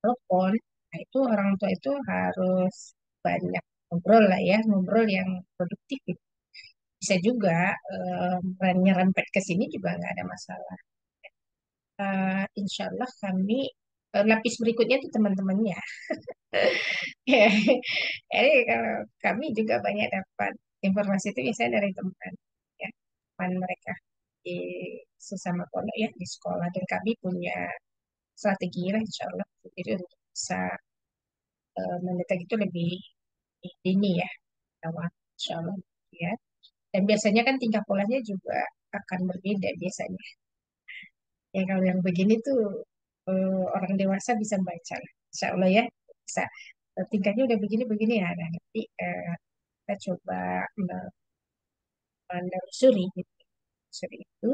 telepon, nah itu orang tua itu harus banyak ngobrol lah ya, ngobrol yang produktif gitu. Bisa juga nyerempet ke sini juga nggak ada masalah. Insya Allah kami lapis berikutnya itu teman-temannya. Jadi kalau kami juga banyak dapat informasi itu biasanya dari teman, ya, teman mereka di sesama pondok ya di sekolah dan kami punya strategi lah insya Allah jadi untuk bisa mendetek itu lebih dini ya awal insya Allah ya dan biasanya kan tingkah polanya juga akan berbeda biasanya ya kalau yang begini tuh orang dewasa bisa baca lah insya Allah ya bisa. Tingkahnya udah begini-begini ya nah, nanti kita coba menelusuri gitu menelusuri itu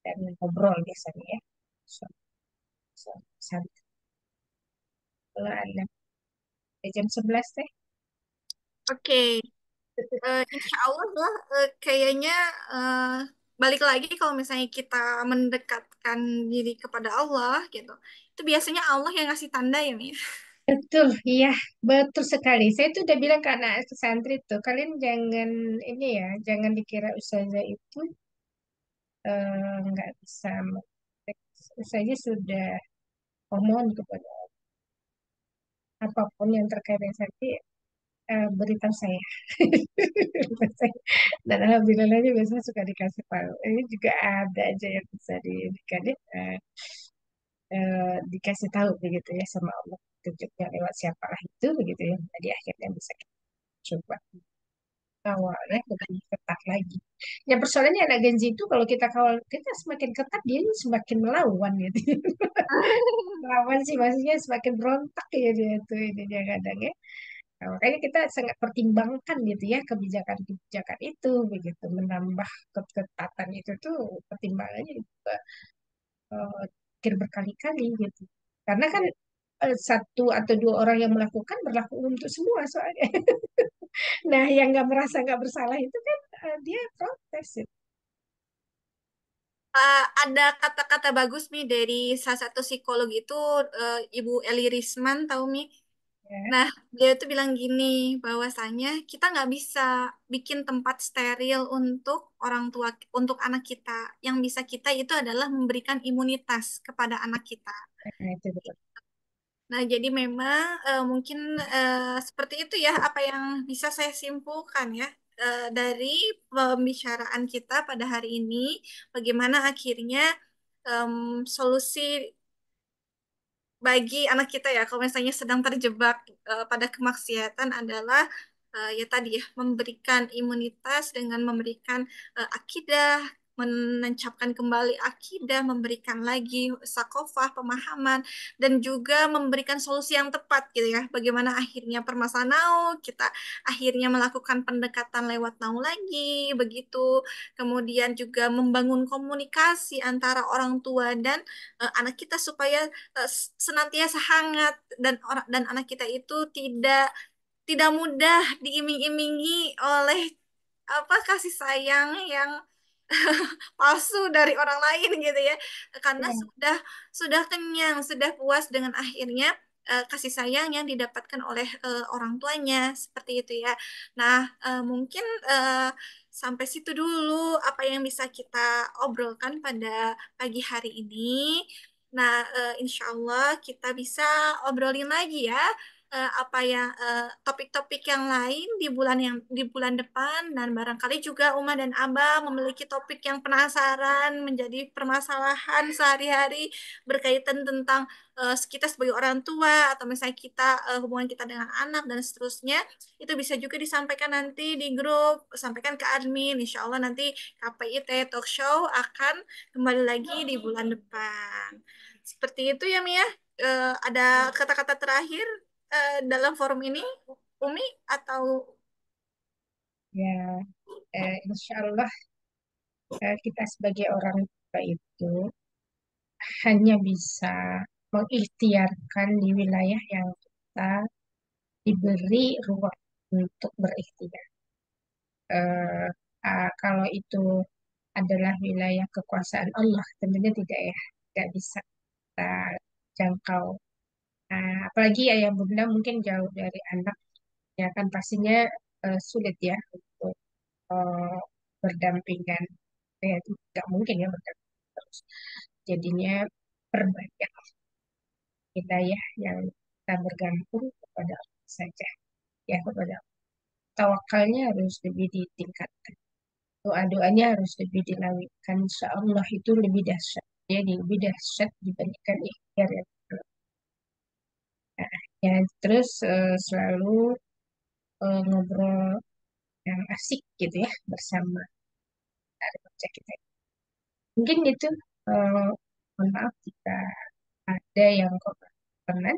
dan ngobrol biasanya ya so, so, sampai kalau ada jam 11 teh. Oke, insya Allah lah kayaknya eh, balik lagi kalau misalnya kita mendekatkan diri kepada Allah gitu, itu biasanya Allah yang ngasih tanda ya Mi. Betul, iya, betul sekali. Saya tuh udah bilang ke anak santri tuh, kalian jangan ini ya, jangan dikira ustazah itu nggak bisa. Ustazah sudah mohon kepada apapun yang terkait dengan santri, beritahu saya. Beritahu saya. Dan alhamdulillah juga saya suka dikasih tahu. Ini juga ada aja yang bisa diberikan dikasih tahu begitu ya sama Allah. Tunjuknya lewat siapalah itu begitu ya. Jadi akhirnya bisa kita coba. Awalnya lebih ketat lagi. Ya persoalannya anak Gen Z itu kalau kita kawal kita semakin ketat dia semakin melawan gitu. Melawan sih maksudnya semakin berontak ya dia tuh ini dia kadang ya. Nah, makanya kita sangat pertimbangkan gitu ya kebijakan-kebijakan itu begitu menambah ketatan itu tuh pertimbangannya juga pikir berkali-kali gitu. Karena kan satu atau dua orang yang melakukan berlaku untuk semua soalnya. Nah, yang nggak merasa nggak bersalah itu kan dia protes gitu. Ada kata-kata bagus Mi dari salah satu psikolog itu Ibu Eli Risman tahu Mi. Ya. Nah, dia tuh bilang gini, bahwasanya kita nggak bisa bikin tempat steril untuk orang tua, untuk anak kita. Yang bisa kita itu adalah memberikan imunitas kepada anak kita. Nah, itu betul. Nah, jadi memang mungkin seperti itu ya apa yang bisa saya simpulkan ya dari pembicaraan kita pada hari ini. Bagaimana akhirnya em, solusi bagi anak kita ya kalau misalnya sedang terjebak pada kemaksiatan adalah ya tadi ya memberikan imunitas dengan memberikan akidah, menancapkan kembali akidah, memberikan lagi sakofah pemahaman dan juga memberikan solusi yang tepat gitu ya. Bagaimana akhirnya permasalahan now kita akhirnya melakukan pendekatan lewat now lagi begitu. Kemudian juga membangun komunikasi antara orang tua dan anak kita supaya senantiasa hangat dan orang dan anak kita itu tidak tidak mudah diiming-imingi oleh apa kasih sayang yang palsu dari orang lain gitu ya karena Ya, sudah kenyang sudah puas dengan akhirnya kasih sayang yang didapatkan oleh orang tuanya seperti itu ya nah mungkin sampai situ dulu apa yang bisa kita obrolkan pada pagi hari ini nah insya Allah kita bisa obrolin lagi ya apa ya topik-topik yang lain di bulan depan dan barangkali juga Uma dan Abah memiliki topik yang penasaran menjadi permasalahan sehari-hari berkaitan tentang kita sebagai orang tua atau misalnya kita hubungan kita dengan anak dan seterusnya itu bisa juga disampaikan nanti di grup sampaikan ke admin Insya Allah nanti KPIT Talk Show akan kembali lagi di bulan depan seperti itu ya Mia. Ada kata-kata terakhir dalam forum ini, Umi atau Ya, insya Allah kita sebagai orang tua itu hanya bisa mengikhtiarkan di wilayah yang kita diberi ruang untuk berikhtiar. Eh, Kalau itu adalah wilayah kekuasaan Allah, tentunya tidak ya, tidak bisa kita jangkau. Apalagi ayah bunda mungkin jauh dari anak, ya kan pastinya sulit ya untuk eh, berdampingan. Ya, itu tidak mungkin ya berdampingan terus. Jadinya perbanyak wilayah yang kita bergantung kepada Allah saja. Ya, kepada Allah. Tawakalnya harus lebih ditingkatkan. Doa-doanya harus lebih dilakukan. Insya Allah itu lebih dahsyat. Jadi lebih dahsyat dibandingkan ikhtiar yang ya, terus selalu ngobrol yang asik gitu ya bersama remaja kita. Mungkin itu eh, mohon maaf jika ada yang kekurangan.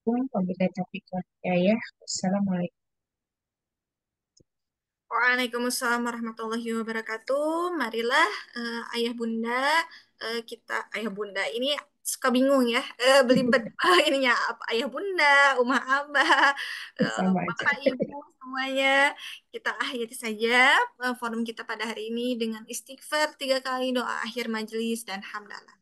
Wabillahi taufiq wal hidayah. Wassalamualaikum. Waalaikumsalam warahmatullahi wabarakatuh. Marilah ayah bunda kita ayah bunda ini suka bingung ya belibet ininya apa ayah bunda, umah abah, Bersama aja. bapak ibu semuanya kita akhiri saja forum kita pada hari ini dengan istighfar 3 kali doa akhir majelis dan hamdalah.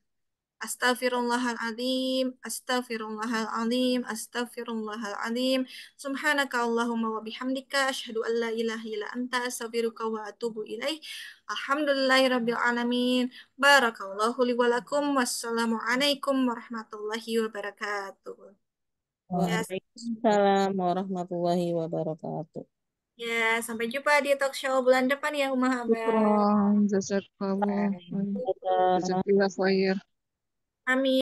Astaghfirullahaladzim, astaghfirullahaladzim, astaghfirullahaladzim. Subhanaka Allahumma wa bihamdika, asyhadu an la ilaha illa anta, astaghfiruka wa atubu ilaih. Alhamdulillahi rabbil alamin. Barakallahu li wa lakum. Wassalamualaikum warahmatullahi wabarakatuh. Ya, Waalaikumsalam warahmatullahi wabarakatuh. ya, sampai jumpa di talk show bulan depan ya, Umah Abah. Syukron, jazakallah, Dadah. jazakallah khair. Amin.